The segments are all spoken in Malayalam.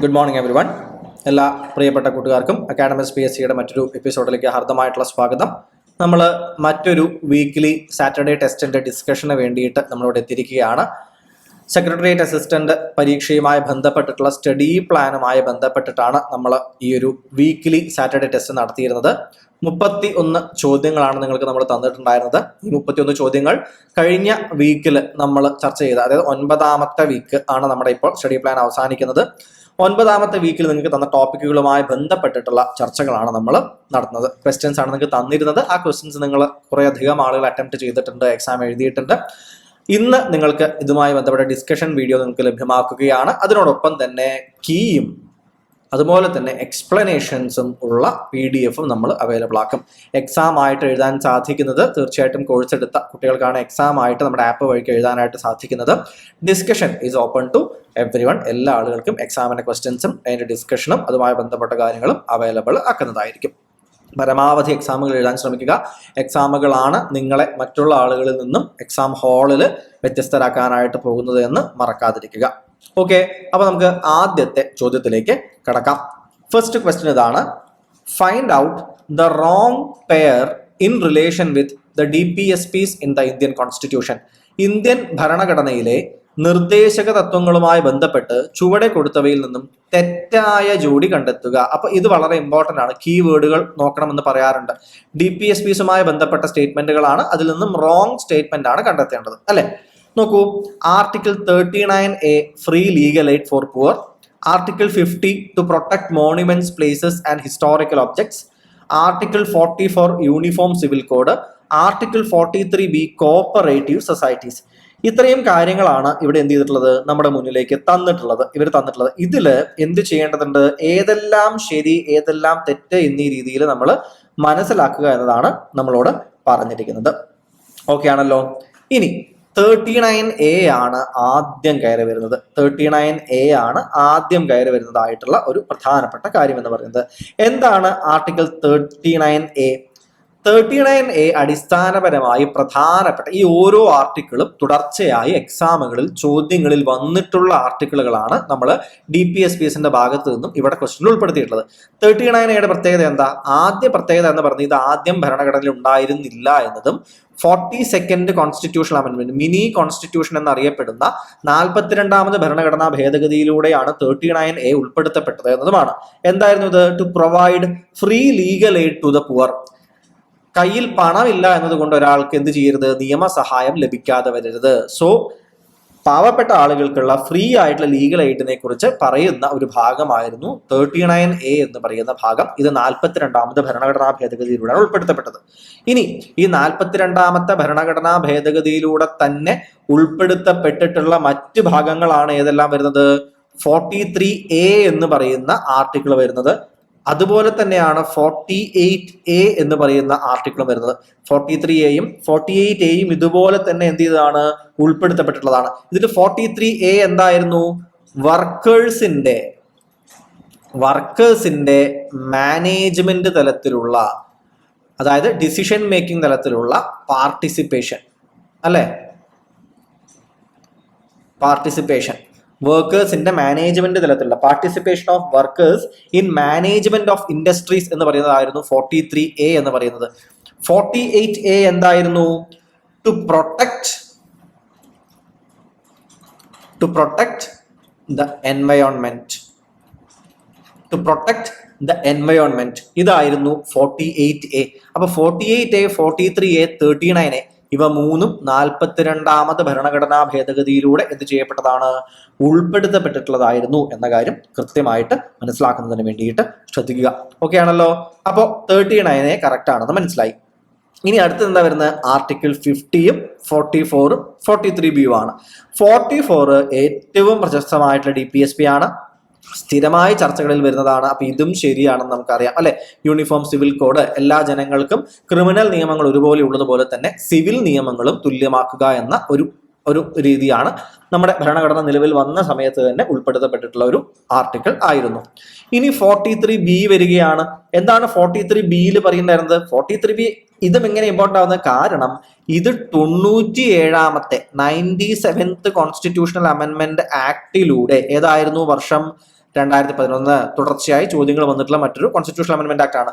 Good morning every one. എല്ലാ പ്രിയപ്പെട്ട കൂട്ടുകാർക്കും അക്കാഡമിക്സ് PSCയുടെ മറ്റൊരു എപ്പിസോഡിലേക്ക് ഹാർദമായിട്ടുള്ള സ്വാഗതം. നമ്മൾ മറ്റൊരു വീക്ക്ലി സാറ്റർഡേ ടെസ്റ്റിൻ്റെ ഡിസ്കഷന് വേണ്ടിയിട്ട് നമ്മളിവിടെ എത്തിയിരിക്കുകയാണ്. സെക്രട്ടേറിയറ്റ് അസിസ്റ്റന്റ് പരീക്ഷയുമായി ബന്ധപ്പെട്ടിട്ടുള്ള സ്റ്റഡി പ്ലാനുമായി ബന്ധപ്പെട്ടിട്ടാണ് നമ്മൾ ഈ ഒരു വീക്ക്ലി സാറ്റർഡേ ടെസ്റ്റ് നടത്തിയിരുന്നത്. 31 ചോദ്യങ്ങളാണ് നിങ്ങൾക്ക് നമ്മൾ തന്നിട്ടുണ്ടായിരുന്നത്. ഈ 31 ചോദ്യങ്ങൾ കഴിഞ്ഞ വീക്കിൽ നമ്മൾ ചർച്ച ചെയ്ത, അതായത് 9ാമത്തെ വീക്ക് ആണ് നമ്മുടെ ഇപ്പോൾ സ്റ്റഡി പ്ലാൻ അവസാനിക്കുന്നത്. 9ാമത്തെ വീക്കിൽ നിങ്ങൾക്ക് തന്ന ടോപ്പിക്കുകളുമായി ബന്ധപ്പെട്ടിട്ടുള്ള ചർച്ചകളാണ് നമ്മൾ നടത്തുന്നത്. ക്വസ്റ്റ്യൻസ് ആണ് നിങ്ങൾക്ക് തന്നിരുന്നത്. ആ ക്വസ്റ്റ്യൻസ് നിങ്ങൾ കുറേയധികം ആളുകൾ അറ്റംപ്റ്റ് ചെയ്തിട്ടുണ്ട്, എക്സാം എഴുതിയിട്ടുണ്ട്. ഇന്ന് നിങ്ങൾക്ക് ഇതുമായി ബന്ധപ്പെട്ട ഡിസ്കഷൻ വീഡിയോ നിങ്ങൾക്ക് ലഭ്യമാക്കുകയാണ്. അതിനോടൊപ്പം തന്നെ കീയും അതുപോലെ തന്നെ എക്സ്പ്ലനേഷൻസും ഉള്ള PDF നമ്മൾ അവൈലബിൾ ആക്കും. എക്സാം ആയിട്ട് എഴുതാൻ സാധിക്കുന്നത് തീർച്ചയായിട്ടും കോഴ്സ് എടുത്ത കുട്ടികൾക്കാണ് എക്സാം ആയിട്ട് നമ്മുടെ ആപ്പ് വഴിക്ക് എഴുതാനായിട്ട് സാധിക്കുന്നത്. Discussion is open to everyone. എല്ലാ ആളുകൾക്കും എക്സാമിൻ്റെ ക്വസ്റ്റ്യൻസും അതിൻ്റെ ഡിസ്കഷനും അതുമായി ബന്ധപ്പെട്ട കാര്യങ്ങളും അവൈലബിൾ ആക്കുന്നതായിരിക്കും. പരമാവധി എക്സാമുകൾ എഴുതാൻ ശ്രമിക്കുക. എക്സാമുകളാണ് നിങ്ങളെ മറ്റുള്ള ആളുകളിൽ നിന്നും എക്സാം ഹാളിൽ വ്യത്യസ്തരാക്കാനായിട്ട് പോകുന്നത് എന്ന് മറക്കാതിരിക്കുക. ഓക്കെ, അപ്പോൾ നമുക്ക് ആദ്യത്തെ ചോദ്യത്തിലേക്ക് കടക്കാം. ഫസ്റ്റ് ക്വസ്റ്റ്യൻ ഇതാണ്: find out the wrong pair in relation with the DPSPs in the Indian constitution. Indian ഭരണഘടനയിലെ നിർദ്ദേശക തത്വങ്ങളുമായി ബന്ധപ്പെട്ട് ചുവടെ കൊടുത്തവയിൽ നിന്നും തെറ്റായ ജോഡി കണ്ടെത്തുക. അപ്പൊ ഇത് വളരെ ഇമ്പോർട്ടന്റ് ആണ്. കീ വേർഡുകൾ നോക്കണമെന്ന് പറയാറുണ്ട്. DPSPസുമായി ബന്ധപ്പെട്ട സ്റ്റേറ്റ്മെന്റുകളാണ്. അതിൽ നിന്നും റോങ് സ്റ്റേറ്റ്മെന്റ് ആണ് കണ്ടെത്തേണ്ടത്, അല്ലെ? നോക്കൂ, article 39A free legal aid for poor, article 50 to protect monuments, places and historical objects, article 44 uniform civil code, article 43B cooperative societies. ഇത്രയും കാര്യങ്ങളാണ് ഇവിടെ എന്ത് ചെയ്തിട്ടുള്ളത്, നമ്മുടെ മുന്നിലേക്ക് ഇവർ തന്നിട്ടുള്ളത്. ഇതിൽ എന്ത് ചെയ്യേണ്ടതുണ്ട്, ഏതെല്ലാം ശരി ഏതെല്ലാം തെറ്റ് എന്നീ രീതിയിൽ നമ്മൾ മനസ്സിലാക്കുക എന്നതാണ് നമ്മളോട് പറഞ്ഞിരിക്കുന്നത്. ഓക്കെ ആണല്ലോ. ഇനി 39A ആണ് ആദ്യം കയറി വരുന്നത്. 39A ആണ് ആദ്യം കയറി വരുന്നതായിട്ടുള്ള ഒരു പ്രധാനപ്പെട്ട കാര്യം എന്ന് പറയുന്നത്. എന്താണ് ആർട്ടിക്കിൾ 39A? 39A അടിസ്ഥാനപരമായി പ്രധാനപ്പെട്ട ഈ ഓരോ ആർട്ടിക്കിളും തുടർച്ചയായി എക്സാമുകളിൽ ചോദ്യങ്ങളിൽ വന്നിട്ടുള്ള ആർട്ടിക്കിളുകളാണ് നമ്മൾ DPSPസിന്റെ ഭാഗത്ത് നിന്നും ഇവിടെ ക്വസ്റ്റ്യനിൽ ഉൾപ്പെടുത്തിയിട്ടുള്ളത്. 39Aയുടെ പ്രത്യേകത എന്താ? ആദ്യ പ്രത്യേകത എന്ന് പറഞ്ഞാൽ ഇത് ആദ്യം ഭരണഘടനയിൽ ഉണ്ടായിരുന്നില്ല എന്നതും 42nd കോൺസ്റ്റിറ്റ്യൂഷണൽ അമെൻമെന്റ്, മിനി കോൺസ്റ്റിറ്റ്യൂഷൻ എന്നറിയപ്പെടുന്ന 42ാമത് ഭരണഘടനാ ഭേദഗതിയിലൂടെയാണ് 39A ഉൾപ്പെടുത്തപ്പെട്ടത് എന്നതുമാണ്. എന്തായിരുന്നു ഇത്? To provide free legal aid to the poor. കയ്യിൽ പണമില്ല എന്നതുകൊണ്ട് ഒരാൾക്ക് എന്ത് ചെയ്യരുത്, നിയമസഹായം ലഭിക്കാതെ വരരുത്. സോ പാവപ്പെട്ട ആളുകൾക്കുള്ള ഫ്രീ ആയിട്ടുള്ള ലീഗൽ എയ്ഡിനെ കുറിച്ച് പറയുന്ന ഒരു ഭാഗമായിരുന്നു 39A എന്ന് പറയുന്ന ഭാഗം. ഇത് 42ാമത് ഭരണഘടനാ ഭേദഗതിയിലൂടെയാണ് ഉൾപ്പെടുത്തപ്പെട്ടത്. ഇനി ഈ 42ാമത്തെ ഭരണഘടനാ ഭേദഗതിയിലൂടെ തന്നെ ഉൾപ്പെടുത്തപ്പെട്ടിട്ടുള്ള മറ്റ് ഭാഗങ്ങളാണ് ഏതെല്ലാം വരുന്നത്? 43A എന്ന് പറയുന്ന ആർട്ടിക്കിൾ വരുന്നത്. അതുപോലെ തന്നെയാണ് 48A എന്ന് പറയുന്ന ആർട്ടിക്കിളും വരുന്നത്. 43Aയും 48Aയും ഇതുപോലെ തന്നെ എന്ത് ചെയ്തതാണ്, ഉൾപ്പെടുത്തപ്പെട്ടിട്ടുള്ളതാണ്. ഇതിൽ 43A എന്തായിരുന്നു? വർക്കേഴ്സിന്റെ മാനേജ്മെന്റ് തലത്തിലുള്ള, അതായത് ഡിസിഷൻ മേക്കിംഗ് തലത്തിലുള്ള പാർട്ടിസിപ്പേഷൻ, അല്ലെ? പാർട്ടിസിപ്പേഷൻ, വർക്കേഴ്സിന്റെ മാനേജ്മെന്റ് തലത്തിലുള്ള participation of workers in management of industries എന്ന് പറയുന്നതായിരുന്നു 43A എന്ന് പറയുന്നത്. 48A എന്തായിരുന്നു? To protect the environment. ഇതായിരുന്നു 48A. അപ്പൊ 48A, 43A, 39A ഇവ മൂന്നും 42ാമത് ഭരണഘടനാ ഭേദഗതിയിലൂടെ എന്ത് ചെയ്യപ്പെട്ടതാണ്, ഉൾപ്പെടുത്തപ്പെട്ടിട്ടുള്ളതായിരുന്നു എന്ന കാര്യം കൃത്യമായിട്ട് മനസ്സിലാക്കുന്നതിന് വേണ്ടിയിട്ട് ശ്രദ്ധിക്കുക. ഓക്കെ ആണല്ലോ. അപ്പോൾ 39A കറക്റ്റ് ആണെന്ന് മനസ്സിലായി. ഇനി അടുത്ത് എന്താ വരുന്നത്? ആർട്ടിക്കിൾ 50യും 44ഉം 43Bയും ആണ്. 44 ഏറ്റവും പ്രശസ്തമായിട്ടുള്ള DPSP ആണ്. സ്ഥിരമായി ചർച്ചകളിൽ വരുന്നതാണ്. അപ്പൊ ഇതും ശരിയാണെന്ന് നമുക്കറിയാം, അല്ലെ? യൂണിഫോം സിവിൽ കോഡ്, എല്ലാ ജനങ്ങൾക്കും ക്രിമിനൽ നിയമങ്ങൾ ഒരുപോലെ ഉള്ളതുപോലെ തന്നെ സിവിൽ നിയമങ്ങളും തുല്യമാക്കുക എന്ന ഒരു രീതിയാണ് നമ്മുടെ ഭരണഘടന നിലവിൽ വന്ന സമയത്ത് തന്നെ ഉൾപ്പെടുത്തപ്പെട്ടിട്ടുള്ള ഒരു ആർട്ടിക്കിൾ ആയിരുന്നു. ഇനി 43B വരികയാണ്. എന്താണ് 43Bയിൽ പറയുന്നത്? 43B ഇതും എങ്ങനെ ഇമ്പോർട്ടൻ്റ് ആവുന്നത്? കാരണം ഇത് 97ാമത്തെ 97th കോൺസ്റ്റിറ്റ്യൂഷണൽ അമെൻമെന്റ് ആക്ടിലൂടെ, ഏതായിരുന്നു വർഷം? 2011 തുടർച്ചയായി ചോദ്യങ്ങൾ വന്നിട്ടുള്ള മറ്റൊരു കോൺസ്റ്റിറ്റ്യൂഷണൽ അമെന്റ്മെന്റ് ആക്ട് ആണ്.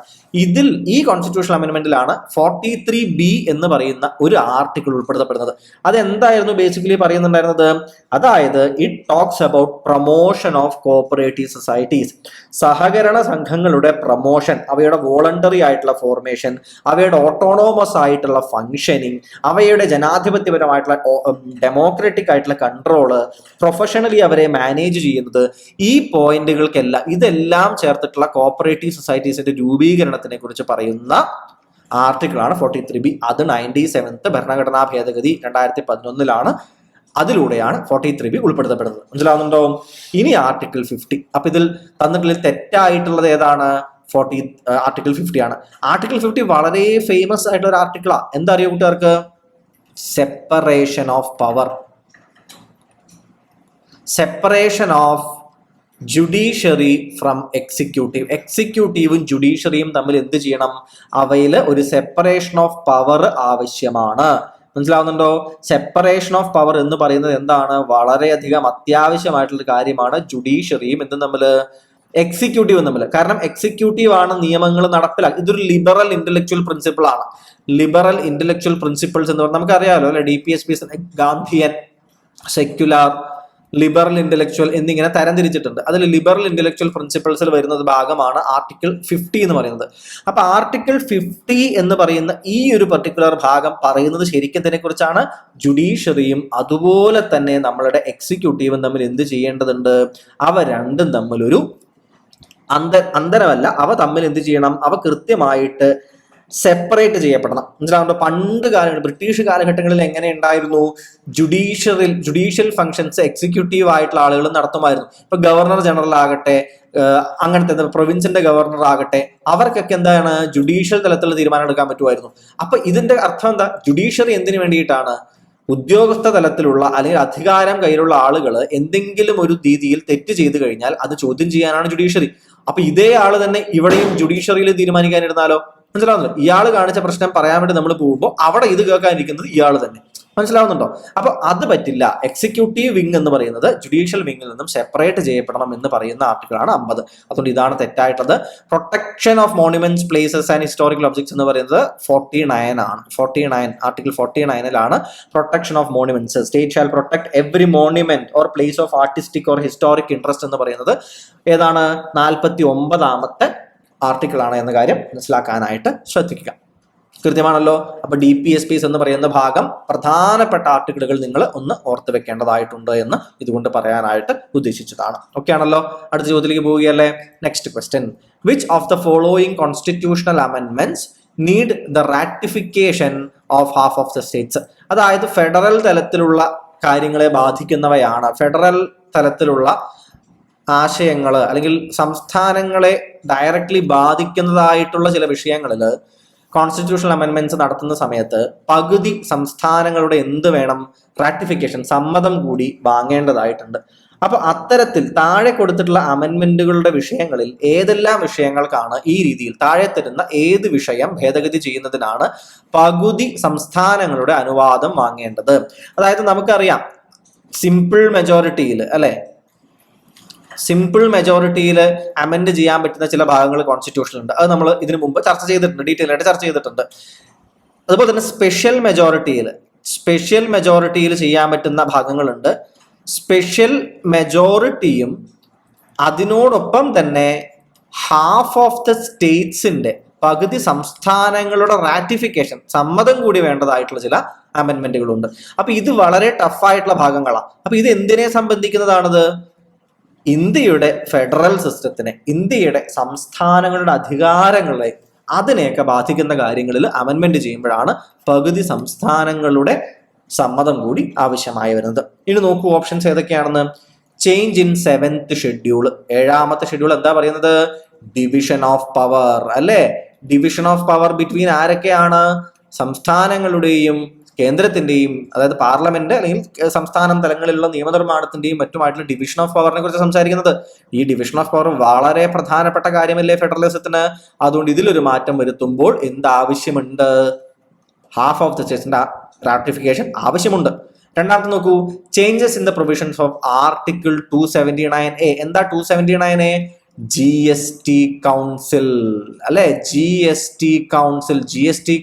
ഈ കോൺസ്റ്റിറ്റ്യൂഷണൽ അമെന്റ്മെന്റിലാണ് 43B എന്ന് പറയുന്ന ഒരു ആർട്ടിക്കിൾ ഉൾപ്പെടുത്തപ്പെടുന്നത്. അതെന്തായിരുന്നു ബേസിക്കലി പറയുന്നുണ്ടായിരുന്നത്? അതായത് it talks about promotion of cooperative societies, സഹകരണ സംഘങ്ങളുടെ പ്രൊമോഷൻ, അവയുടെ വോളണ്ടറി ആയിട്ടുള്ള ഫോർമേഷൻ, അവയുടെ ഓട്ടോണോമസ് ആയിട്ടുള്ള ഫങ്ഷനിങ്, അവയുടെ ജനാധിപത്യപരമായിട്ടുള്ള ഡെമോക്രാറ്റിക് ആയിട്ടുള്ള കൺട്രോള്, പ്രൊഫഷണലി അവരെ മാനേജ് ചെയ്യുന്നത്, ഈ പോയിന്റുകൾക്കെല്ലാം ഇതെല്ലാം ചേർത്തിട്ടുള്ള കോഓപ്പറേറ്റീവ് സൊസൈറ്റീസിന്റെ രൂപീകരണത്തിനെ കുറിച്ച് പറയുന്ന ആർട്ടിക്കിളാണ് 43B. അത് 97th ഭരണഘടനാ ഭേദഗതി 2011 അതിലൂടെയാണ് 43B ഉൾപ്പെടുത്തപ്പെടുന്നത്. മനസ്സിലാവുന്നുണ്ടോ? ഇനി ആർട്ടിക്കിൾ 50. അപ്പൊ ഇതിൽ തന്നിട്ടുള്ള തെറ്റായിട്ടുള്ളത് ഏതാണ്? ആർട്ടിക്കിൾ 50 ആണ്. ആർട്ടിക്കിൾ 50 വളരെ ഫേമസ് ആയിട്ടുള്ള ഒരു ആർട്ടിക്കിളാണ്. എന്താ അറിയോ കൂട്ടുകാർക്ക്? Separation of power, separation of judiciary from executive. എക്സിക്യൂട്ടീവും ജുഡീഷ്യറിയും തമ്മിൽ എന്ത് ചെയ്യണം? അവയിൽ ഒരു സെപ്പറേഷൻ ഓഫ് പവർ ആവശ്യമാണ്. മനസ്സിലാവുന്നുണ്ടോ? സെപ്പറേഷൻ ഓഫ് പവർ എന്ന് പറയുന്നത് എന്താണ്? വളരെയധികം അത്യാവശ്യമായിട്ടുള്ള കാര്യമാണ്. ജുഡീഷ്യറിയും എന്തും തമ്മിൽ, എക്സിക്യൂട്ടീവും തമ്മിൽ. കാരണം എക്സിക്യൂട്ടീവ് ആണ് നിയമങ്ങൾ നടപ്പിലാക്കുക. ഇതൊരു ലിബറൽ ഇന്റലക്ച്വൽ പ്രിൻസിപ്പിൾ ആണ്. ലിബറൽ ഇന്റലക്ച്വൽ പ്രിൻസിപ്പിൾസ് എന്ന് പറഞ്ഞാൽ നമുക്കറിയാമല്ലോ അല്ലെ, DPSP Gandhian, secular, liberal intellectual എന്നിങ്ങനെ തരംതിരിച്ചിട്ടുണ്ട്. അതിൽ ലിബറൽ ഇന്റലക്ച്വൽ പ്രിൻസിപ്പിൾസിൽ വരുന്നത് ഭാഗമാണ് ആർട്ടിക്കിൾ 50 എന്ന് പറയുന്നത്. അപ്പൊ ആർട്ടിക്കിൾ 50 എന്ന് പറയുന്ന ഈ ഒരു പർട്ടിക്കുലർ ഭാഗം പറയുന്നത് ശരിക്കും ഇതിനെ കുറിച്ചാണ്. ജുഡീഷ്യറിയും അതുപോലെ തന്നെ നമ്മളുടെ എക്സിക്യൂട്ടീവും തമ്മിൽ എന്ത് ചെയ്യേണ്ടതുണ്ട്? അവ രണ്ടും തമ്മിലൊരു അന്തരമല്ല, അവ തമ്മിൽ എന്ത് ചെയ്യണം? അവ കൃത്യമായിട്ട് സെപ്പറേറ്റ് ചെയ്യപ്പെടണം. മനസ്സിലാവുന്നുണ്ടോ? പണ്ട് ബ്രിട്ടീഷ് കാലഘട്ടങ്ങളിൽ എങ്ങനെ ഉണ്ടായിരുന്നു? ജുഡീഷ്യൽ ഫംഗ്ഷൻസ് എക്സിക്യൂട്ടീവ് ആയിട്ടുള്ള ആളുകൾ നടത്തുമായിരുന്നു. ഇപ്പൊ ഗവർണർ ജനറൽ ആകട്ടെ, അങ്ങനത്തെ പ്രൊവിൻസിന്റെ ഗവർണർ ആകട്ടെ, അവർക്കൊക്കെ എന്താണ് ജുഡീഷ്യൽ തലത്തിൽ തീരുമാനം എടുക്കാൻ പറ്റുമായിരുന്നു. അപ്പൊ ഇതിന്റെ അർത്ഥം എന്താ? ജുഡീഷ്യറി എന്തിനു വേണ്ടിയിട്ടാണ്? ഉദ്യോഗസ്ഥ തലത്തിലുള്ള അല്ലെങ്കിൽ അധികാരം കയ്യിലുള്ള ആളുകൾ എന്തെങ്കിലും ഒരു രീതിയിൽ തെറ്റ് ചെയ്തു കഴിഞ്ഞാൽ അത് ചോദ്യം ചെയ്യാനാണ് ജുഡീഷ്യറി. അപ്പൊ ഇതേ ആള് തന്നെ ഇവിടെയും ജുഡീഷ്യറിയിൽ തീരുമാനിക്കാനിരുന്നാലോ? മനസ്സിലാവുന്നുണ്ടോ? ഇയാൾ കാണിച്ച പ്രശ്നം പറയാൻ വേണ്ടി നമ്മൾ പോകുമ്പോൾ അവിടെ ഇത് കേൾക്കാനിരിക്കുന്നത് ഇയാൾ തന്നെ. മനസ്സിലാവുന്നുണ്ടോ? അപ്പൊ അത് പറ്റില്ല. എക്സിക്യൂട്ടീവ് വിങ് എന്ന് പറയുന്നത് ജുഡീഷ്യൽ വിങ്ങിൽ നിന്നും സെപ്പറേറ്റ് ചെയ്യപ്പെടണം എന്ന് പറയുന്ന ആർട്ടിക്കിളാണ് 50. അതുകൊണ്ട് ഇതാണ് തെറ്റായിട്ടുള്ളത്. Protection of monuments, places and historical objects എന്ന് പറയുന്നത് 49 ആണ്. 49 article 49 protection of monuments, state shall protect every monument or place of artistic or historic interest എന്ന് പറയുന്നത് ഏതാണ്? 49th ആർട്ടിക്കിൾ ആണ് എന്ന കാര്യം മനസ്സിലാക്കാനായിട്ട് ശ്രദ്ധിക്കുക. കൃത്യമാണല്ലോ? അപ്പൊ DPSPs എന്ന് പറയുന്ന ഭാഗം പ്രധാനപ്പെട്ട ആർട്ടിക്കിളുകൾ നിങ്ങൾ ഒന്ന് ഓർത്ത് വെക്കേണ്ടതായിട്ടുണ്ട് എന്ന് ഇതുകൊണ്ട് പറയാനായിട്ട് ഉദ്ദേശിച്ചതാണ്. ഓക്കെ ആണല്ലോ? അടുത്ത ചോദ്യത്തിലേക്ക് പോവുകയല്ലേ. Next question. Which of the following constitutional amendments need the ratification of half of the states? അതായത് ഫെഡറൽ തലത്തിലുള്ള കാര്യങ്ങളെ ബാധിക്കുന്നവയാണ്. ഫെഡറൽ തലത്തിലുള്ള ആശയങ്ങൾ അല്ലെങ്കിൽ സംസ്ഥാനങ്ങളെ ഡയറക്ട്ലി ബാധിക്കുന്നതായിട്ടുള്ള ചില വിഷയങ്ങളിൽ കോൺസ്റ്റിറ്റ്യൂഷണൽ അമെൻമെന്റ്സ് നടത്തുന്ന സമയത്ത് പകുതി സംസ്ഥാനങ്ങളുടെ എന്ത് വേണം? റാറ്റിഫിക്കേഷൻ, സമ്മതം കൂടി വാങ്ങേണ്ടതായിട്ടുണ്ട്. അപ്പൊ അത്തരത്തിൽ താഴെ കൊടുത്തിട്ടുള്ള അമെൻമെന്റുകളുടെ വിഷയങ്ങളിൽ ഏതെല്ലാം വിഷയങ്ങൾക്കാണ് ഈ രീതിയിൽ താഴെ തരുന്ന ഏത് വിഷയം ഭേദഗതി ചെയ്യുന്നതിനാണ് പകുതി സംസ്ഥാനങ്ങളുടെ അനുവാദം വാങ്ങേണ്ടത്? അതായത് നമുക്കറിയാം സിമ്പിൾ മെജോറിറ്റിയിൽ അല്ലെ, സിമ്പിൾ മെജോറിറ്റിയിൽ അമെൻഡ് ചെയ്യാൻ പറ്റുന്ന ചില ഭാഗങ്ങൾ കോൺസ്റ്റിറ്റ്യൂഷനിൽ ഉണ്ട്. അത് നമ്മൾ ഇതിനു മുമ്പ് ചർച്ച ചെയ്തിട്ടുണ്ട്, ഡീറ്റെയിൽ ആയിട്ട് ചർച്ച ചെയ്തിട്ടുണ്ട്. അതുപോലെ തന്നെ സ്പെഷ്യൽ മെജോറിറ്റിയിൽ ചെയ്യാൻ പറ്റുന്ന ഭാഗങ്ങളുണ്ട്. സ്പെഷ്യൽ മെജോറിറ്റിയും അതിനോടൊപ്പം തന്നെ ഹാഫ് ഓഫ് ദ സ്റ്റേറ്റ്സിന്റെ പകുതി സംസ്ഥാനങ്ങളുടെ റാറ്റിഫിക്കേഷൻ, സമ്മതം കൂടി വേണ്ടതായിട്ടുള്ള ചില അമെൻമെന്റുകളുണ്ട്. അപ്പൊ ഇത് വളരെ ടഫായിട്ടുള്ള ഭാഗങ്ങളാണ്. അപ്പൊ ഇത് എന്തിനെ സംബന്ധിക്കുന്നതാണത്? ഇന്ത്യയുടെ ഫെഡറൽ സിസ്റ്റത്തിനെ, ഇന്ത്യയുടെ സംസ്ഥാനങ്ങളുടെ അധികാരങ്ങളെ, അതിനെയൊക്കെ ബാധിക്കുന്ന കാര്യങ്ങളിൽ അമെൻമെന്റ് ചെയ്യുമ്പോഴാണ് പകുതി സംസ്ഥാനങ്ങളുടെ സമ്മതം കൂടി ആവശ്യമായി വരുന്നത്. ഇനി നോക്കൂ ഓപ്ഷൻസ് ഏതൊക്കെയാണെന്ന്. ചേഞ്ച് ഇൻ 7th ഷെഡ്യൂൾ, 7ാമത്തെ ഷെഡ്യൂൾ എന്താ പറയുന്നത്? ഡിവിഷൻ ഓഫ് പവർ അല്ലെ. ഡിവിഷൻ ഓഫ് പവർ ബിറ്റ്വീൻ ആരൊക്കെയാണ്? സംസ്ഥാനങ്ങളുടെയും കേന്ദ്രത്തിന്റെയും, അതായത് പാർലമെന്റ് അല്ലെങ്കിൽ സംസ്ഥാന തലങ്ങളിലുള്ള നിയമനിർമ്മാണത്തിന്റെയും മറ്റുമായിട്ടുള്ള ഡിവിഷൻ ഓഫ് പവറിനെ കുറിച്ച് സംസാരിക്കുന്നത്. ഈ ഡിവിഷൻ ഓഫ് പവർ വളരെ പ്രധാനപ്പെട്ട കാര്യമല്ലേ ഫെഡറലിസത്തിന്? അതുകൊണ്ട് ഇതിലൊരു മാറ്റം വരുത്തുമ്പോൾ എന്താവശ്യമുണ്ട്? ഹാഫ് ഓഫ് ദ സ്റ്റേറ്റ്സിന്റെ റാറ്റിഫിക്കേഷൻ ആവശ്യമുണ്ട്. രണ്ടാമത്തെ നോക്കൂ, changes in the provisions of article 279A. എന്താ 279A? GST കൗൺസിൽ അല്ലെ, GST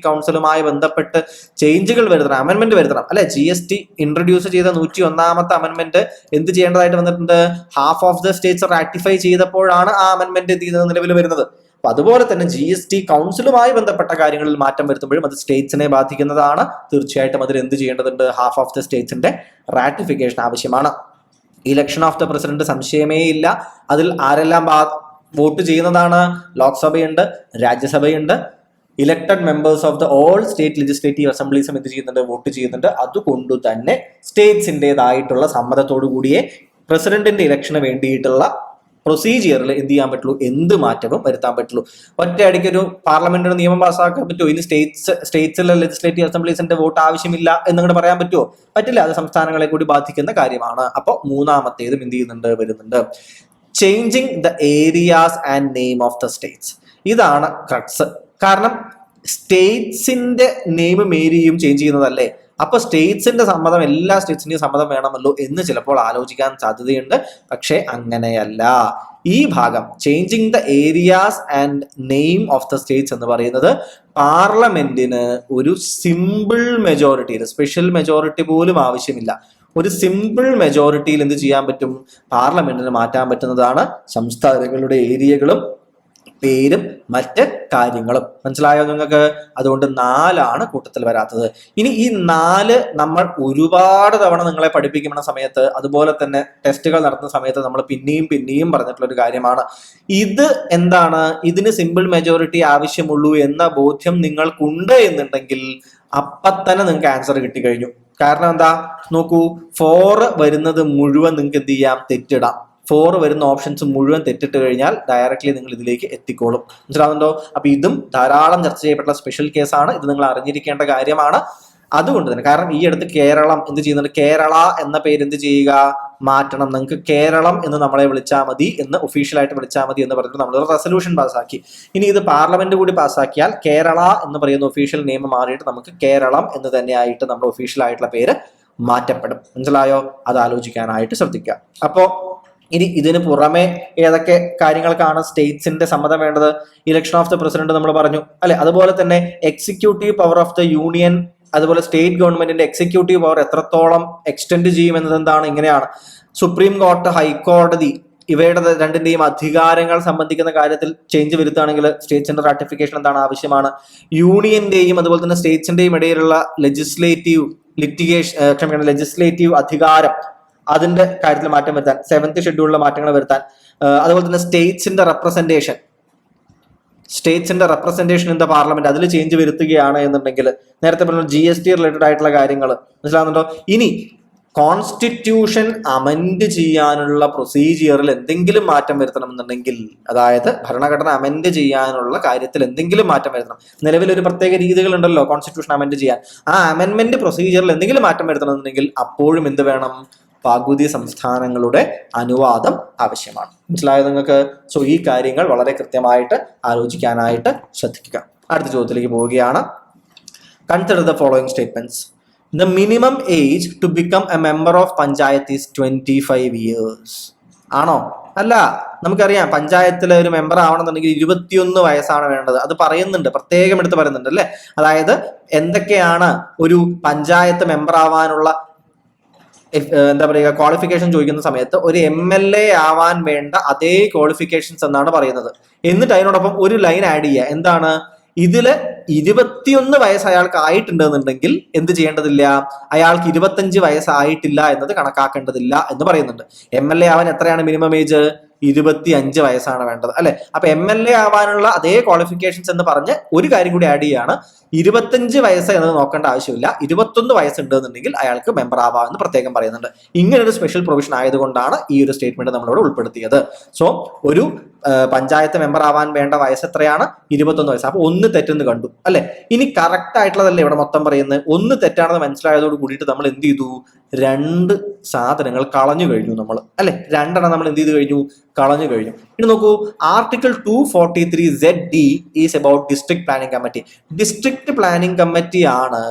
കൗൺസിലുമായി ബന്ധപ്പെട്ട് ചേഞ്ചുകൾ വരുത്തണം, അമെന്റ്മെന്റ് വരുത്തണം അല്ലെ. GST ഇൻട്രൊഡ്യൂസ് ചെയ്ത 101ാമത്തെ അമെന്റ്മെന്റ് എന്ത് ചെയ്യേണ്ടതായിട്ട് വന്നിട്ടുണ്ട്? Half of the States ratify ചെയ്തപ്പോഴാണ് ആ അമെന്റ്മെന്റ് എന്ത് ചെയ്യുന്നത്, നിലവിൽ വരുന്നത്. അപ്പൊ അതുപോലെ തന്നെ GST കൗൺസിലുമായി ബന്ധപ്പെട്ട കാര്യങ്ങളിൽ മാറ്റം വരുത്തുമ്പോഴും അത് സ്റ്റേറ്റ്സിനെ ബാധിക്കുന്നതാണ്. തീർച്ചയായിട്ടും അതിൽ എന്ത് ചെയ്യേണ്ടതുണ്ട്? ഹാഫ് ഓഫ് ദ സ്റ്റേറ്റ്സിന്റെ റാറ്റിഫിക്കേഷൻ ആവശ്യമാണ്. ഇലക്ഷൻ ഓഫ് ദ പ്രസിഡന്റ് സംശയമേ ഇല്ല. അതിൽ ആരെല്ലാം വോട്ട് ചെയ്യുന്നതാണ്? ലോക്സഭയുണ്ട്, രാജ്യസഭയുണ്ട്. Elected members of the all state legislative അസംബ്ലീസും എന്ത് ചെയ്യുന്നുണ്ട്? വോട്ട് ചെയ്യുന്നുണ്ട്. അതുകൊണ്ട് തന്നെ സ്റ്റേറ്റ്സിൻ്റെതായിട്ടുള്ള സമ്മതത്തോടു കൂടിയേ പ്രസിഡന്റിന്റെ ഇലക്ഷന് വേണ്ടിയിട്ടുള്ള പ്രൊസീജിയറിൽ എന്ത് ചെയ്യാൻ പറ്റുള്ളൂ? എന്ത് മാറ്റവും വരുത്താൻ പറ്റുള്ളൂ. ഒറ്റയടിക്ക് ഒരു പാർലമെന്റിന് നിയമം പാസ്സാക്കാൻ പറ്റുമോ? ഇനി സ്റ്റേറ്റ്സിലെ ലെജിസ്ലേറ്റീവ് അസംബ്ലീസിന്റെ വോട്ട് ആവശ്യമില്ല എന്നങ്ങോട്ട് പറയാൻ പറ്റുമോ? പറ്റില്ല. അത് സംസ്ഥാനങ്ങളെ കൂടി ബാധിക്കുന്ന കാര്യമാണ്. അപ്പോൾ മൂന്നാമത്തേതും എന്ത് ചെയ്യുന്നുണ്ട്? വരുന്നുണ്ട്. Changing the areas and name of the States. ഇതാണ് ക്രക്സ്. കാരണം സ്റ്റേറ്റ്സിന്റെ നെയിമും ഏരിയയും ചേഞ്ച് ചെയ്യുന്നതല്ലേ. അപ്പൊ സ്റ്റേറ്റ്സിന്റെ സമ്മതം, എല്ലാ സ്റ്റേറ്റ്സിന്റെയും സമ്മതം വേണമല്ലോ എന്ന് ചിലപ്പോൾ ആലോചിക്കാൻ സാധ്യതയുണ്ട്. പക്ഷെ അങ്ങനെയല്ല. ഈ ഭാഗം changing the areas and name of the States എന്ന് പറയുന്നത് പാർലമെന്റിന് ഒരു സിമ്പിൾ മെജോറിറ്റിയിൽ, സ്പെഷ്യൽ മെജോറിറ്റി പോലും ആവശ്യമില്ല, ഒരു സിമ്പിൾ മെജോറിറ്റിയിൽ എന്ത് ചെയ്യാൻ പറ്റും? പാർലമെന്റിന് മാറ്റാൻ പറ്റുന്നതാണ് സംസ്ഥാനങ്ങളുടെ ഏരിയകളും പേരും മറ്റ് കാര്യങ്ങളും. മനസ്സിലായോ നിങ്ങൾക്ക്? അതുകൊണ്ട് 4 കൂട്ടത്തിൽ വരാത്തത്. ഇനി ഈ 4 നമ്മൾ ഒരുപാട് തവണ നിങ്ങളെ പഠിപ്പിക്കുന്ന സമയത്ത്, അതുപോലെ തന്നെ ടെസ്റ്റുകൾ നടത്തുന്ന സമയത്ത് നമ്മൾ പിന്നെയും പറഞ്ഞിട്ടുള്ള ഒരു കാര്യമാണ്. ഇത് എന്താണ്? ഇതിന് സിമ്പിൾ മെജോറിറ്റി ആവശ്യമുള്ളൂ എന്ന ബോധ്യം നിങ്ങൾക്കുണ്ട് എന്നുണ്ടെങ്കിൽ തന്നെ നിങ്ങൾക്ക് ആൻസർ കിട്ടിക്കഴിഞ്ഞു. കാരണം എന്താ? നോക്കൂ, 4 വരുന്നത് മുഴുവൻ നിങ്ങൾക്ക് എന്ത് ചെയ്യാം? തെറ്റിടാം. 4 വരുന്ന ഓപ്ഷൻസ് മുഴുവൻ തെറ്റിട്ട് കഴിഞ്ഞാൽ ഡയറക്ട്ലി നിങ്ങൾ ഇതിലേക്ക് എത്തിക്കോളും. മനസ്സിലാവുന്നുണ്ടോ? അപ്പൊ ഇതും ധാരാളം ചർച്ച ചെയ്യപ്പെട്ട സ്പെഷ്യൽ കേസാണ്. ഇത് നിങ്ങൾ അറിഞ്ഞിരിക്കേണ്ട കാര്യമാണ്. അതുകൊണ്ട് തന്നെ, കാരണം ഈ അടുത്ത് കേരളം എന്ത് ചെയ്യുന്നുണ്ട്? കേരള എന്ന പേര് എന്ത് ചെയ്യുക? മാറ്റണം. നിങ്ങൾക്ക് കേരളം എന്ന് നമ്മളെ വിളിച്ചാൽ മതി, എന്ന് ഒഫീഷ്യലായിട്ട് വിളിച്ചാൽ മതി എന്ന് പറഞ്ഞിട്ട് നമ്മൾ റെസൊല്യൂഷൻ പാസ്സാക്കി. ഇനി ഇത് പാർലമെന്റ് കൂടി പാസ്സാക്കിയാൽ കേരള എന്ന് പറയുന്ന ഒഫീഷ്യൽ നെയിം മാറിയിട്ട് നമുക്ക് കേരളം എന്ന് തന്നെയായിട്ട് നമ്മുടെ ഒഫീഷ്യൽ ആയിട്ടുള്ള പേര് മാറ്റപ്പെടും. മനസ്സിലായോ? അത് ആലോചിക്കാനായിട്ട് ശ്രദ്ധിക്കുക. അപ്പോ ഇനി ഇതിന് പുറമെ ഏതൊക്കെ കാര്യങ്ങൾക്കാണ് സ്റ്റേറ്റ്സിന്റെ സമ്മതം വേണ്ടത്? ഇലക്ഷൻ ഓഫ് ദ പ്രസിഡന്റ് നമ്മൾ പറഞ്ഞു അല്ലെ. അതുപോലെ തന്നെ executive power of the union, അതുപോലെ സ്റ്റേറ്റ് ഗവൺമെന്റിന്റെ എക്സിക്യൂട്ടീവ് പവർ എത്രത്തോളം എക്സ്റ്റെൻഡ് ചെയ്യും എന്നത് എന്താണ്? ഇങ്ങനെയാണ്. സുപ്രീം കോർട്ട്, ഹൈക്കോടതി ഇവയുടെ രണ്ടിന്റെയും അധികാരങ്ങൾ സംബന്ധിക്കുന്ന കാര്യത്തിൽ ചേഞ്ച് വരുത്തുകയാണെങ്കിൽ സ്റ്റേറ്റ്സിന്റെ റാറ്റിഫിക്കേഷൻ എന്താണ്? ആവശ്യമാണ്. യൂണിയന്റെയും അതുപോലെ തന്നെ സ്റ്റേറ്റ്സിന്റെയും ഇടയിലുള്ള ലെജിസ്ലേറ്റീവ് അധികാരം, അതിന്റെ കാര്യത്തിൽ മാറ്റം വരുത്താൻ, 7th ഷെഡ്യൂളിലെ മാറ്റങ്ങൾ വരുത്താൻ, അതുപോലെ തന്നെ സ്റ്റേറ്റ്സിന്റെ റെപ്രസെന്റേഷൻ ഇൻ ദ പാർലമെന്റ്, അതിൽ ചേഞ്ച് വരുത്തുകയാണ് എന്നുണ്ടെങ്കിൽ, നേരത്തെ പറഞ്ഞ GST റിലേറ്റഡ് ആയിട്ടുള്ള കാര്യങ്ങൾ മനസ്സിലാവുന്നുണ്ടോ? ഇനി കോൺസ്റ്റിറ്റ്യൂഷൻ അമെൻഡ് ചെയ്യാനുള്ള പ്രൊസീജിയറിൽ എന്തെങ്കിലും മാറ്റം വരുത്തണമെന്നുണ്ടെങ്കിൽ, അതായത് ഭരണഘടന അമെൻഡ് ചെയ്യാനുള്ള കാര്യത്തിൽ എന്തെങ്കിലും മാറ്റം വരുത്തണം. നിലവിൽ ഒരു പ്രത്യേക രീതികളുണ്ടല്ലോ കോൺസ്റ്റിറ്റ്യൂഷൻ അമെൻഡ് ചെയ്യാൻ. ആ അമെൻമെന്റ് പ്രൊസീജിയറിൽ എന്തെങ്കിലും മാറ്റം വരുത്തണമെന്നുണ്ടെങ്കിൽ അപ്പോഴും എന്ത് വേണം? പകുതി സംസ്ഥാനങ്ങളുടെ അനുവാദം ആവശ്യമാണ്. മനസ്സിലായോ നിങ്ങൾക്ക്? സോ ഈ കാര്യങ്ങൾ വളരെ കൃത്യമായിട്ട് ആലോചിക്കാനായിട്ട് ശ്രദ്ധിക്കുക. അടുത്ത ചോദ്യത്തിലേക്ക് പോവുകയാണ്. Consider the following statements. The minimum age to become a member of panchayat is 25 years. ആണോ? അല്ല. നമുക്കറിയാം പഞ്ചായത്തിലെ ഒരു മെമ്പർ ആവണമെന്നുണ്ടെങ്കിൽ 21 വയസ്സാണ് വേണ്ടത്. അത് പറയുന്നുണ്ട്, പ്രത്യേകം എടുത്ത് പറയുന്നുണ്ട് അല്ലെ. അതായത് എന്തൊക്കെയാണ് ഒരു പഞ്ചായത്ത് മെമ്പർ ആവാനുള്ള എന്താ പറയുക ക്വാളിഫിക്കേഷൻ ചോദിക്കുന്ന സമയത്ത് ഒരു MLA ആവാൻ വേണ്ട അതേ ക്വാളിഫിക്കേഷൻസ് എന്നാണ് പറയുന്നത്. എന്നിട്ട് അതിനോടൊപ്പം ഒരു ലൈൻ ആഡ് ചെയ്യുക. എന്താണ്? ഇതില് 21 വയസ്സ് അയാൾക്ക് ആയിട്ടുണ്ടെന്നുണ്ടെങ്കിൽ എന്ത് ചെയ്യേണ്ടതില്ല? അയാൾക്ക് 25 വയസ്സായിട്ടില്ല എന്നത് കണക്കാക്കേണ്ടതില്ല എന്ന് പറയുന്നുണ്ട്. MLA ആവാൻ എത്രയാണ് മിനിമം ഏജ്? 25 വയസ്സാണ് വേണ്ടത് അല്ലെ. അപ്പൊ MLA ആവാനുള്ള അതേ ക്വാളിഫിക്കേഷൻസ് എന്ന് പറഞ്ഞ് ഒരു കാര്യം കൂടി ആഡ് ചെയ്യാണ്. 25 വയസ്സ് എന്നത് നോക്കേണ്ട ആവശ്യമില്ല. 21 വയസ്സുണ്ട് എന്നുണ്ടെങ്കിൽ അയാൾക്ക് മെമ്പർ ആവാമെന്ന് പ്രത്യേകം പറയുന്നുണ്ട്. ഇങ്ങനെ ഒരു സ്പെഷ്യൽ പ്രൊവിഷൻ ആയതുകൊണ്ടാണ് ഈ ഒരു സ്റ്റേറ്റ്മെന്റ് നമ്മളിവിടെ ഉൾപ്പെടുത്തിയത്. സോ ഒരു പഞ്ചായത്ത് മെമ്പർ ആവാൻ വേണ്ട വയസ്സ് എത്രയാണ്? 21 വയസ്സ്. അപ്പൊ 1 തെറ്റെന്ന് കണ്ടു അല്ലെ. ഇനി കറക്റ്റ് ആയിട്ടുള്ളതല്ലേ ഇവിടെ മൊത്തം പറയുന്നത്. 1 തെറ്റാണെന്ന് മനസ്സിലായതോട് കൂടിയിട്ട് നമ്മൾ എന്ത് ചെയ്തു? 2 സാധനങ്ങൾ കളഞ്ഞു കഴിഞ്ഞു നമ്മൾ അല്ലെ. 2 എണ്ണം നമ്മൾ എന്ത് ചെയ്ത് കഴിഞ്ഞു? കളഞ്ഞു കഴിഞ്ഞു. ഇനി നോക്കൂ, article 243ZD is about district planning committee. District planning committee ആണ്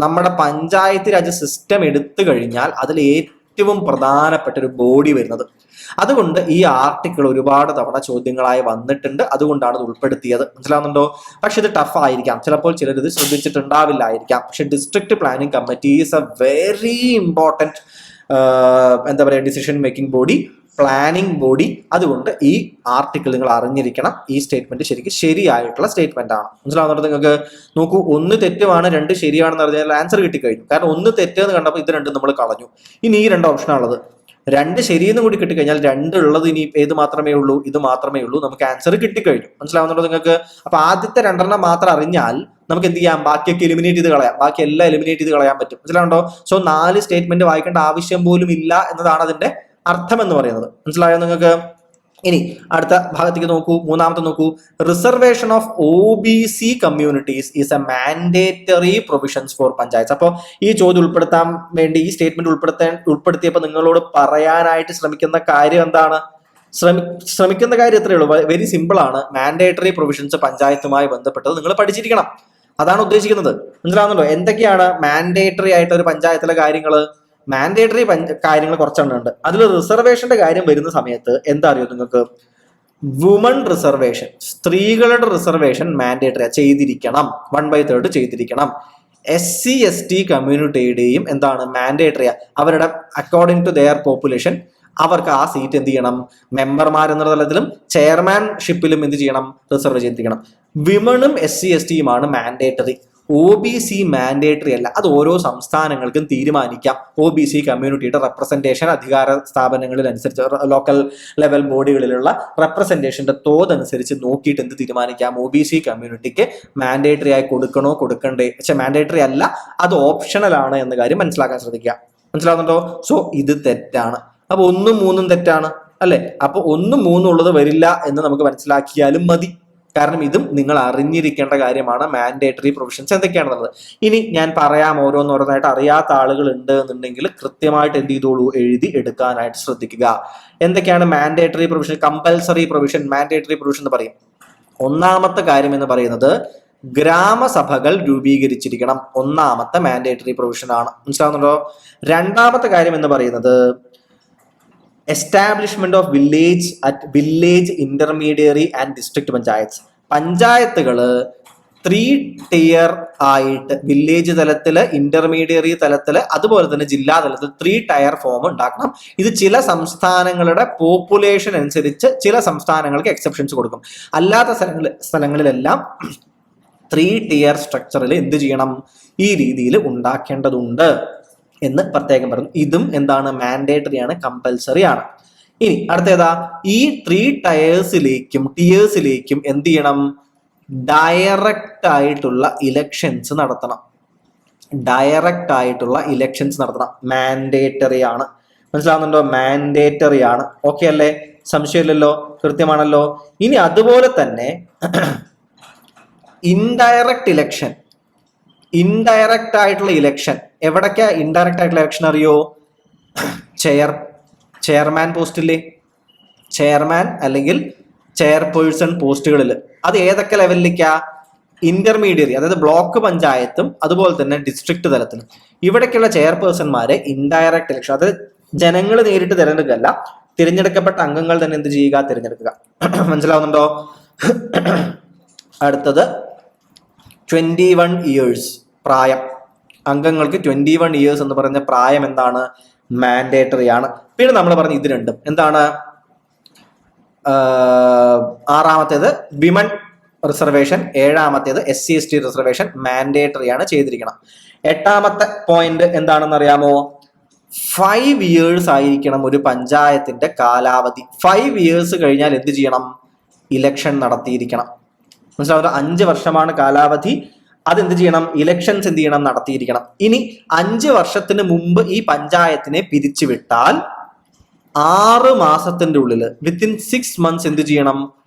നമ്മുടെ പഞ്ചായത്ത് രാജ് സിസ്റ്റം എടുത്തു കഴിഞ്ഞാൽ അതിൽ ഏറ്റവും പ്രധാനപ്പെട്ട ഒരു ബോഡി വരുന്നത്. അതുകൊണ്ട് ഈ ആർട്ടിക്കിൾ ഒരുപാട് തവണ ചോദ്യങ്ങളായി വന്നിട്ടുണ്ട്, അതുകൊണ്ടാണ് ഇത് ഉൾപ്പെടുത്തിയത്. മനസ്സിലാവുന്നുണ്ടോ? പക്ഷെ ഇത് ടഫ് ആയിരിക്കാം, ചിലപ്പോൾ ചിലർ ഇത് ശ്രദ്ധിച്ചിട്ടുണ്ടാവില്ലായിരിക്കാം. പക്ഷെ district planning committee is A very important എന്താ പറയുക decision making body, planning body. അതുകൊണ്ട് ഈ ആർട്ടിക്കിൾ നിങ്ങൾ അറിഞ്ഞിരിക്കണം. ഈ സ്റ്റേറ്റ്മെന്റ് ശരിക്കും ശരിയായിട്ടുള്ള സ്റ്റേറ്റ്മെന്റ് ആണ്. മനസ്സിലാവുന്നത് നിങ്ങൾക്ക്? നോക്കൂ, 1 തെറ്റുമാണ് 2 ശരിയാണെന്ന് പറഞ്ഞാൽ ആൻസർ കിട്ടിക്കഴിഞ്ഞു. കാരണം 1 തെറ്റെന്ന് കണ്ടപ്പോൾ ഇത് 2 നമ്മൾ കളഞ്ഞു. ഇനി ഈ 2 ഓപ്ഷനാണുള്ളത്. 2 ശരിയെന്ന് കൂടി കിട്ടിക്കഴിഞ്ഞാൽ 2 ഉള്ളത് ഇനി ഏത് മാത്രമേ ഉള്ളൂ? ഇത് മാത്രമേ ഉള്ളൂ. നമുക്ക് ആൻസർ കിട്ടിക്കഴിഞ്ഞു. മനസ്സിലാവുന്നുണ്ടോ നിങ്ങൾക്ക്? അപ്പൊ ആദ്യത്തെ 2 മാത്രം അറിഞ്ഞാൽ നമുക്ക് എന്ത് ചെയ്യാം? ബാക്കിയൊക്കെ എലിമിനേറ്റ് ചെയ്ത് കളയാം. ബാക്കി എല്ലാം എലിമിനേറ്റ് ചെയ്ത് കളയാൻ പറ്റും. മനസ്സിലാവുണ്ടോ? സോ 4 സ്റ്റേറ്റ്മെന്റ് വായിക്കേണ്ട ആവശ്യം പോലും ഇല്ല എന്നതാണ് അതിന്റെ അർത്ഥം എന്ന് പറയുന്നത്. മനസ്സിലായോ നിങ്ങൾക്ക്? ഇനി അടുത്ത ഭാഗത്തേക്ക് നോക്കൂ, 3ാമത്തെ നോക്കൂ. Reservation of OBC communities is A mandatory provisions for panchayat. അപ്പോൾ ഈ ചോദ്യം ഉൾപ്പെടുത്താൻ വേണ്ടി ഈ സ്റ്റേറ്റ്മെന്റ് ഉൾപ്പെടുത്തിയപ്പോൾ നിങ്ങളോട് പറയാനായിട്ട് ശ്രമിക്കുന്ന കാര്യം എന്താണ്? ശ്രമിക്കുന്ന കാര്യം എത്രയേ ഉള്ളൂ, വെരി സിമ്പിൾ ആണ്. മാൻഡേറ്ററി പ്രൊവിഷൻസ് പഞ്ചായത്തുമായി ബന്ധപ്പെട്ടത് നിങ്ങൾ പഠിച്ചിരിക്കണം, അതാണ് ഉദ്ദേശിക്കുന്നത്. മനസ്സിലാവുന്നുണ്ടോ? എന്തൊക്കെയാണ് മാൻഡേറ്ററി ആയിട്ട് ഒരു പഞ്ചായത്തിലെ കാര്യങ്ങൾ? മാൻഡേറ്ററി കാര്യങ്ങൾ കുറച്ചെണ്ണം ഉണ്ട്. അതിൽ റിസർവേഷന്റെ കാര്യം വരുന്ന സമയത്ത് എന്താ അറിയോ നിങ്ങൾക്ക്? വുമൺ റിസർവേഷൻ, സ്ത്രീകളുടെ റിസർവേഷൻ മാൻഡേറ്ററി ചെയ്തിരിക്കണം, 1/3 ചെയ്തിരിക്കണം. SC/ST കമ്മ്യൂണിറ്റിയുടെയും എന്താണ് മാൻഡേറ്ററിയാ, അവരുടെ അക്കോർഡിംഗ് ടു ദെയർ പോപ്പുലേഷൻ അവർക്ക് ആ സീറ്റ് എന്ത് ചെയ്യണം? മെമ്പർമാർ എന്ന തലത്തിലും ചെയർമാൻഷിപ്പിലും എന്ത് ചെയ്യണം? റിസർവ് ചെയ്തിരിക്കണം. വിമണും SC/STയുമാണ് മാൻഡേറ്ററി. OBC മാൻഡേറ്ററി അല്ല, അത് ഓരോ സംസ്ഥാനങ്ങൾക്കും തീരുമാനിക്കാം. OBC കമ്മ്യൂണിറ്റിയുടെ റെപ്രസെന്റേഷൻ അധികാര സ്ഥാപനങ്ങളിൽ അനുസരിച്ച് ലോക്കൽ ലെവൽ ബോഡികളിലുള്ള റെപ്രസെന്റേഷന്റെ തോതനുസരിച്ച് നോക്കിയിട്ട് എന്ത് തീരുമാനിക്കാം? OBC കമ്മ്യൂണിറ്റിക്ക് മാൻഡേറ്ററി ആയി കൊടുക്കണോ കൊടുക്കണ്ടേ? പക്ഷെ മാൻഡേറ്ററി അല്ല, അത് ഓപ്ഷണൽ ആണ് എന്ന കാര്യം മനസ്സിലാക്കാൻ ശ്രദ്ധിക്കുക. മനസ്സിലാവുന്നുണ്ടോ? സോ ഇത് തെറ്റാണ്. അപ്പൊ 1ഉം 3ഉം തെറ്റാണ് അല്ലെ? അപ്പൊ 1ഉം 3ഉം ഉള്ളത് വരില്ല എന്ന് നമുക്ക് മനസ്സിലാക്കിയാലും മതി. കാരണം ഇതും നിങ്ങൾ അറിഞ്ഞിരിക്കേണ്ട കാര്യമാണ്, മാൻഡേറ്ററി പ്രൊവിഷൻസ് എന്തൊക്കെയാണെന്നുള്ളത്. ഇനി ഞാൻ പറയാം ഓരോന്നോരോന്നായിട്ട്. അറിയാത്ത ആളുകൾ ഉണ്ട് എന്നുണ്ടെങ്കിൽ കൃത്യമായിട്ട് എന്ത് ചെയ്തോളൂ? എഴുതി എടുക്കാനായിട്ട് ശ്രദ്ധിക്കുക. എന്തൊക്കെയാണ് mandatory provision, compulsory provision, mandatory provision എന്ന് പറയും. 1ാമത്തെ കാര്യം എന്ന് പറയുന്നത് ഗ്രാമസഭകൾ രൂപീകരിച്ചിരിക്കണം. 1ാമത്തെ മാൻഡേറ്ററി പ്രൊവിഷൻ ആണ്. മനസ്സിലാവുന്നുണ്ടോ? 2ാമത്തെ കാര്യം എന്ന് പറയുന്നത് establishment of village intermediary and district panchayat. പഞ്ചായത്തുകള് 3 tier ആയിട്ട് വില്ലേജ് തലത്തില്, ഇന്റർമീഡിയറി തലത്തില്, അതുപോലെ തന്നെ ജില്ലാ തലത്തിൽ 3 tier ഫോം ഉണ്ടാക്കണം. ഇത് ചില സംസ്ഥാനങ്ങളുടെ പോപ്പുലേഷൻ അനുസരിച്ച് ചില സംസ്ഥാനങ്ങൾക്ക് എക്സെപ്ഷൻസ് കൊടുക്കും. അല്ലാത്ത സ്ഥലങ്ങളിലെല്ലാം 3 tier സ്ട്രക്ചറിൽ എന്ത് ചെയ്യണം? ഈ രീതിയിൽ ഉണ്ടാക്കേണ്ടതുണ്ട് എന്ന് പ്രത്യേകം പറഞ്ഞു. ഇതും എന്താണ്? മാൻഡേറ്ററി ആണ്, കമ്പൽസറി ആണ്. ഇനി അടുത്തേതാ? ഈ 3 tiers എന്ത് ചെയ്യണം? ഡയറക്റ്റ് ആയിട്ടുള്ള ഇലക്ഷൻസ് നടത്തണം. മാൻഡേറ്ററി ആണ്. മനസ്സിലാവുന്നുണ്ടോ? മാൻഡേറ്ററി ആണ്. ഓക്കെ അല്ലേ? സംശയമില്ലല്ലോ? കൃത്യമാണല്ലോ? ഇനി അതുപോലെ തന്നെ ഇൻഡയറക്റ്റ് ആയിട്ടുള്ള ഇലക്ഷൻ. എവിടൊക്കെയാ ഇൻഡയറക്റ്റ് ആയിട്ടുള്ള ഇലക്ഷൻ അറിയോ? ചെയർമാൻ പോസ്റ്റില്ലേ? ചെയർമാൻ അല്ലെങ്കിൽ ചെയർപേഴ്സൺ പോസ്റ്റുകളിൽ. അത് ഏതൊക്കെ ലെവലിലേക്കാ? ഇന്റർമീഡിയറി, അതായത് ബ്ലോക്ക് പഞ്ചായത്തും അതുപോലെ തന്നെ ഡിസ്ട്രിക്ട് തലത്തിലും. ഇവിടേക്കുള്ള ചെയർപേഴ്സൺമാരെ ഇൻഡയറക്റ്റ് ഇലക്ഷൻ, അത് ജനങ്ങൾ നേരിട്ട് തിരഞ്ഞെടുക്കല്ല, തിരഞ്ഞെടുക്കപ്പെട്ട അംഗങ്ങൾ തന്നെ എന്ത് ചെയ്യുക? തിരഞ്ഞെടുക്കുക. മനസ്സിലാവുന്നുണ്ടോ? അടുത്തത് 21 years പ്രായം. അംഗങ്ങൾക്ക് 21 years എന്ന് പറയുന്ന പ്രായം എന്താണ്? മാൻഡേറ്ററി ആണ്. പിന്നെ നമ്മൾ പറഞ്ഞ ഇത് രണ്ടും എന്താണ്? 6ാമത്തേത് വിമൺ റിസർവേഷൻ, 7ാമത്തേത് SC/ST റിസർവേഷൻ മാൻഡേറ്ററി ആണ്, ചെയ്തിരിക്കണം. 8ാമത്തെ പോയിന്റ് എന്താണെന്ന് അറിയാമോ? 5 years ആയിരിക്കണം ഒരു പഞ്ചായത്തിന്റെ കാലാവധി. 5 years കഴിഞ്ഞാൽ എന്ത് ചെയ്യണം? ഇലക്ഷൻ നടത്തിയിരിക്കണം. മനസ്സിലാവുക? 5 വർഷമാണ് കാലാവധി. അതെന്ത് ചെയ്യണം? ഇലക്ഷൻസ് എന്ത് ചെയ്യണം? നടത്തിയിരിക്കണം. ഇനി 5 വർഷത്തിന് മുമ്പ് ഈ പഞ്ചായത്തിനെ പിരിച്ചുവിട്ടാൽ 6 മാസത്തിന്റെ ഉള്ളിൽ വിത്തിൻ 6 months എന്ത് ചെയ്യണം?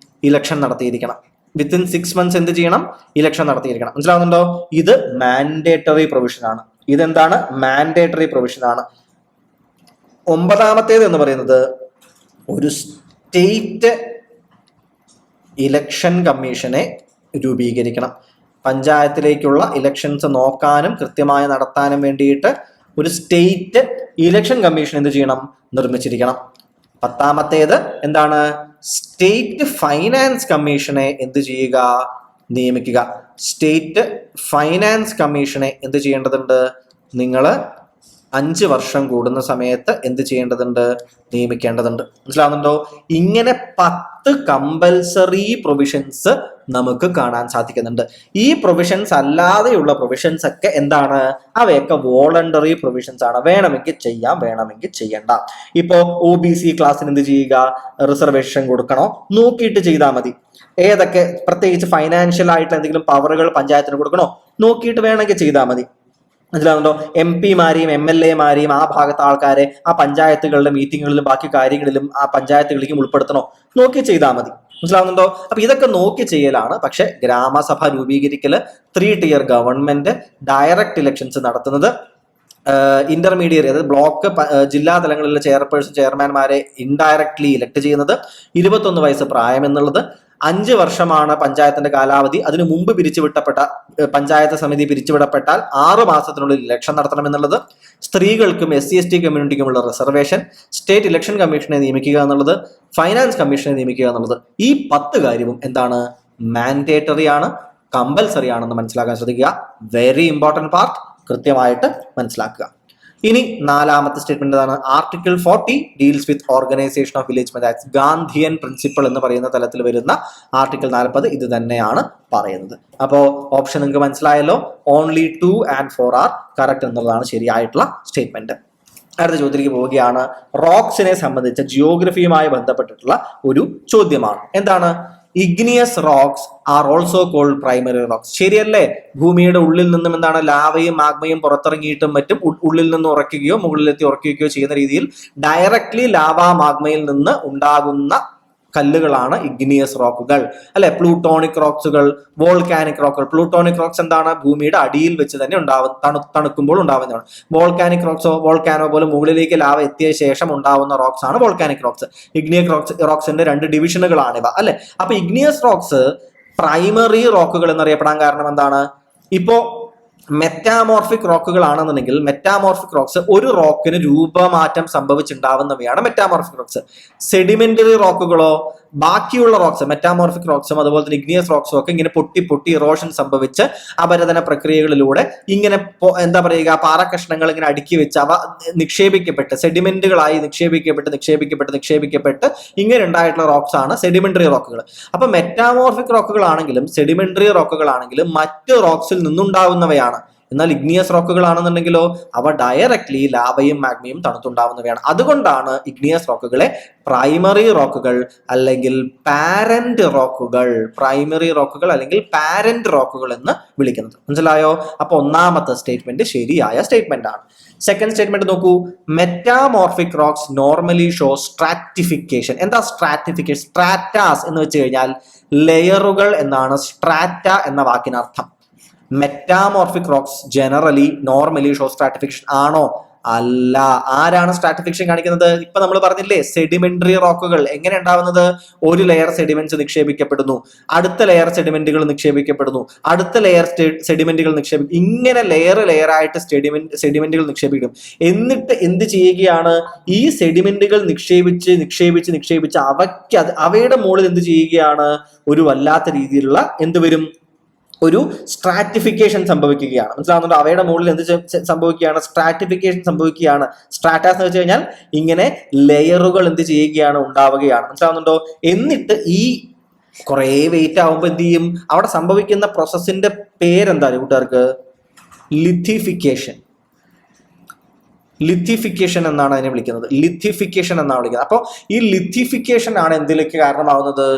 ഇലക്ഷൻ നടത്തിയിരിക്കണം. വിത്തിൻ 6 months എന്ത് ചെയ്യണം? ഇലക്ഷൻ നടത്തിയിരിക്കണം. മനസ്സിലാവുന്നുണ്ടോ? ഇത് മാൻഡേറ്ററി പ്രൊവിഷൻ ആണ്. ഇതെന്താണ്? മാൻഡേറ്ററി പ്രൊവിഷൻ ആണ്. 9ാമത്തേത് എന്ന് പറയുന്നത് ഒരു സ്റ്റേറ്റ് ഇലക്ഷൻ കമ്മീഷനെ രൂപീകരിക്കണം. പഞ്ചായത്തിലേക്കുള്ള ഇലക്ഷൻസ് നോക്കാനും കൃത്യമായി നടത്താനും വേണ്ടിയിട്ട് ഒരു സ്റ്റേറ്റ് ഇലക്ഷൻ കമ്മീഷൻ എന്ത് ചെയ്യണം? നിർമ്മിച്ചിരിക്കണം. 10ാമത്തേത് എന്താണ്? സ്റ്റേറ്റ് ഫൈനാൻസ് കമ്മീഷനെ എന്ത് ചെയ്യുക? നിയമിക്കുക. സ്റ്റേറ്റ് ഫൈനാൻസ് കമ്മീഷനെ എന്ത് ചെയ്യേണ്ടതുണ്ട്? നിങ്ങൾ 5 വർഷം കൂടുന്ന സമയത്ത് എന്ത് ചെയ്യേണ്ടതുണ്ട്? നിയമിക്കേണ്ടതുണ്ട്. മനസ്സിലാവുന്നുണ്ടോ? ഇങ്ങനെ 10 കമ്പൽസറി പ്രൊവിഷൻസ് നമുക്ക് കാണാൻ സാധിക്കുന്നുണ്ട്. ഈ പ്രൊവിഷൻസ് അല്ലാതെയുള്ള പ്രൊവിഷൻസ് ഒക്കെ എന്താണ്? അവയൊക്കെ വോളണ്ടറി പ്രൊവിഷൻസ് ആണ്. വേണമെങ്കിൽ ചെയ്യാം, വേണമെങ്കിൽ ചെയ്യണ്ട. ഇപ്പോ OBC ക്ലാസ്സിന് എന്ത് ചെയ്യുക? റിസർവേഷൻ കൊടുക്കണോ? നോക്കിയിട്ട് ചെയ്താൽ മതി. ഏതൊക്കെ പ്രത്യേകിച്ച് ഫൈനാൻഷ്യൽ ആയിട്ട് എന്തെങ്കിലും പവറുകൾ പഞ്ചായത്തിന് കൊടുക്കണോ? നോക്കിയിട്ട് വേണമെങ്കിൽ ചെയ്താൽ മതി. മനസ്സിലാവുന്നുണ്ടോ? MP മാരെയും MLA മാരെയും ആ ഭാഗത്തെ ആൾക്കാരെ ആ പഞ്ചായത്തുകളുടെ മീറ്റിങ്ങുകളിലും ബാക്കി കാര്യങ്ങളിലും ആ പഞ്ചായത്തുകളിലേക്കും ഉൾപ്പെടുത്തണോ? നോക്കി ചെയ്താൽ മതി. മനസ്സിലാവുന്നുണ്ടോ? അപ്പൊ ഇതൊക്കെ നോക്കി ചെയ്യലാണ്. പക്ഷെ ഗ്രാമസഭ രൂപീകരിക്കല്, 3 tier ഗവൺമെന്റ്, ഡയറക്റ്റ് ഇലക്ഷൻസ് നടത്തുന്നത്, ഇന്റർമീഡിയറ്റ് അതായത് ബ്ലോക്ക് ജില്ലാ തലങ്ങളിലെ ചെയർപേഴ്സൺ ചെയർമാൻമാരെ ഇൻഡയറക്ട്ലി ഇലക്ട് ചെയ്യുന്നത്, 21 വയസ്സ് പ്രായം എന്നുള്ളത്, 5 വർഷമാണ് പഞ്ചായത്തിന്റെ കാലാവധി. അതിനു മുമ്പ് പിരിച്ചുവിട്ടപ്പെട്ട പഞ്ചായത്ത് സമിതി പിരിച്ചുവിടപ്പെട്ടാൽ 6 മാസത്തിനുള്ളിൽ ഇലക്ഷൻ നടത്തണം എന്നുള്ളത്, സ്ത്രീകൾക്കും SC/ST കമ്മ്യൂണിറ്റിക്കുമുള്ള റിസർവേഷൻ, സ്റ്റേറ്റ് ഇലക്ഷൻ കമ്മീഷനെ നിയമിക്കുക എന്നുള്ളത്, ഫൈനാൻസ് കമ്മീഷനെ നിയമിക്കുക എന്നുള്ളത്. ഈ 10 കാര്യവും എന്താണ്? മാൻഡേറ്ററി ആണ്, കമ്പൽസറി ആണെന്ന് മനസ്സിലാക്കാൻ ശ്രദ്ധിക്കുക. വെരി ഇമ്പോർട്ടൻറ്റ് പാർട്ട് കൃത്യമായിട്ട് മനസ്സിലാക്കുക. ഇനി 4ാമത്തെ സ്റ്റേറ്റ്മെന്റ് ആണ് article 40 deals with organisation of village panchayat. Gandhian principle എന്ന് പറയുന്ന തലത്തിൽ വരുന്ന ആർട്ടിക്കിൾ 40 ഇത് തന്നെയാണ് പറയുന്നത്. അപ്പോൾ ഓപ്ഷൻ നിങ്ങൾക്ക് മനസ്സിലായല്ലോ. ഓൺലി 2 and 4 ആർ കറക്റ്റ് എന്നുള്ളതാണ് ശരിയായിട്ടുള്ള സ്റ്റേറ്റ്മെന്റ്. അടുത്ത ചോദ്യത്തിലേക്ക് പോവുകയാണ്. റോക്സിനെ സംബന്ധിച്ച ജിയോഗ്രഫിയുമായി ബന്ധപ്പെട്ടിട്ടുള്ള ഒരു ചോദ്യമാണ്. എന്താണ്? Igneous rocks are also called primary rocks. ശരിയല്ലേ? ഭൂമിയുടെ ഉള്ളിൽ നിന്നും എന്താണ് ലാവയും മാഗ്മയും പുറത്തിറങ്ങിയിട്ടും മറ്റും ഉള്ളിൽ നിന്ന് ഉറയ്ക്കുകയോ മുകളിലെത്തി ഉറയ്ക്കുകയോ ചെയ്യുന്ന രീതിയിൽ ഡയറക്ട്ലി ലാവ മാഗ്മയിൽ നിന്ന് ഉണ്ടാകുന്ന കല്ലുകളാണ് ഇഗ്നിയസ് റോക്കുകൾ, അല്ലെ? പ്ലൂട്ടോണിക് റോക്സുകൾ, വോൾക്കാനിക് റോക്കുകൾ. പ്ലൂട്ടോണിക് റോക്സ് എന്താണ്? ഭൂമിയുടെ അടിയിൽ വെച്ച് തന്നെ തണുക്കുമ്പോൾ ഉണ്ടാവുന്നതാണ്. വോൾക്കാനിക് റോക്സോ വോൾക്കാനോ പോലെ മുകളിലേക്ക് ലാവ എത്തിയ ശേഷം ഉണ്ടാവുന്ന റോക്സ് ആണ് വോൾക്കാനിക് റോക്സ്. ഇഗ്നിയസ് റോക്സിന്റെ 2 ഡിവിഷനുകളാണിവ, അല്ലെ? അപ്പൊ ഇഗ്നിയസ് റോക്സ് പ്രൈമറി റോക്കുകൾ എന്നറിയപ്പെടാൻ കാരണം എന്താണ്? ഇപ്പോ മെറ്റാമോർഫിക് റോക്കുകൾ ആണെന്നുണ്ടെങ്കിൽ മെറ്റാമോർഫിക് റോക്സ് ഒരു റോക്കിന് രൂപമാറ്റം സംഭവിച്ചുണ്ടാവുന്നവയാണ് മെറ്റാമോർഫിക് റോക്സ്. സെഡിമെന്ററി റോക്കുകളോ ബാക്കിയുള്ള റോക്സ്, മെറ്റാമോർഫിക് റോക്സും അതുപോലെ തന്നെ ഇഗ്നിയസ് റോക്സും ഒക്കെ ഇങ്ങനെ പൊട്ടി ഇറോഷൻ സംഭവിച്ച് അപരദന പ്രക്രിയകളിലൂടെ ഇങ്ങനെ എന്താ പറയുക, പാറക്കഷ്ണങ്ങൾ ഇങ്ങനെ അടുക്കി വെച്ച് അവ നിക്ഷേപിക്കപ്പെട്ട് സെഡിമെന്റുകളായി നിക്ഷേപിക്കപ്പെട്ട് ഇങ്ങനെ ഉണ്ടായിട്ടുള്ള റോക്സ് ആണ് സെഡിമെന്ററി റോക്കുകൾ. അപ്പൊ മെറ്റാമോർഫിക് റോക്കുകൾ ആണെങ്കിലും സെഡിമെന്ററി റോക്കുകൾ ആണെങ്കിലും മറ്റ് റോക്സിൽ നിന്നുണ്ടാവുന്നവയാണ്. എന്നാൽ ഇഗ്നിയസ് റോക്കുകൾ ആണെന്നുണ്ടെങ്കിലോ അവ ഡയറക്ട്ലി ലാവയും മാഗ്മയും തണുത്തുണ്ടാവുന്നവയാണ്. അതുകൊണ്ടാണ് ഇഗ്നിയസ് റോക്കുകളെ പ്രൈമറി റോക്കുകൾ അല്ലെങ്കിൽ പാരന്റ് റോക്കുകൾ, പ്രൈമറി റോക്കുകൾ അല്ലെങ്കിൽ പാരന്റ് റോക്കുകൾ എന്ന് വിളിക്കുന്നത്. മനസ്സിലായോ? അപ്പൊ 1ാമത്തെ സ്റ്റേറ്റ്മെന്റ് ശരിയായ സ്റ്റേറ്റ്മെന്റ് ആണ്. സെക്കൻഡ് സ്റ്റേറ്റ്മെന്റ് നോക്കൂ. Metamorphic rocks normally show stratification. എന്താ സ്ട്രാറ്റിഫിക്കേഷൻ? സ്ട്രാറ്റാസ് എന്ന് വെച്ച് കഴിഞ്ഞാൽ ലെയറുകൾ എന്നാണ് സ്ട്രാറ്റ എന്ന വാക്കിനർത്ഥം. Metamorphic rocks generally normally show stratification ആണോ? അല്ല. ആരാണ് സ്ട്രാറ്റിഫിക്കേഷൻ കാണിക്കുന്നത്? ഇപ്പൊ നമ്മൾ പറഞ്ഞില്ലേ, സെഡിമെന്ററി റോക്കുകൾ എങ്ങനെ ഉണ്ടാവുന്നത്? ഒരു ലെയർ സെഡിമെന്റ്സ് നിക്ഷേപിക്കപ്പെടുന്നു, അടുത്ത ലെയർ സെഡിമെന്റുകൾ നിക്ഷേപിക്കപ്പെടുന്നു, അടുത്ത ലെയർ സെഡിമെന്റുകൾ ഇങ്ങനെ ലെയർ ആയിട്ട് സെഡിമെന്റുകൾ നിക്ഷേപിക്കും. എന്നിട്ട് എന്ത് ചെയ്യുകയാണ്? ഈ സെഡിമെന്റുകൾ നിക്ഷേപിച്ച് അവയുടെ മുകളിൽ എന്ത് ചെയ്യുകയാണ്? ഒരു വല്ലാത്ത രീതിയിലുള്ള എന്ത് വരും? ഒരു സ്ട്രാറ്റിഫിക്കേഷൻ സംഭവിക്കുകയാണ്. മനസ്സിലാവുന്നുണ്ടോ? അവയുടെ മുകളിൽ എന്ത് സംഭവിക്കുകയാണ്? സ്ട്രാറ്റിഫിക്കേഷൻ സംഭവിക്കുകയാണ്. സ്ട്രാറ്റാസ് എന്ന് വെച്ച് കഴിഞ്ഞാൽ ഇങ്ങനെ ലെയറുകൾ എന്ത് ചെയ്യുകയാണ്? ഉണ്ടാവുകയാണ്. മനസ്സിലാവുന്നുണ്ടോ? എന്നിട്ട് ഈ കുറെ വെയിറ്റ് ആവുമ്പോൾ എന്ത് ചെയ്യും? അവിടെ സംഭവിക്കുന്ന പ്രോസസ്സിന്റെ പേരെന്താ കൂട്ടുകാർക്ക്? ലിത്തിഫിക്കേഷൻ. ലിത്തിഫിക്കേഷൻ എന്നാണ് അതിനെ വിളിക്കുന്നത്. ലിത്തിഫിക്കേഷൻ എന്നാണ് വിളിക്കുന്നത്. അപ്പോൾ ഈ ലിത്തിഫിക്കേഷൻ ആണ് എന്തിലേക്ക് കാരണമാവുന്നത്?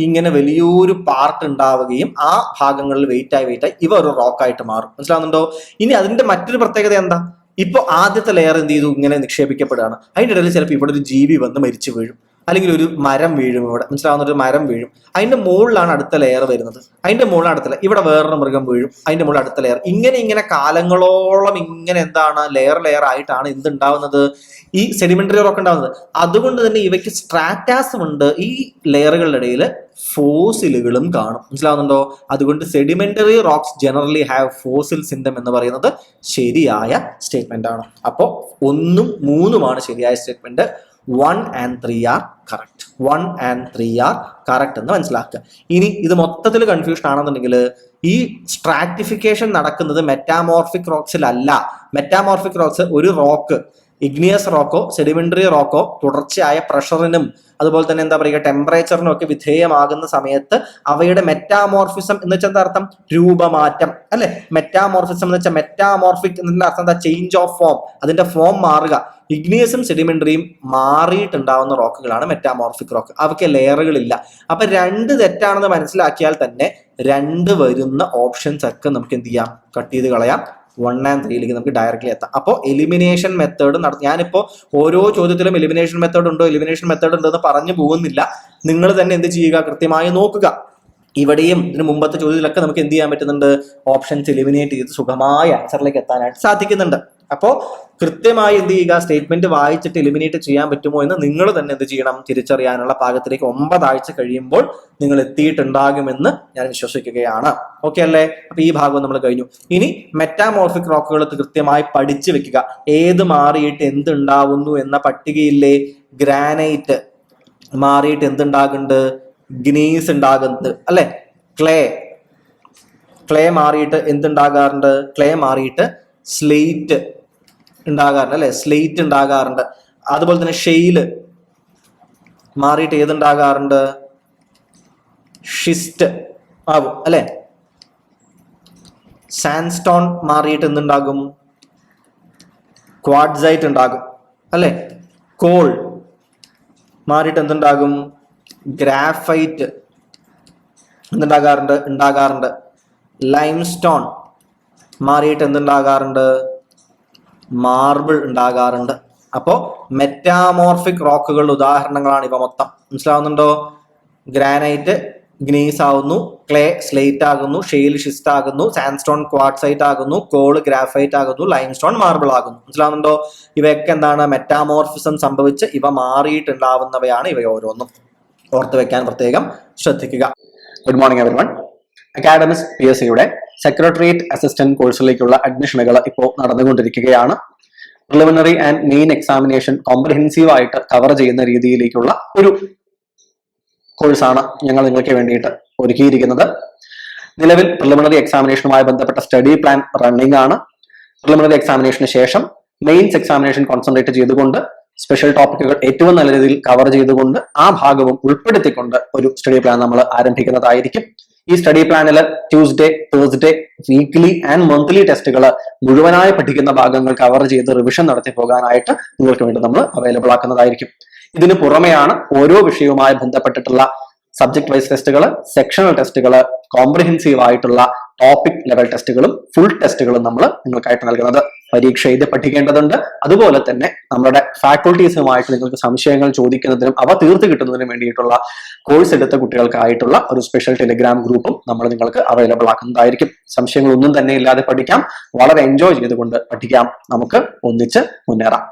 ഇങ്ങനെ വലിയൊരു പാർട്ട് ഉണ്ടാവുകയും ആ ഭാഗങ്ങളിൽ വെയിറ്റ് ആയി ഇവ ഒരു റോക്കായിട്ട് മാറും. മനസ്സിലാവുന്നുണ്ടോ? ഇനി അതിന്റെ മറ്റൊരു പ്രത്യേകത എന്താ? ഇപ്പൊ ആദ്യത്തെ ലെയർ എന്ത് ചെയ്തു? ഇങ്ങനെ നിക്ഷേപിക്കപ്പെടുകയാണ്. അതിൻ്റെ ഇടയിൽ ചിലപ്പോൾ ഇവിടെ ഒരു ജീവി വന്ന് മരിച്ചു വീഴും. അല്ലെങ്കിൽ ഒരു മരം വീഴും, ഇവിടെ മനസ്സിലാവുന്ന ഒരു മരം വീഴും, അതിന്റെ മുകളിലാണ് അടുത്ത ലെയർ വരുന്നത്, അതിന്റെ മുകളിൽ അടുത്ത ലെയർ, ഇവിടെ വേറൊരു മൃഗം വീഴും, അതിന്റെ മുകളിൽ അടുത്ത ലെയർ, ഇങ്ങനെ കാലങ്ങളോളം ഇങ്ങനെ എന്താണ് ലെയർ ആയിട്ടാണ് എന്തുണ്ടാവുന്നത്, ഈ സെഡിമെന്ററി റോക്ക് ഉണ്ടാവുന്നത്. അതുകൊണ്ട് തന്നെ ഇവയ്ക്ക് സ്ട്രാറ്റാസും ഉണ്ട്, ഈ ലെയറുകളുടെ ഇടയിൽ ഫോസിലുകളും കാണും. മനസ്സിലാവുന്നുണ്ടോ? അതുകൊണ്ട് sedimentary rocks generally have fossil സിൻഡം എന്ന് പറയുന്നത് ശരിയായ സ്റ്റേറ്റ്മെന്റ് ആണ്. അപ്പോൾ 1ഉം 3ഉമാണ് ശരിയായ statement. 1 and 3 are correct. 1 and 3 are correct എന്ന് മനസ്സിലാക്കുക. ഇനി ഇത് മൊത്തത്തിൽ കൺഫ്യൂഷൻ ആണെന്നുണ്ടെങ്കിൽ ഈ സ്ട്രാറ്റിഫിക്കേഷൻ നടക്കുന്നത് മെറ്റാമോർഫിക് റോക്സിലല്ല. മെറ്റാമോർഫിക് റോക്സ് ഒരു rock, igneous Roko sedimentary Roko തുടർച്ചയായ പ്രഷറിനും അതുപോലെ തന്നെ എന്താ പറയുക ടെമ്പറേച്ചറിനും ഒക്കെ വിധേയമാകുന്ന സമയത്ത് അവയുടെ മെറ്റാമോർഫിസം എന്ന് വെച്ചാൽ എന്താ അർത്ഥം? രൂപമാറ്റം അല്ലെ. മെറ്റാമോർഫിസം എന്ന് വെച്ചാൽ മെറ്റാമോർഫിക് എന്നതിന്റെ അർത്ഥം എന്താ? ചേഞ്ച് ഓഫ് ഫോം, അതിന്റെ ഫോം മാറുക. ഇഗ്നിയസും സെഡിമെന്ററിയും മാറിയിട്ടുണ്ടാവുന്ന റോക്കുകളാണ് മെറ്റാമോർഫിക് റോക്ക്. അവയ്ക്ക് ലെയറുകളില്ല. അപ്പൊ 2 തെറ്റാണെന്ന് മനസ്സിലാക്കിയാൽ തന്നെ 2 വരുന്ന ഓപ്ഷൻസ് ഒക്കെ നമുക്ക് എന്ത് ചെയ്യാം? കട്ട് ചെയ്ത് കളയാം. 1 and 3ലേക്ക് നമുക്ക് ഡയറക്റ്റ്ലി എത്താം. അപ്പോൾ എലിമിനേഷൻ മെത്തേഡ് ഞാനിപ്പോൾ ഓരോ ചോദ്യത്തിലും എലിമിനേഷൻ മെത്തേഡ് ഉണ്ടോ എന്ന് പറഞ്ഞു പോകുന്നില്ല. നിങ്ങൾ തന്നെ എന്ത് ചെയ്യുക? കൃത്യമായി നോക്കുക. ഇവിടെയും ഇതിന് മുമ്പത്തെ ചോദ്യത്തിലൊക്കെ നമുക്ക് എന്ത് ചെയ്യാൻ പറ്റുന്നുണ്ട്? ഓപ്ഷൻസ് എലിമിനേറ്റ് ചെയ്ത് സുഖമായ ആൻസറിലേക്ക് എത്താനായിട്ട് സാധിക്കുന്നുണ്ട്. അപ്പോൾ കൃത്യമായി എന്ത് ചെയ്യുക? സ്റ്റേറ്റ്മെന്റ് വായിച്ചിട്ട് എലിമിനേറ്റ് ചെയ്യാൻ പറ്റുമോ എന്ന് നിങ്ങൾ തന്നെ എന്ത് ചെയ്യണം? തിരിച്ചറിയാനുള്ള പാകത്തിലേക്ക് 9 ആഴ്ച കഴിയുമ്പോൾ നിങ്ങൾ എത്തിയിട്ടുണ്ടാകുമെന്ന് ഞാൻ വിശ്വസിക്കുകയാണ്. ഓക്കെ അല്ലേ? അപ്പൊ ഈ ഭാഗം നമ്മൾ കഴിഞ്ഞു. ഇനി മെറ്റാമോർഫിക് റോക്കുകൾ കൃത്യമായി പഠിച്ചു വെക്കുക. ഏത് മാറിയിട്ട് എന്തുണ്ടാവുന്നു എന്ന പട്ടികയില്ലേ? ഗ്രാനൈറ്റ് മാറിയിട്ട് എന്തുണ്ടാകുന്നുണ്ട്? ഗ്നീസ് ഉണ്ടാകുന്നത് അല്ലെ. ക്ലേ മാറിയിട്ട് എന്തുണ്ടാകാറുണ്ട്? ക്ലേ മാറിയിട്ട് സ്ലേറ്റ് ഉണ്ടാകാറുണ്ട് അല്ലെ. സ്ലേറ്റ് ഉണ്ടാകാറുണ്ട്. അതുപോലെ തന്നെ ഷെയില് മാറിയിട്ട് ഏതുണ്ടാകാറുണ്ട്? ഷിസ്റ്റ് ആവും അല്ലെ. സാൻഡ്സ്റ്റോൺ മാറിയിട്ട് എന്തുണ്ടാകും? ക്വാഡ്സൈറ്റ് ഉണ്ടാകും അല്ലെ. കോൾ മാറിയിട്ട് എന്തുണ്ടാകും? ഗ്രാഫൈറ്റ് ഉണ്ടാകാറുണ്ട്. ലൈംസ്റ്റോൺ മാറിയിട്ട് എന്തുണ്ടാകാറുണ്ട്? മാർബിൾ ഉണ്ടാകാറുണ്ട്. അപ്പോൾ മെറ്റാമോർഫിക് റോക്കുകളുടെ ഉദാഹരണങ്ങളാണ് ഇവ മൊത്തം. മനസ്സിലാവുന്നുണ്ടോ? ഗ്രാനൈറ്റ് ഗ്നീസ് ആകുന്നു, ക്ലേ സ്ലേറ്റ് ആകുന്നു, ഷെയിൽ ഷിസ്റ്റ് ആകുന്നു, സാൻഡ്സ്റ്റോൺ ക്വാർട്സൈറ്റ് ആകുന്നു, കോൾ ഗ്രാഫൈറ്റ് ആകുന്നു, ലൈംസ്റ്റോൺ മാർബിൾ ആകുന്നു. മനസ്സിലാവുന്നുണ്ടോ? ഇവയൊക്കെ എന്താണ്? മെറ്റാമോർഫിസം സംഭവിച്ച് ഇവ മാറിയിട്ടുണ്ടാവുന്നവയാണ് ഇവ ഓരോന്നും. ഓർത്ത് വെക്കാൻ പ്രത്യേകം ശ്രദ്ധിക്കുക. Good morning everyone. അക്കാഡമിക്സ് PSCയുടെ സെക്രട്ടേറിയറ്റ് അസിസ്റ്റന്റ് കോഴ്സിലേക്കുള്ള അഡ്മിഷനുകൾ ഇപ്പോൾ നടന്നുകൊണ്ടിരിക്കുകയാണ്. Preliminary and main examination comprehensive ആയിട്ട് കവർ ചെയ്യുന്ന രീതിയിലേക്കുള്ള ഒരു കോഴ്സാണ് ഞങ്ങൾ നിങ്ങൾക്ക് വേണ്ടിയിട്ട് ഒരുക്കിയിരിക്കുന്നത്. നിലവിൽ പ്രിലിമിനറി എക്സാമിനേഷനുമായി ബന്ധപ്പെട്ട സ്റ്റഡി പ്ലാൻ റണ്ണിംഗ് ആണ്. പ്രിലിമിനറി എക്സാമിനേഷന് ശേഷം മെയിൻസ് എക്സാമിനേഷൻ കോൺസെൻട്രേറ്റ് ചെയ്തുകൊണ്ട് സ്പെഷ്യൽ ടോപ്പിക്കുകൾ ഏറ്റവും നല്ല രീതിയിൽ കവർ ചെയ്തുകൊണ്ട് ആ ഭാഗവും ഉൾപ്പെടുത്തിക്കൊണ്ട് ഒരു സ്റ്റഡി പ്ലാൻ നമ്മൾ ആരംഭിക്കുന്നതായിരിക്കും. ഈ സ്റ്റഡി പ്ലാനിൽ Tuesday, Thursday, weekly and monthly ടെസ്റ്റുകൾ മുഴുവനായി പഠിക്കുന്ന ഭാഗങ്ങൾ കവർ ചെയ്ത് റിവിഷൻ നടത്തി പോകാനായിട്ട് നിങ്ങൾക്ക് വേണ്ടി നമ്മൾ അവൈലബിൾ ആക്കുന്നതായിരിക്കും. ഇതിന് പുറമെയാണ് ഓരോ വിഷയവുമായി ബന്ധപ്പെട്ടിട്ടുള്ള സബ്ജക്ട് വൈസ് ടെസ്റ്റുകൾ, സെക്ഷണൽ ടെസ്റ്റുകൾ, കോംപ്രിഹെൻസീവ് ആയിട്ടുള്ള ടോപ്പിക് ലെവൽ ടെസ്റ്റുകളും ഫുൾ ടെസ്റ്റുകളും നമ്മൾ നിങ്ങൾക്കായിട്ട് നൽകുന്നത്. പരീക്ഷ എഴുതി പഠിക്കേണ്ടതുണ്ട്. അതുപോലെ തന്നെ നമ്മുടെ ഫാക്കൾട്ടീസുമായിട്ട് നിങ്ങൾക്ക് സംശയങ്ങൾ ചോദിക്കുന്നതിനും അവ തീർത്ത് കിട്ടുന്നതിനും വേണ്ടിയിട്ടുള്ള കോഴ്സ് എടുത്ത കുട്ടികൾക്കായിട്ടുള്ള ഒരു സ്പെഷ്യൽ ടെലിഗ്രാം ഗ്രൂപ്പും നമ്മൾ നിങ്ങൾക്ക് അവൈലബിൾ ആക്കുന്നതായിരിക്കും. സംശയങ്ങളൊന്നും തന്നെ ഇല്ലാതെ പഠിക്കാം, വളരെ എൻജോയ് ചെയ്തുകൊണ്ട് പഠിക്കാം. നമുക്ക് ഒന്നിച്ച് മുന്നേറാം.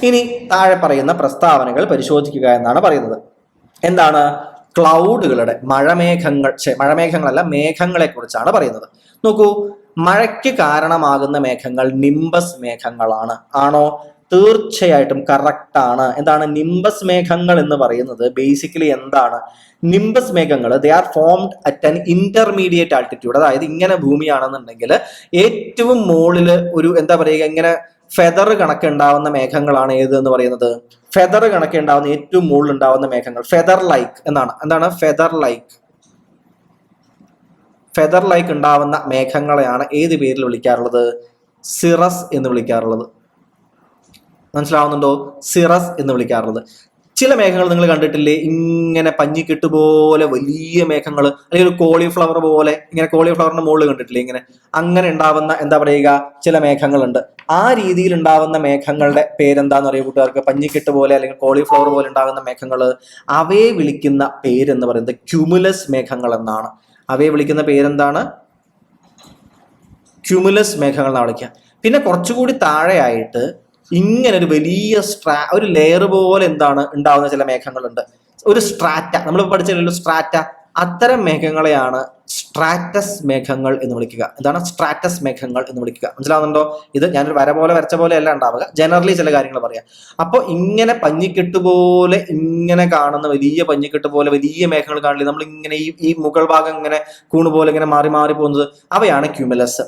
ഇനി താഴെ പറയുന്ന പ്രസ്താവനകൾ പരിശോധിക്കുക എന്നാണ് പറയുന്നത്. എന്താണ്? ക്ലൗഡുകളുടെ മഴമേഘങ്ങളല്ല, മേഘങ്ങളെ കുറിച്ചാണ് പറയുന്നത്. നോക്കൂ, മഴയ്ക്ക് കാരണമാകുന്ന മേഘങ്ങൾ നിംബസ് മേഘങ്ങളാണ്. ആണോ? തീർച്ചയായിട്ടും കറക്റ്റ് ആണ്. എന്താണ് നിംബസ് മേഘങ്ങൾ എന്ന് പറയുന്നത്? ബേസിക്കലി എന്താണ് നിംബസ് മേഘങ്ങൾ? They are formed at an intermediate altitude. അതായത് ഇങ്ങനെ ഭൂമിയാണെന്നുണ്ടെങ്കിൽ ഏറ്റവും മുകളിൽ ഒരു എന്താ പറയുക, ഇങ്ങനെ ഫെദർ കണക്കുണ്ടാവുന്ന മേഘങ്ങളാണ് ഏത് എന്ന് പറയുന്നത്? ഫെദർ കണക്കുണ്ടാവുന്ന ഏറ്റവും മുകളിൽ ഉണ്ടാവുന്ന മേഘങ്ങൾ ഫെദർ ലൈക്ക് എന്നാണ്. എന്താണ് ഫെദർ ലൈക്ക് ഉണ്ടാവുന്ന മേഘങ്ങളെയാണ് ഏത് പേരിൽ വിളിക്കാറുള്ളത്? സിറസ് എന്ന് വിളിക്കാറുള്ളത്. മനസ്സിലാവുന്നുണ്ടോ? സിറസ് എന്ന് വിളിക്കാറുള്ളത്. ചില മേഘങ്ങൾ നിങ്ങൾ കണ്ടിട്ടില്ലേ, ഇങ്ങനെ പഞ്ഞിക്കെട്ട് പോലെ വലിയ മേഘങ്ങൾ, അല്ലെങ്കിൽ ഒരു കോളിഫ്ലവർ പോലെ ഇങ്ങനെ കോളിഫ്ലവറിന്റെ മുകളിൽ കണ്ടിട്ടില്ലേ ഇങ്ങനെ, അങ്ങനെ ഉണ്ടാവുന്ന എന്താ പറയുക ചില മേഘങ്ങളുണ്ട്. ആ രീതിയിൽ ഉണ്ടാവുന്ന മേഘങ്ങളുടെ പേരെന്താന്ന് അറിയോ കൂട്ടുകാർക്ക്? പഞ്ഞിക്കെട്ട് പോലെ അല്ലെങ്കിൽ കോളിഫ്ലവർ പോലെ ഉണ്ടാകുന്ന മേഘങ്ങൾ, അവയെ വിളിക്കുന്ന പേരെന്ന് പറയുന്നത് ക്യുമുലസ് മേഘങ്ങൾ എന്നാണ്. അവയെ വിളിക്കുന്ന പേരെന്താണ്? ക്യുമുലസ് മേഘങ്ങൾ എന്നാണ് വിളിക്കുക. പിന്നെ കുറച്ചുകൂടി താഴെയായിട്ട് ഇങ്ങനെ ഒരു വലിയ ഒരു ലെയർ പോലെ എന്താണ് ഉണ്ടാവുന്ന ചില മേഘങ്ങളുണ്ട്. ഒരു സ്ട്രാറ്റ, നമ്മൾ പഠിച്ചല്ലോ സ്ട്രാറ്റ, അത്തരം മേഘങ്ങളെയാണ് സ്ട്രാറ്റസ് മേഘങ്ങൾ എന്ന് വിളിക്കുക. എന്താണ് സ്ട്രാറ്റസ് മേഘങ്ങൾ എന്ന് വിളിക്കുക? മനസ്സിലാവുന്നുണ്ടോ? ഇത് ഞാനൊരു വര പോലെ വരച്ച പോലെ അല്ല ഉണ്ടാവുക, ജനറലി ചില കാര്യങ്ങൾ പറയാം. അപ്പോൾ ഇങ്ങനെ പഞ്ഞിക്കെട്ട് പോലെ ഇങ്ങനെ കാണുന്ന വലിയ പഞ്ഞിക്കെട്ട് പോലെ വലിയ മേഘങ്ങൾ കാണില്ലേ, നമ്മൾ ഇങ്ങനെ ഈ മുകൾ ഭാഗം ഇങ്ങനെ കൂണ് പോലെ ഇങ്ങനെ മാറി മാറി പോകുന്നത്, അവയാണ് ക്യുമുലസ്.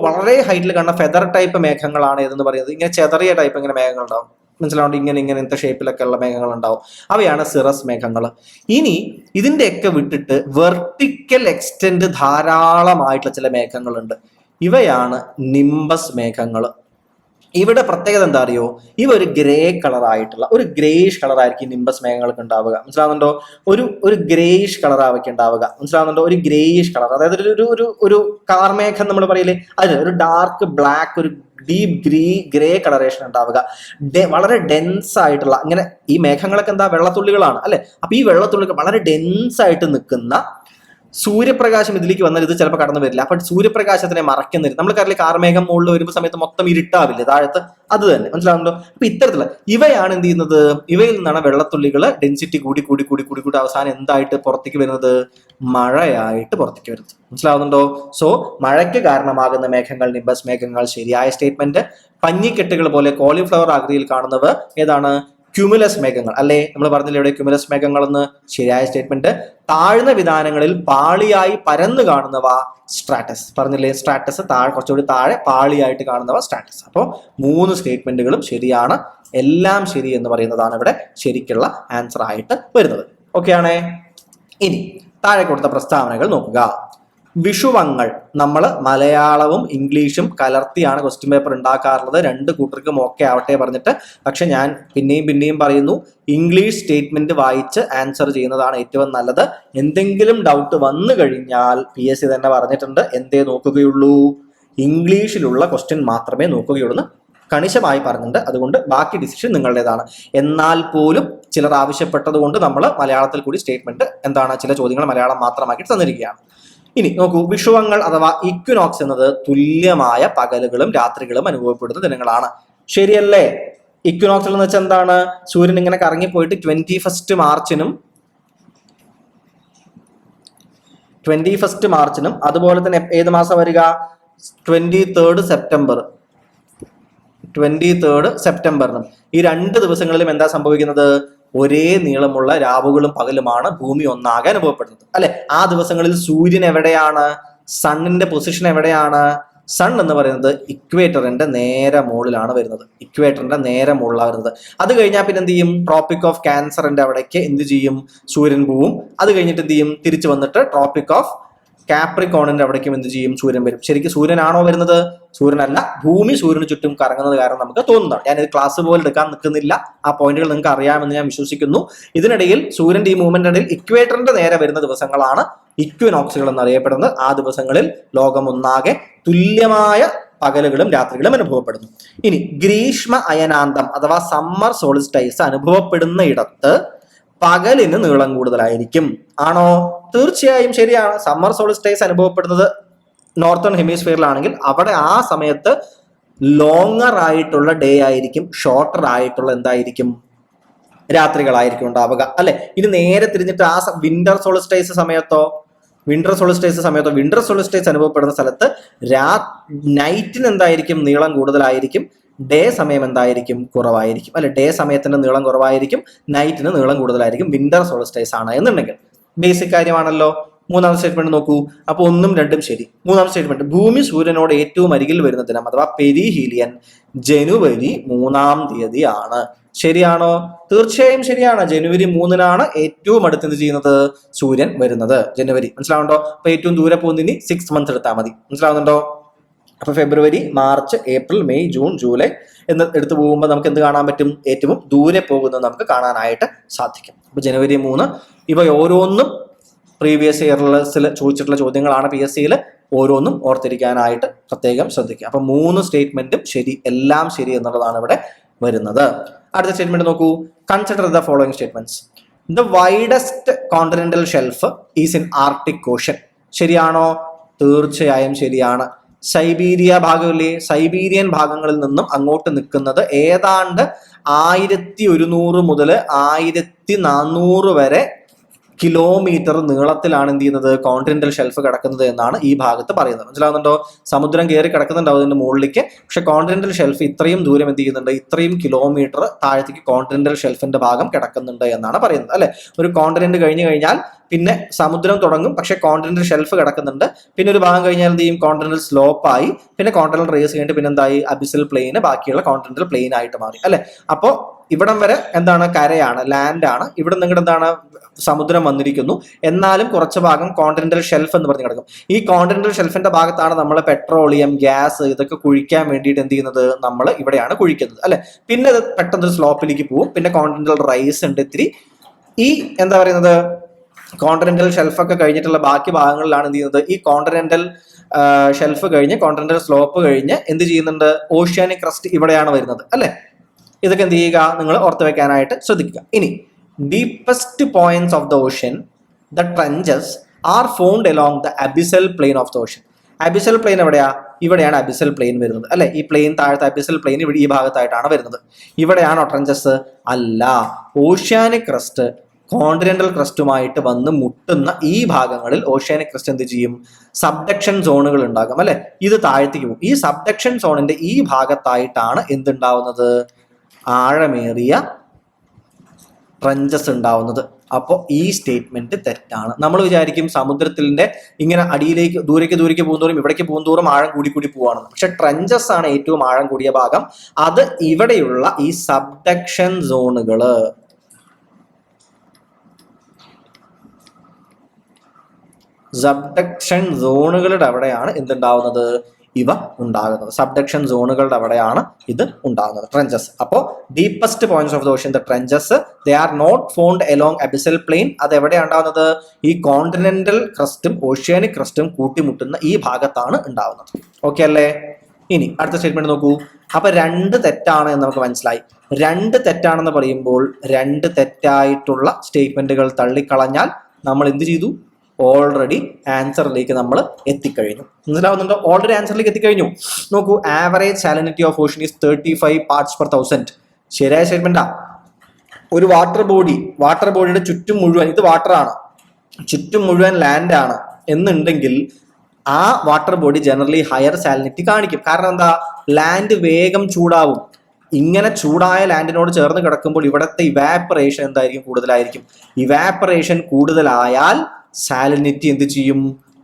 വളരെ ഹൈറ്റിൽ കാണുന്ന ഫെദർ ടൈപ്പ് മേഘങ്ങളാണ് ഇതെന്ന് പറയുന്നത്. ഇങ്ങനെ ചെതറിയ ടൈപ്പ് ഇങ്ങനെ മേഘങ്ങൾ ഉണ്ടാവും, മനസ്സിലാവുണ്ട്? ഇങ്ങനത്തെ ഷേപ്പിലൊക്കെ ഉള്ള മേഘങ്ങൾ ഉണ്ടാവും, അവയാണ് സിറസ് മേഘങ്ങൾ. ഇനി ഇതിന്റെയൊക്കെ വിട്ടിട്ട് വെർട്ടിക്കൽ എക്സ്റ്റെൻഡ് ധാരാളമായിട്ടുള്ള ചില മേഘങ്ങളുണ്ട്, ഇവയാണ് നിംബസ് മേഘങ്ങൾ. ഇവിടെ പ്രത്യേകത എന്താ അറിയോ? ഇവ ഒരു ഗ്രേ കളർ ആയിട്ടുള്ള, ഒരു ഗ്രേഷ് കളർ ആയിരിക്കും നിംബസ് മേഘങ്ങൾക്ക് ഉണ്ടാവുക. മനസ്സിലാവുന്നുണ്ടോ? ഒരു ഗ്രേഷ് കളർ അവയ്ക്ക് ഉണ്ടാവുക. മനസ്സിലാവുന്നുണ്ടോ? ഒരു ഗ്രേയിഷ് കളർ, അതായത് ഒരു കാർമേഘം നമ്മൾ പറയില്ലേ, അതിന് ഒരു ഡാർക്ക് ബ്ലാക്ക്, ഒരു ഡീപ് ഗ്രേ കളറേഷൻ ഉണ്ടാവുക. വളരെ ഡെൻസ് ആയിട്ടുള്ള, ഇങ്ങനെ ഈ മേഘങ്ങളൊക്കെ എന്താ വെള്ളത്തുള്ളികളാണ് അല്ലെ? അപ്പൊ ഈ വെള്ളത്തുള്ളികൾ വളരെ ഡെൻസ് ആയിട്ട് നിൽക്കുന്ന, സൂര്യപ്രകാശം ഇതിലേക്ക് വന്നാൽ ഇത് ചിലപ്പോൾ കടന്നു വരില്ല, അപ്പൊ സൂര്യപ്രകാശത്തിനെ മറക്കുന്നില്ല. നമ്മൾ കറിയിലെ കാർമേഘം മുകളിൽ വരുമ്പോൾ സമയത്ത് മൊത്തം ഇരുട്ടാവില്ലേ താഴത്ത്, അത് തന്നെ. മനസ്സിലാവുന്നുണ്ടോ? അപ്പൊ ഇത്തരത്തിലുള്ള ഇവയാണ് എന്ത് ചെയ്യുന്നത്, ഇവയിൽ നിന്നാണ് വെള്ളത്തുള്ളികൾ ഡെൻസിറ്റി കൂടി കൂടി കൂടി കൂടി കൂടി അവസാനം എന്തായിട്ട് പുറത്തേക്ക് വരുന്നത്? മഴയായിട്ട് പുറത്തേക്ക് വരുന്നത്. മനസ്സിലാവുന്നുണ്ടോ? സോ മഴയ്ക്ക് കാരണമാകുന്ന മേഘങ്ങൾ നിംബസ് മേഘങ്ങൾ. ശരിയായ സ്റ്റേറ്റ്മെന്റ്. പഞ്ഞിക്കെട്ടുകൾ പോലെ കോളിഫ്ലവർ ആകൃതിയിൽ കാണുന്നവ ഏതാണ്? ക്യുമുലസ് മേഘങ്ങൾ അല്ലേ? നമ്മൾ പറഞ്ഞില്ലേ ഇവിടെ ക്യുമുലസ് മേഘങ്ങൾ എന്ന്? ശരിയായ സ്റ്റേറ്റ്മെന്റ്. താഴ്ന്ന വിധാനങ്ങളിൽ പാളിയായി പരന്നു കാണുന്നവ സ്ട്രാറ്റസ്. പറഞ്ഞില്ലേ സ്ട്രാറ്റസ് കുറച്ചുകൂടി താഴെ പാളിയായിട്ട് കാണുന്നവ സ്ട്രാറ്റസ്. അപ്പോൾ 3 സ്റ്റേറ്റ്മെന്റുകളും ശരിയാണ്. എല്ലാം ശരി എന്ന് പറയുന്നതാണ് ഇവിടെ ശരിക്കുള്ള ആൻസർ ആയിട്ട് വരുന്നത്. ഓക്കെ ആണേ? ഇനി താഴെ കൊടുത്ത പ്രസ്താവനകൾ നോക്കുക. വിഷുവങ്ങൾ നമ്മൾ മലയാളവും ഇംഗ്ലീഷും കലർത്തിയാണ് ക്വസ്റ്റ്യൻ പേപ്പർ ഉണ്ടാക്കാറുള്ളത്. 2 കൂട്ടർക്കും ഓക്കെ ആവട്ടെ പറഞ്ഞിട്ട്. പക്ഷെ ഞാൻ പിന്നെയും പറയുന്നു, ഇംഗ്ലീഷ് സ്റ്റേറ്റ്മെന്റ് വായിച്ച് ആൻസർ ചെയ്യുന്നതാണ് ഏറ്റവും നല്ലത്. എന്തെങ്കിലും ഡൗട്ട് വന്നു കഴിഞ്ഞാൽ PSC തന്നെ പറഞ്ഞിട്ടുണ്ട്, എന്തേ നോക്കുകയുള്ളൂ? ഇംഗ്ലീഷിലുള്ള ക്വസ്റ്റ്യൻ മാത്രമേ നോക്കുകയുള്ളൂ കണിശമായി പറഞ്ഞിട്ടുണ്ട്. അതുകൊണ്ട് ബാക്കി ഡിസിഷൻ നിങ്ങളുടേതാണ്. എന്നാൽ പോലും ചിലർ ആവശ്യപ്പെട്ടത് കൊണ്ട് നമ്മൾ മലയാളത്തിൽ കൂടി സ്റ്റേറ്റ്മെന്റ് എന്താണ്, ചില ചോദ്യങ്ങൾ മലയാളം മാത്രമാക്കി തന്നിരിക്കുകയാണ്. ഇനി നോക്കൂ, വിഷുവങ്ങൾ അഥവാ ഇക്വിനോക്സ് എന്നത് തുല്യമായ പകലുകളും രാത്രികളും അനുഭവപ്പെടുന്ന ദിനങ്ങളാണ്. ശരിയല്ലേ? ഇക്വിനോക്സ് എന്ന് വെച്ചാൽ എന്താണ്? സൂര്യൻ ഇങ്ങനെ കറങ്ങിപ്പോയിട്ട് 21 മാർച്ചിനും അതുപോലെ തന്നെ ഏത് മാസം വരിക? 23 സെപ്റ്റംബറിനും. ഈ 2 ദിവസങ്ങളിലും എന്താ സംഭവിക്കുന്നത്? ഒരേ നീളമുള്ള രാവുകളും പകലുമാണ് ഭൂമി ഒന്നാകെ അനുഭവപ്പെടുന്നത് അല്ലെ? ആ ദിവസങ്ങളിൽ സൂര്യൻ എവിടെയാണ്? സണ്ണിന്റെ പൊസിഷൻ എവിടെയാണ്? സൺ എന്ന് പറയുന്നത് ഇക്വേറ്ററിന്റെ നേരെ മുകളിലാണ് വരുന്നത്. അത് കഴിഞ്ഞാൽ പിന്നെ എന്ത് ചെയ്യും? ട്രോപ്പിക് ഓഫ് ക്യാൻസറിന്റെ അവിടേക്ക് എന്ത് ചെയ്യും? സൂര്യൻ പോവും. അത് കഴിഞ്ഞിട്ട് എന്ത് ചെയ്യും? തിരിച്ചു വന്നിട്ട് ട്രോപ്പിക് ഓഫ് കാപ്രിക്കോണിന്റെ അവിടേക്കും എന്ത് ചെയ്യും? സൂര്യൻ വരും. ശരിക്കും സൂര്യനാണോ വരുന്നത്? സൂര്യനല്ല, ഭൂമി സൂര്യന് ചുറ്റും കറങ്ങുന്നത് കാരണം നമുക്ക് തോന്നുന്നതാണ്. ഞാനിത് ക്ലാസ് പോലെ എടുക്കാൻ നിൽക്കുന്നില്ല, ആ പോയിന്റുകൾ നിങ്ങൾക്ക് അറിയാമെന്ന് ഞാൻ വിശ്വസിക്കുന്നു. ഇതിനിടയിൽ സൂര്യന്റെ ഈ മൂവ്മെന്റിന്റെ ഇടയിൽ ഇക്വേറ്ററിന്റെ നേരെ വരുന്ന ദിവസങ്ങളാണ് ഇക്വിനോക്സുകൾ എന്നറിയപ്പെടുന്നത്. ആ ദിവസങ്ങളിൽ ലോകം ഒന്നാകെ തുല്യമായ പകലുകളും രാത്രികളും അനുഭവപ്പെടുന്നു. ഇനി ഗ്രീഷ്മ അയനാന്തം അഥവാ സമ്മർ സോളിസ്റ്റൈസ് അനുഭവപ്പെടുന്ന ഇടത്ത് പകലിന് നീളം കൂടുതലായിരിക്കും. ആണോ? തീർച്ചയായും ശരിയാണ്. സമ്മർ സോളിസ്റ്റൈസ് അനുഭവപ്പെടുന്നത് നോർത്തേൺ ഹെമിസ്ഫിയറിലാണെങ്കിൽ അവിടെ ആ സമയത്ത് ലോങ്ങർ ആയിട്ടുള്ള ഡേ ആയിരിക്കും, ഷോർട്ടർ ആയിട്ടുള്ള എന്തായിരിക്കും? രാത്രികളായിരിക്കും ഉണ്ടാവുക അല്ലെ? ഇനി നേരെ തിരിഞ്ഞിട്ട് ആ വിന്റർ സോളിസ്റ്റൈസ് സമയത്തോ വിന്റർ സോളിസ്റ്റൈസ് അനുഭവപ്പെടുന്ന സ്ഥലത്ത് നൈറ്റിന് എന്തായിരിക്കും? നീളം കൂടുതലായിരിക്കും. ഡേ സമയം എന്തായിരിക്കും? കുറവായിരിക്കും അല്ലെ? ഡേ സമയത്തിന്റെ നീളം കുറവായിരിക്കും, നൈറ്റിന് നീളം കൂടുതലായിരിക്കും. വിന്റർ സോളിസ്റ്റൈസ് ആണ് എന്നുണ്ടെങ്കിൽ ബേസിക് കാര്യമാണല്ലോ. 3ാം സ്റ്റേറ്റ്മെന്റ് നോക്കൂ. അപ്പൊ 1ഉം 2ഉം ശരി. 3ാം സ്റ്റേറ്റ്മെന്റ്, ഭൂമി സൂര്യനോട് ഏറ്റവും അരികിൽ വരുന്ന ദിനം അഥവാ പെരിഹീലിയൻ ജനുവരി 3-ാം തീയതി ആണ്. ശരിയാണോ? തീർച്ചയായും ശരിയാണ്. ജനുവരി 3-നാണ് ഏറ്റവും അടുത്ത് എന്ത് ചെയ്യുന്നത്? സൂര്യൻ വരുന്നത്. ജനുവരി. മനസ്സിലാവുന്നുണ്ടോ? അപ്പൊ ഏറ്റവും ദൂരെ പോകുന്നതിന് 6 months എടുത്താൽ മതി. മനസ്സിലാവുന്നുണ്ടോ? അപ്പോൾ February, March, April, May, June, July എന്ന് എടുത്തു പോകുമ്പോൾ നമുക്ക് എന്ത് കാണാൻ പറ്റും? ഏറ്റവും ദൂരെ പോകുന്നത് നമുക്ക് കാണാനായിട്ട് സാധിക്കും. അപ്പോൾ ജനുവരി 3 ഇവ ഓരോന്നും പ്രീവിയസ് ഇയർസിൽ ചോദിച്ചിട്ടുള്ള ചോദ്യങ്ങളാണ്. PSCയിൽ ഓരോന്നും ഓർത്തിരിക്കാനായിട്ട് പ്രത്യേകം ശ്രദ്ധിക്കുക. അപ്പം 3 സ്റ്റേറ്റ്മെന്റും ശരി, എല്ലാം ശരി എന്നുള്ളതാണ് ഇവിടെ വരുന്നത്. അടുത്ത സ്റ്റേറ്റ്മെന്റ് നോക്കൂ. Consider the following statements. The widest continental shelf is in Arctic Ocean. ശരിയാണോ? തീർച്ചയായും ശരിയാണ്. സൈബീരിയ ഭാഗമില്ലേ? സൈബീരിയൻ ഭാഗങ്ങളിൽ നിന്നും അങ്ങോട്ട് നിൽക്കുന്നത് ഏതാണ്ട് 1100 മുതൽ 1400 വരെ കിലോമീറ്റർ നീളത്തിലാണ് എന്ത് ചെയ്യുന്നത്? കോണ്ടിനെന്റൽ ഷെൽഫ് കിടക്കുന്നത് എന്നാണ് ഈ ഭാഗത്ത് പറയുന്നത്. മനസ്സിലാവുന്നുണ്ടോ? സമുദ്രം കയറി കിടക്കുന്നുണ്ടാവും അതിന്റെ മുകളിലേക്ക്. പക്ഷെ കോണ്ടിനെന്റൽ ഷെൽഫ് ഇത്രയും ദൂരം എന്ത് ചെയ്യുന്നുണ്ട്? ഇത്രയും കിലോമീറ്റർ താഴത്തേക്ക് കോണ്ടിനെന്റൽ ഷെൽഫിന്റെ ഭാഗം കിടക്കുന്നുണ്ട് എന്നാണ് പറയുന്നത്, അല്ലെ? ഒരു കോണ്ടിനെന്റ് കഴിഞ്ഞു കഴിഞ്ഞാൽ പിന്നെ സമുദ്രം തുടങ്ങും, പക്ഷെ കോണ്ടിനെന്റൽ ഷെൽഫ് കിടക്കുന്നുണ്ട്. പിന്നെ ഒരു ഭാഗം കഴിഞ്ഞാൽ എന്ത് ചെയ്യും? കോണ്ടിനെന്റൽ സ്ലോപ്പായി, പിന്നെ കോണ്ടിനെന്റൽ റേസ് കഴിഞ്ഞിട്ട് പിന്നെ എന്തായി? അബിസൽ പ്ലെയിന്, ബാക്കിയുള്ള കോണ്ടിനെന്റൽ പ്ലെയിൻ ആയിട്ട് മാറി, അല്ലെ? അപ്പോ ഇവിടം വരെ എന്താണ്? കരയാണ്, ലാൻഡ് ആണ്. ഇവിടെ നിങ്ങളുടെ എന്താണ്? സമുദ്രം വന്നിരിക്കുന്നു. എന്നാലും കുറച്ച് ഭാഗം കോണ്ടിനെന്റൽ ഷെൽഫ് എന്ന് പറഞ്ഞ് കിടക്കും. ഈ കോണ്ടിനെന്റൽ ഷെൽഫിന്റെ ഭാഗത്താണ് നമ്മൾ പെട്രോളിയം, ഗ്യാസ് ഇതൊക്കെ കുഴിക്കാൻ വേണ്ടിയിട്ട് എന്ത് ചെയ്യുന്നത്? നമ്മൾ ഇവിടെയാണ് കുഴിക്കുന്നത്, അല്ലെ? പിന്നെ അത് പെട്ടെന്ന് ഒരു സ്ലോപ്പിലേക്ക് പോകും. പിന്നെ കോണ്ടിനെന്റൽ റൈസ് ഉണ്ട് ഇത്തിരി. ഈ എന്താ പറയുന്നത്? കോണ്ടിനെന്റൽ ഷെൽഫൊക്കെ കഴിഞ്ഞിട്ടുള്ള ബാക്കി ഭാഗങ്ങളിലാണ് എന്ത് ചെയ്യുന്നത്? ഈ കോണ്ടിനെന്റൽ ഷെൽഫ് കഴിഞ്ഞ് കോണ്ടിനെന്റൽ സ്ലോപ്പ് കഴിഞ്ഞ് എന്ത് ചെയ്യുന്നുണ്ട്? ഓഷ്യാനിക് ക്രസ്റ്റ് ഇവിടെയാണ് വരുന്നത്, അല്ലെ? ഇതൊക്കെ എന്ത് ചെയ്യുക? നിങ്ങൾ ഓർത്ത് വെക്കാനായിട്ട് ശ്രദ്ധിക്കുക. ഇനി deepest points of the ocean, the trenches are found along the abyssal plain of the ocean. Abyssal plain എവിടെയാ? ഇവിടെയാണ് അബിസൽ പ്ലെയിൻ വരുന്നത്, അല്ലെ? ഈ പ്ലെയിൻ താഴത്തെ അബിസൽ പ്ലെയിൻ ഇവിടെ ഈ ഭാഗത്തായിട്ടാണ് വരുന്നത്. ഇവിടെയാണോ ട്രെഞ്ചസ്? അല്ല. ഓഷ്യാനിക് ക്രസ്റ്റ് കോണ്ടിനെന്റൽ ക്രസ്റ്റുമായിട്ട് വന്ന് മുട്ടുന്ന ഈ ഭാഗങ്ങളിൽ ഓഷ്യാനിക് ക്രസ്റ്റ് എന്ത് ചെയ്യും? സബ്ഡക്ഷൻ സോണുകൾ ഉണ്ടാകും, അല്ലെ? ഇത് താഴത്തേക്ക് പോകും. ഈ സബ്ഡക്ഷൻ സോണിന്റെ ഈ ഭാഗത്തായിട്ടാണ് എന്തുണ്ടാവുന്നത്? ആഴമേറിയ ട്രെഞ്ചസ് ഉണ്ടാവുന്നത്. അപ്പോൾ ഈ സ്റ്റേറ്റ്മെന്റ് തെറ്റാണ്. നമ്മൾ വിചാരിക്കും സമുദ്രത്തിന്റെ ഇങ്ങനെ അടിയിലേക്ക് ദൂരേക്ക് പോകുന്തോറും ഇവിടേക്ക് പോകുന്തോറും ആഴം കൂടി പോവാണെന്ന്. പക്ഷെ ട്രെഞ്ചസ് ആണ് ഏറ്റവും ആഴം കൂടിയ ഭാഗം. അത് ഇവിടെയുള്ള ഈ സബ്ഡക്ഷൻ സോണുകള്, സബ്ഡക്ഷൻ സോണുകളുടെ അവിടെയാണ് എന്തുണ്ടാവുന്നത്? ഇവ ഉണ്ടാകുന്നത്. സബ്ഡക്ഷൻ സോണുകളുടെ അവിടെയാണ് ഇത് ഉണ്ടാകുന്നത്, ട്രെഞ്ചസ്. അപ്പോൾ deepest points of the ocean, the trenches, they are not found along abyssal plain. അത് എവിടെയാണ് ഉണ്ടാകുന്നത്? ഈ കോണ്ടിനെന്റൽ ക്രസ്റ്റും ഓഷ്യാനിക് ക്രസ്റ്റും കൂട്ടിമുട്ടുന്ന ഈ ഭാഗത്താണ് ഉണ്ടാവുന്നത്. ഓക്കെ അല്ലേ? ഇനി അടുത്ത സ്റ്റേറ്റ്മെന്റ് നോക്കൂ. അപ്പൊ 2 തെറ്റാണ് എന്ന് നമുക്ക് മനസ്സിലായി. 2 തെറ്റാണെന്ന് പറയുമ്പോൾ 2 തെറ്റായിട്ടുള്ള സ്റ്റേറ്റ്മെന്റുകൾ തള്ളിക്കളഞ്ഞാൽ നമ്മൾ എന്ത് ചെയ്തു? ഓൾറെഡി ആൻസറിലേക്ക് നമ്മൾ എത്തിക്കഴിഞ്ഞു. മനസ്സിലാവുന്നുണ്ടോ? ഓൾറെഡി ആൻസറിലേക്ക് എത്തിക്കഴിഞ്ഞു. നോക്കൂ. Average salinity of Ocean is 35 parts per 1000. ശരിയായ സ്റ്റേറ്റ്മെന്റാ. ഒരു വാട്ടർ ബോഡിയുടെ ചുറ്റും മുഴുവൻ, ഇത് വാട്ടർ ആണ്, ചുറ്റും മുഴുവൻ ലാൻഡ് ആണ് എന്നുണ്ടെങ്കിൽ ആ water body generally higher salinity കാണിക്കും. കാരണം എന്താ? ലാൻഡ് വേഗം ചൂടാവും. ഇങ്ങനെ ചൂടായ ലാൻഡിനോട് ചേർന്ന് കിടക്കുമ്പോൾ ഇവിടുത്തെ ഇവാപ്പറേഷൻ എന്തായിരിക്കും? കൂടുതലായിരിക്കും. ഇവാപ്പറേഷൻ കൂടുതലായാൽ സാലിനിറ്റി എന്ത് ചെയ്യും?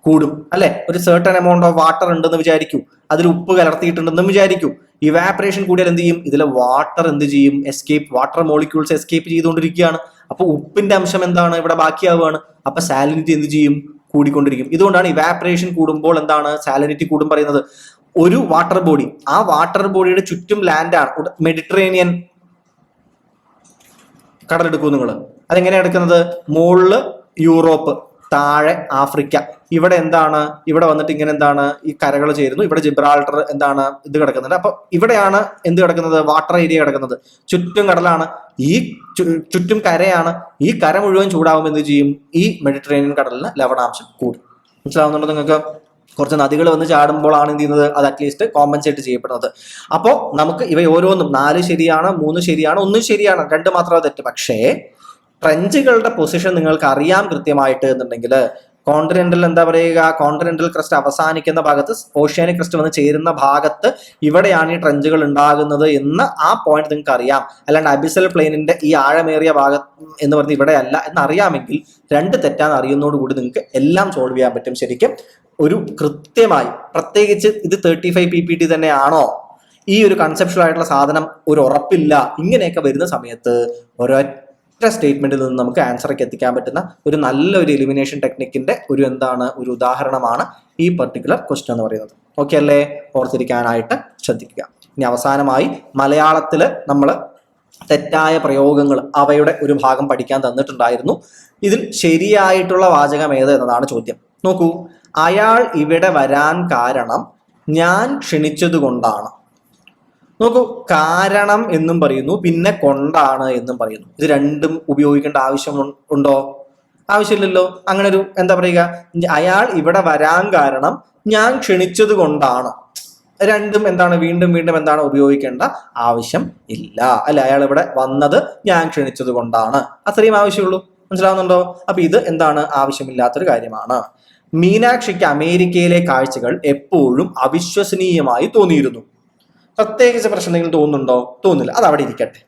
കൂടും, അല്ലെ? ഒരു സെർട്ടൺ എമൗണ്ട് ഓഫ് വാട്ടർ ഉണ്ടെന്ന് വിചാരിക്കൂ, അതിൽ ഉപ്പ് കലർത്തിയിട്ടുണ്ടെന്നും വിചാരിക്കൂ. ഇവാപ്പറേഷൻ കൂടിയാൽ എന്ത് ചെയ്യും? ഇതിലെ വാട്ടർ എന്ത് ചെയ്യും? വാട്ടർ മോളിക്യൂൾസ് എസ്കേപ്പ് ചെയ്തുകൊണ്ടിരിക്കുകയാണ്. അപ്പൊ ഉപ്പിന്റെ അംശം എന്താണ്? ഇവിടെ ബാക്കിയാവുകയാണ്. അപ്പൊ സാലിനിറ്റി എന്ത് ചെയ്യും? കൂടിക്കൊണ്ടിരിക്കും. ഇതുകൊണ്ടാണ് ഇവാപ്പറേഷൻ കൂടുമ്പോൾ എന്താണ്? സാലിനിറ്റി കൂടും പറയുന്നത്. ഒരു വാട്ടർ ബോഡി, ആ വാട്ടർ ബോഡിയുടെ ചുറ്റും ലാൻഡാണ്. മെഡിറ്ററേനിയൻ കടലെടുക്കൂ നിങ്ങൾ. അതെങ്ങനെയാണ് എടുക്കുന്നത്? മുകളില് യൂറോപ്പ്, താഴെ ആഫ്രിക്ക. ഇവിടെ എന്താണ്? ഇവിടെ വന്നിട്ട് ഇങ്ങനെ എന്താണ്? ഈ കരകൾ ചേരുന്നു. ഇവിടെ ജിബ്രാൾട്ടർ എന്താണ്? ഇത് കിടക്കുന്നുണ്ട്. അപ്പൊ ഇവിടെയാണ് എന്ത് കിടക്കുന്നത്? വാട്ടർ ഏരിയ കിടക്കുന്നത്. ചുറ്റും കടലാണ്, ഈ ചുറ്റും കരയാണ്. ഈ കര മുഴുവൻ ചൂടാവുമ്പോൾ എന്ത് ചെയ്യും? ഈ മെഡിറ്ററേനിയൻ കടലിന് ലവണാംശം കൂടും. മനസ്സിലാവുന്നുണ്ടോ നിങ്ങൾക്ക്? കുറച്ച് നദികൾ വന്ന് ചാടുമ്പോഴാണ് എന്ത് ചെയ്യുന്നത്? അത് അറ്റ്ലീസ്റ്റ് കോമ്പൻസേറ്റ് ചെയ്യപ്പെടുന്നത്. അപ്പോൾ നമുക്ക് ഇവ ഓരോന്നും 4 ശരിയാണ്, 3 ശരിയാണ്, 1 ശരിയാണ്, 2 മാത്രമേ തെറ്റ്. പക്ഷേ ട്രെഞ്ചുകളുടെ പൊസിഷൻ നിങ്ങൾക്ക് അറിയാം കൃത്യമായിട്ട് എന്നുണ്ടെങ്കിൽ, കോണ്ടിനെന്റൽ എന്താ പറയുക? കോണ്ടിനെന്റൽ ക്രസ്റ്റ് അവസാനിക്കുന്ന ഭാഗത്ത്, ഓഷ്യാനിക് ക്രസ്റ്റ് വന്ന് ചേരുന്ന ഭാഗത്ത് ഇവിടെയാണ് ഈ ട്രെഞ്ചുകൾ ഉണ്ടാകുന്നത് എന്ന് ആ പോയിന്റ് നിങ്ങൾക്ക് അറിയാം. അല്ലാണ്ട് അബിസൽ പ്ലെയിനിന്റെ ഈ ആഴമേറിയ ഭാഗം എന്ന് പറഞ്ഞ് ഇവിടെ അല്ല എന്നറിയാമെങ്കിൽ 2 തെറ്റാന്ന് അറിയുന്നതോടുകൂടി നിങ്ങൾക്ക് എല്ലാം സോൾവ് ചെയ്യാൻ പറ്റും. ശരിക്കും ഒരു കൃത്യമായി, പ്രത്യേകിച്ച് ഇത് 35 PPT തന്നെയാണോ, ഈ ഒരു കൺസെപ്ച്വൽ ആയിട്ടുള്ള സാധനം ഒരു ഉറപ്പില്ല, ഇങ്ങനെയൊക്കെ വരുന്ന സമയത്ത് ഒരൊറ്റ സ്റ്റേറ്റ്മെന്റിൽ നിന്ന് നമുക്ക് ആൻസറൊക്കെ എത്തിക്കാൻ പറ്റുന്ന ഒരു നല്ലൊരു എലിമിനേഷൻ ടെക്നിക്കിന്റെ ഒരു ഉദാഹരണമാണ് ഈ പർട്ടിക്കുലർ ക്വസ്റ്റ്യൻ എന്ന് പറയുന്നത്. ഓക്കെ അല്ലേ? ഓർത്തിരിക്കാനായിട്ട് ശ്രദ്ധിക്കുക. ഇനി അവസാനമായി മലയാളത്തിൽ നമ്മൾ തെറ്റായ പ്രയോഗങ്ങൾ അവയുടെ ഒരു ഭാഗം പഠിക്കാൻ തന്നിട്ടുണ്ടായിരുന്നു. ഇതിൽ ശരിയായിട്ടുള്ള വാചകം ഏത് എന്നതാണ് ചോദ്യം. നോക്കൂ, അയാൾ ഇവിടെ വരാൻ കാരണം ഞാൻ ക്ഷണിച്ചത് കൊണ്ടാണ്. നോക്കൂ, കാരണം എന്നും പറയുന്നു, പിന്നെ കൊണ്ടാണ് എന്നും പറയുന്നു. ഇത് രണ്ടും ഉപയോഗിക്കേണ്ട ആവശ്യം ഉണ്ടോ? ആവശ്യമില്ലല്ലോ. അങ്ങനെ ഒരു എന്താ പറയുക, അയാൾ ഇവിടെ വരാൻ കാരണം ഞാൻ ക്ഷണിച്ചത് കൊണ്ടാണ്. രണ്ടും എന്താണ്, വീണ്ടും വീണ്ടും എന്താണ് ഉപയോഗിക്കേണ്ട ആവശ്യം ഇല്ല അല്ലെ? അയാൾ ഇവിടെ വന്നത് ഞാൻ ക്ഷണിച്ചത് കൊണ്ടാണ്, അത്രയും ആവശ്യമുള്ളൂ. മനസ്സിലാവുന്നുണ്ടോ? അപ്പൊ ഇത് എന്താണ്, ആവശ്യമില്ലാത്തൊരു കാര്യമാണ്. മീനാക്ഷിക്ക് അമേരിക്കയിലെ കാഴ്ചകൾ എപ്പോഴും അവിശ്വസനീയമായി തോന്നിയിരുന്നു. പ്രത്യേകിച്ച് പ്രശ്നം എന്തെങ്കിലും തോന്നുന്നുണ്ടോ? തോന്നില്ല, അത് അവിടെ ഇരിക്കട്ടെ.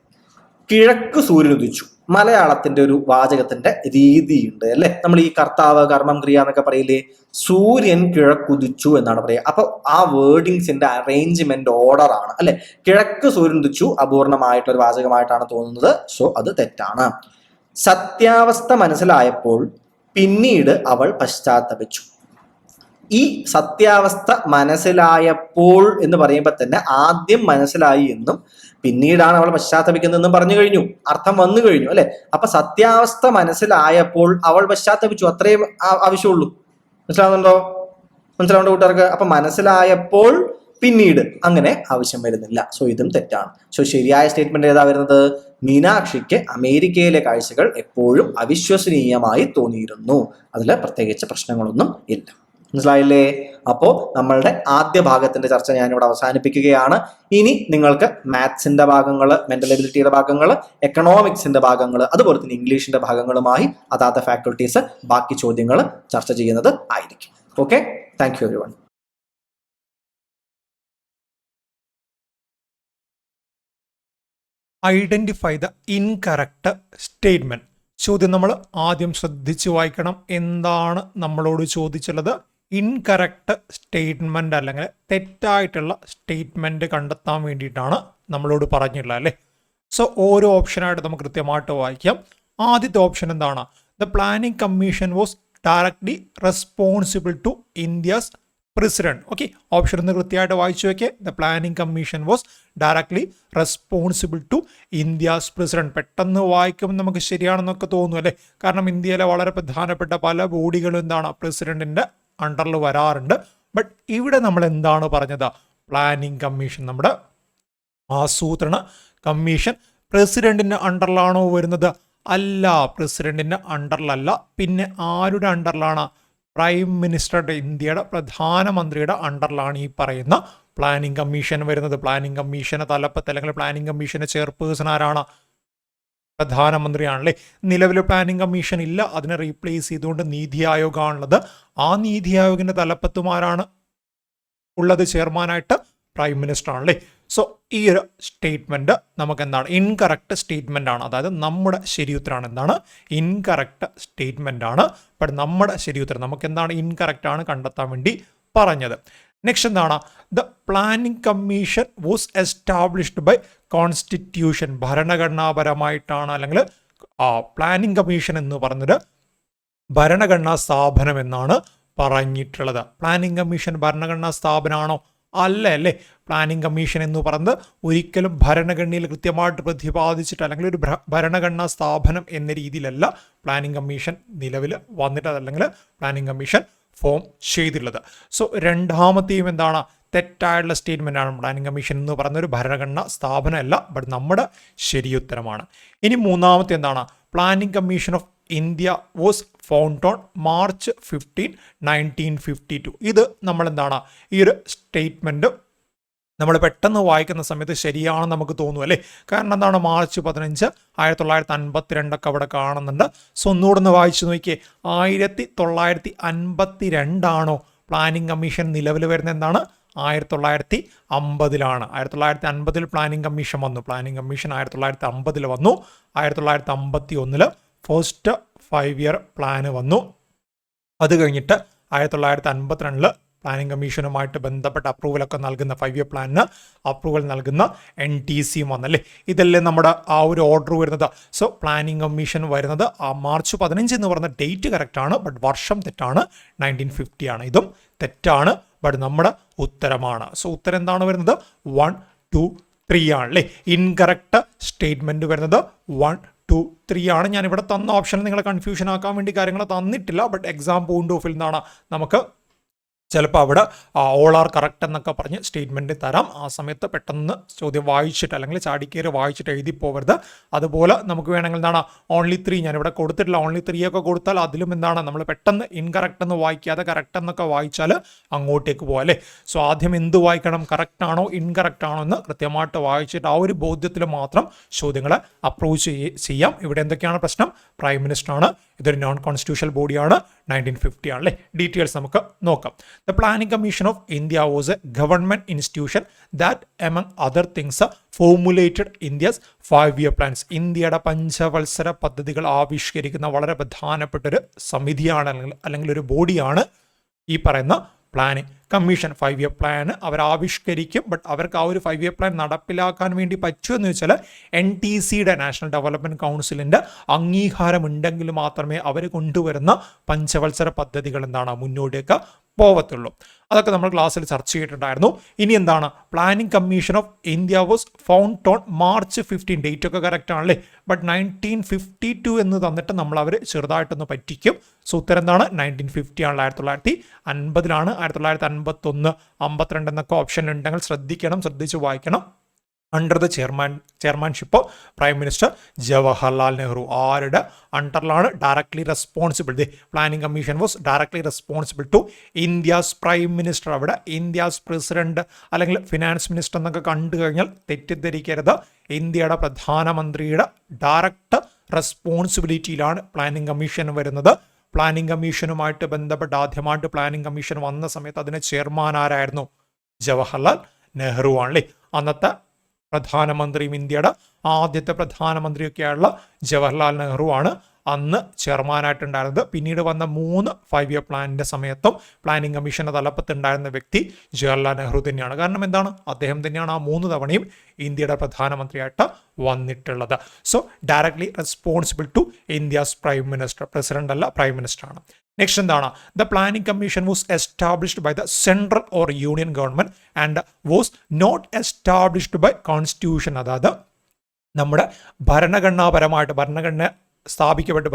കിഴക്ക് സൂര്യൻ ഉദിച്ചു. മലയാളത്തിന്റെ ഒരു വാചകത്തിന്റെ രീതിയുണ്ട് അല്ലെ? നമ്മൾ ഈ കർത്താവ്, കർമ്മം, ക്രിയ എന്നൊക്കെ പറയില്ലേ? സൂര്യൻ കിഴക്കുദിച്ചു എന്നാണ് പറയുക. അപ്പൊ ആ വേർഡിങ്സിന്റെ അറേഞ്ച്മെന്റ് ഓർഡർ ആണ് അല്ലെ? കിഴക്ക് സൂര്യൻ ഉദിച്ചു അപൂർണമായിട്ടുള്ള ഒരു വാചകമായിട്ടാണ് തോന്നുന്നത്. സോ അത് തെറ്റാണ്. സത്യാവസ്ഥ മനസ്സിലായപ്പോൾ പിന്നീട് അവൾ പശ്ചാത്തപിച്ചു. ഈ സത്യാവസ്ഥ മനസ്സിലായപ്പോൾ എന്ന് പറയുമ്പോൾ തന്നെ ആദ്യം മനസ്സിലായി എന്നും പിന്നീടാണ് അവൾ പശ്ചാത്തപിക്കുന്നതെന്നും പറഞ്ഞു കഴിഞ്ഞു, അർത്ഥം വന്നു കഴിഞ്ഞു അല്ലെ? അപ്പൊ സത്യാവസ്ഥ മനസ്സിലായപ്പോൾ അവൾ പശ്ചാത്തപിച്ചു, അത്രയും ആവശ്യമുള്ളൂ. മനസ്സിലാവുന്നുണ്ടോ? മനസ്സിലാവുന്നുണ്ടോ കൂട്ടുകാർക്ക്? അപ്പൊ മനസ്സിലായപ്പോൾ പിന്നീട് അങ്ങനെ ആവശ്യം വരുന്നില്ല. സോ ഇതും തെറ്റാണ്. സോ ശരിയായ സ്റ്റേറ്റ്മെന്റ് ഏതാ വരുന്നത്? മീനാക്ഷിക്ക് അമേരിക്കയിലെ കാഴ്ചകൾ എപ്പോഴും അവിശ്വസനീയമായി തോന്നിയിരുന്നു. അതിൽ പ്രത്യേകിച്ച് പ്രശ്നങ്ങളൊന്നും ഇല്ല. മനസ്സിലായില്ലേ? അപ്പോൾ നമ്മളുടെ ആദ്യ ഭാഗത്തിന്റെ ചർച്ച ഞാനിവിടെ അവസാനിപ്പിക്കുകയാണ്. ഇനി നിങ്ങൾക്ക് മാത്സിന്റെ ഭാഗങ്ങൾ, മെന്റൽ എബിലിറ്റിയുടെ ഭാഗങ്ങൾ, എക്കണോമിക്സിന്റെ ഭാഗങ്ങൾ, അതുപോലെ തന്നെ ഇംഗ്ലീഷിന്റെ ഭാഗങ്ങളുമായി അതാത് ഫാക്കൽറ്റീസ് ബാക്കി ചോദ്യങ്ങൾ ചർച്ച ചെയ്യുന്നത് ആയിരിക്കും. Okay, thank you everyone. Identify the incorrect statement. ചോദ്യം നമ്മൾ ആദ്യം ശ്രദ്ധിച്ചു വായിക്കണം. എന്താണ് നമ്മളോട് ചോദിച്ചുള്ളത്? ഇൻകറക്റ്റ് സ്റ്റേറ്റ്മെന്റ് അല്ലെങ്കിൽ തെറ്റായിട്ടുള്ള സ്റ്റേറ്റ്മെന്റ് കണ്ടെത്താൻ വേണ്ടിയിട്ടാണ് നമ്മളോട് പറഞ്ഞിട്ടുള്ളത് അല്ലേ? സോ ഓരോ ഓപ്ഷനായിട്ട് നമുക്ക് കൃത്യമായിട്ട് വായിക്കാം. ആദ്യത്തെ ഓപ്ഷൻ എന്താണ്? The planning commission was directly responsible to India's president. Okay, option ഒന്ന് കൃത്യമായിട്ട് വായിച്ചു വെക്കേ. The planning commission was directly responsible to India's president. പെട്ടെന്ന് വായിക്കുമ്പോൾ നമുക്ക് ശരിയാണെന്നൊക്കെ തോന്നും അല്ലേ? കാരണം ഇന്ത്യയിലെ വളരെ പ്രധാനപ്പെട്ട പല ബോഡികളും എന്താണ്, പ്രസിഡന്റിന്റെ അണ്ടറിൽ വരാറുണ്ട്. ബട്ട് ഇവിടെ നമ്മൾ എന്താണ് പറഞ്ഞത്? പ്ലാനിംഗ് കമ്മീഷൻ, നമ്മുടെ ആസൂത്രണ കമ്മീഷൻ പ്രസിഡന്റിന്റെ അണ്ടറിലാണോ വരുന്നത്? അല്ല, പ്രസിഡന്റിന്റെ അണ്ടറിലല്ല. പിന്നെ ആരുടെ അണ്ടറിലാണ്? പ്രൈം മിനിസ്റ്ററുടെ, ഇന്ത്യയുടെ പ്രധാനമന്ത്രിയുടെ അണ്ടറിലാണ് ഈ പറയുന്ന പ്ലാനിംഗ് കമ്മീഷൻ വരുന്നത്. പ്ലാനിംഗ് കമ്മീഷന് തലപ്പത്ത് അല്ലെങ്കിൽ പ്ലാനിംഗ് കമ്മീഷന് ചെയർപേഴ്സൺ ആരാണ്? പ്രധാനമന്ത്രിയാണല്ലേ. നിലവിൽ പ്ലാനിംഗ് കമ്മീഷൻ ഇല്ല, അതിനെ റീപ്ലേസ് ചെയ്തുകൊണ്ട് നീതി ആയോഗാണുള്ളത്. ആ നീതി ആയോഗിന്റെ തലപ്പത്തുമാരാണ് ഉള്ളത് ചെയർമാനായിട്ട്? പ്രൈം മിനിസ്റ്റർ ആണല്ലേ. സോ ഈ ഒരു സ്റ്റേറ്റ്മെന്റ് നമുക്ക് എന്താണ്? ഇൻകറക്റ്റ് സ്റ്റേറ്റ്മെന്റ് ആണ്. അതായത് നമ്മുടെ ശരിയുത്തരാണ് എന്താണ്? ഇൻകറക്റ്റ് സ്റ്റേറ്റ്മെന്റ് ആണ്. ബട്ട് നമ്മുടെ ശരിയുത്തരം നമുക്ക് എന്താണ്? ഇൻകറക്റ്റ് ആണ് കണ്ടെത്താൻ വേണ്ടി പറഞ്ഞത്. നെക്സ്റ്റ് എന്താണ്? The planning commission was established by constitution. ഭരണഘടനാപരമായിട്ടാണ്, അല്ലെങ്കിൽ പ്ലാനിംഗ് കമ്മീഷൻ എന്ന് പറഞ്ഞത് ഭരണഘടനാ സ്ഥാപനം എന്നാണ് പറഞ്ഞിട്ടുള്ളത്. പ്ലാനിംഗ് കമ്മീഷൻ ഭരണഘടനാ സ്ഥാപനമാണോ? അല്ല അല്ലേ. പ്ലാനിംഗ് കമ്മീഷൻ എന്ന് പറയുന്നത് ഒരിക്കലും ഭരണഘടനയിൽ കൃത്യമായിട്ട് പ്രതിപാദിച്ചിട്ട് അല്ലെങ്കിൽ ഒരു ഭരണഘടനാ സ്ഥാപനം എന്ന രീതിയിലല്ല പ്ലാനിംഗ് കമ്മീഷൻ നിലവിൽ വന്നിട്ട്, അല്ലെങ്കിൽ പ്ലാനിംഗ് കമ്മീഷൻ ഫോം ചെയ്തിട്ടുള്ളത്. സോ രണ്ടാമത്തെയും എന്താണ്? തെറ്റായുള്ള സ്റ്റേറ്റ്മെന്റ് ആണ്. പ്ലാനിംഗ് കമ്മീഷൻ എന്ന് പറയുന്ന ഒരു ഭരണഘടനാ സ്ഥാപനമല്ല, ബട്ട് നമ്മുടെ ശരിയുത്തരമാണ്. ഇനി മൂന്നാമത്തെ എന്താണ്? Planning commission of India was found on March 15, 1952. ഇത് നമ്മളെന്താണ്? ഈ ഒരു സ്റ്റേറ്റ്മെന്റ് നമ്മൾ പെട്ടെന്ന് വായിക്കുന്ന സമയത്ത് ശരിയാണെന്ന് നമുക്ക് തോന്നും അല്ലേ? കാരണം എന്താണ്? മാർച്ച് 15, 1952 അവിടെ കാണുന്നുണ്ട്. സോ ഒന്നുകൂടെ ഒന്ന് വായിച്ചു നോക്കിയേ. 1952 പ്ലാനിംഗ് കമ്മീഷൻ നിലവിൽ വരുന്നത്? എന്താണ്? 1950 1950 പ്ലാനിംഗ് കമ്മീഷൻ വന്നു. പ്ലാനിംഗ് കമ്മീഷൻ 1950 വന്നു. 1951 ഫസ്റ്റ് 5 ഇയർ പ്ലാന് വന്നു. അത് കഴിഞ്ഞിട്ട് 1952 പ്ലാനിംഗ് കമ്മീഷനുമായിട്ട് ബന്ധപ്പെട്ട അപ്രൂവലൊക്കെ നൽകുന്ന 5 ഇയർ പ്ലാനിന് അപ്രൂവൽ നൽകുന്ന NTC വന്നല്ലേ. ഇതല്ലേ നമ്മുടെ ആ ഒരു ഓർഡർ വരുന്നത്. സോ പ്ലാനിംഗ് കമ്മീഷൻ വരുന്നത് മാർച്ച് 15 എന്ന് പറയുന്ന ഡേറ്റ് കറക്റ്റ് ആണ്, ബട്ട് വർഷം തെറ്റാണ്. 1950 ആണ്. ഇതും തെറ്റാണ്. ബട്ട് നമ്മുടെ ഉത്തരമാണ്. സോ ഉത്തരം എന്താണ് വരുന്നത്? 1, 2, 3 ആണ് അല്ലേ. ഇൻകറക്റ്റ് സ്റ്റേറ്റ്മെന്റ് വരുന്നത് 1, 2, 3 ആണ്. ഞാൻ ഇവിടെ തന്ന ഓപ്ഷൻ നിങ്ങളെ കൺഫ്യൂഷൻ ആക്കാൻ വേണ്ടി കാര്യങ്ങൾ തന്നിട്ടില്ല. ബട്ട് എക്സാം പോയിന്റ് ഓഫ് എന്താണ് നമുക്ക് ചിലപ്പോൾ അവിടെ ഓൾ ആർ കറക്റ്റ് എന്നൊക്കെ പറഞ്ഞ് സ്റ്റേറ്റ്മെൻറ്റ് തരാം. ആ സമയത്ത് പെട്ടെന്ന് ചോദ്യം വായിച്ചിട്ട് അല്ലെങ്കിൽ ചാടിക്കയറി വായിച്ചിട്ട് എഴുതി പോകരുത്. അതുപോലെ നമുക്ക് വേണമെങ്കിൽ എന്താണ് ഓൺലി 3 ഞാനിവിടെ കൊടുത്തിട്ടില്ല. ഓൺലി 3 ഒക്കെ കൊടുത്താൽ അതിലും എന്താണ് നമ്മൾ പെട്ടെന്ന് ഇൻകറക്റ്റ് എന്ന് വായിക്കാതെ കറക്റ്റ് എന്നൊക്കെ വായിച്ചാൽ അങ്ങോട്ടേക്ക് പോകാം അല്ലേ. സോ ആദ്യം എന്ത് വായിക്കണം? കറക്റ്റ് ആണോ ഇൻകറക്റ്റ് ആണോ എന്ന് കൃത്യമായിട്ട് വായിച്ചിട്ട് ആ ഒരു ബോധ്യത്തിൽ മാത്രം ചോദ്യങ്ങളെ അപ്രോച്ച് ചെയ്യാം. ഇവിടെ എന്തൊക്കെയാണ് പ്രശ്നം? പ്രൈം മിനിസ്റ്റർ ആണ്, ഇതൊരു നോൺ കോൺസ്റ്റിറ്റ്യൂഷണൽ ബോഡിയാണ്, 1950 ആണ് അല്ലേ. ഡീറ്റെയിൽസ് നമുക്ക് നോക്കാം. The Planning Commission of India was a government institution that, among other things, formulated India's 5-year plans. ഇന്ത്യയുടെ പഞ്ചവത്സര പദ്ധതികൾ ആവിഷ്കരിക്കുന്ന വളരെ പ്രധാനപ്പെട്ട ഒരു സമിതിയാണ് അല്ലെങ്കിൽ ഒരു ബോഡിയാണ് ഈ പറയുന്ന പ്ലാനിംഗ് കമ്മീഷൻ. 5-year പ്ലാൻ അവർ ആവിഷ്കരിക്കും. ബട്ട് അവർക്ക് ആ ഒരു 5-year പ്ലാൻ നടപ്പിലാക്കാൻ വേണ്ടി പറ്റുമെന്ന് വെച്ചാൽ NTCയുടെ നാഷണൽ ഡെവലപ്മെൻറ്റ് കൗൺസിലിൻ്റെ അംഗീകാരം ഉണ്ടെങ്കിൽ മാത്രമേ അവർ കൊണ്ടുവരുന്ന പഞ്ചവത്സര പദ്ധതികൾ എന്താണ് മുന്നോട്ടേക്ക് പോവത്തുള്ളൂ. അതൊക്കെ നമ്മൾ ക്ലാസ്സിൽ ചർച്ച ചെയ്തിട്ടുണ്ടായിരുന്നു. ഇനി എന്താണ്? Planning commission of India was found on March 15. Date ഒക്കെ കറക്റ്റ് ആണല്ലേ. ബട്ട് 1952 എന്ന് തന്നിട്ട് നമ്മൾ അവർ ചെറുതായിട്ടൊന്ന് പറ്റിക്കും. സോ ഉത്തരം എന്താണ്? 1950 ആണ്. 1950 1951, 52 എന്നൊക്കെ ഓപ്ഷൻ ഉണ്ടെങ്കിൽ ശ്രദ്ധിച്ച് വായിക്കണം. Under the chairmanship of prime minister Jawaharlal Nehru. ആരുടെ അണ്ടറിലാണ്? Directly responsible. The planning commission was directly responsible to India's prime minister. അവിടെ ഇന്ത്യാസ് പ്രസിഡന്റ് അല്ലെങ്കിൽ ഫിനാൻസ് മിനിസ്റ്റർ എന്നൊക്കെ കണ്ടു കഴിഞ്ഞാൽ തെറ്റിദ്ധരിക്കരുത്. ഇന്ത്യയുടെ പ്രധാനമന്ത്രിയുടെ ഡയറക്റ്റ് റെസ്പോൺസിബിലിറ്റിയിലാണ് പ്ലാനിംഗ് കമ്മീഷൻ വരുന്നത്. പ്ലാനിംഗ് കമ്മീഷനുമായിട്ട് ബന്ധപ്പെട്ട് ആദ്യമായിട്ട് പ്ലാനിംഗ് കമ്മീഷൻ വന്ന സമയത്ത് അതിന് ചെയർമാൻ ആരായിരുന്നു? ജവഹർലാൽ നെഹ്റു ആണല്ലേ. അന്നത്തെ പ്രധാനമന്ത്രിയും ഇന്ത്യയുടെ ആദ്യത്തെ പ്രധാനമന്ത്രിയൊക്കെയുള്ള ജവഹർലാൽ നെഹ്റു ആണ് അന്ന് ചെയർമാനായിട്ടുണ്ടായിരുന്നത്. പിന്നീട് വന്ന 3 5-year പ്ലാനിൻ്റെ സമയത്തും പ്ലാനിംഗ് കമ്മീഷൻ്റെ തലപ്പത്തുണ്ടായിരുന്ന വ്യക്തി ജവഹർലാൽ നെഹ്റു തന്നെയാണ്. കാരണം എന്താണ്? അദ്ദേഹം തന്നെയാണ് ആ 3 തവണയും ഇന്ത്യയുടെ പ്രധാനമന്ത്രിയായിട്ട് വന്നിട്ടുള്ളത്. So directly responsible to India's prime minister. President അല്ല, പ്രൈം മിനിസ്റ്റർ ആണ്. നെക്സ്റ്റ് എന്താണ്? The planning commission was established by the central or union government and was not established by constitution. അതായത് നമ്മുടെ ഭരണഘടന സ്ഥാപിക്കപ്പെട്ട്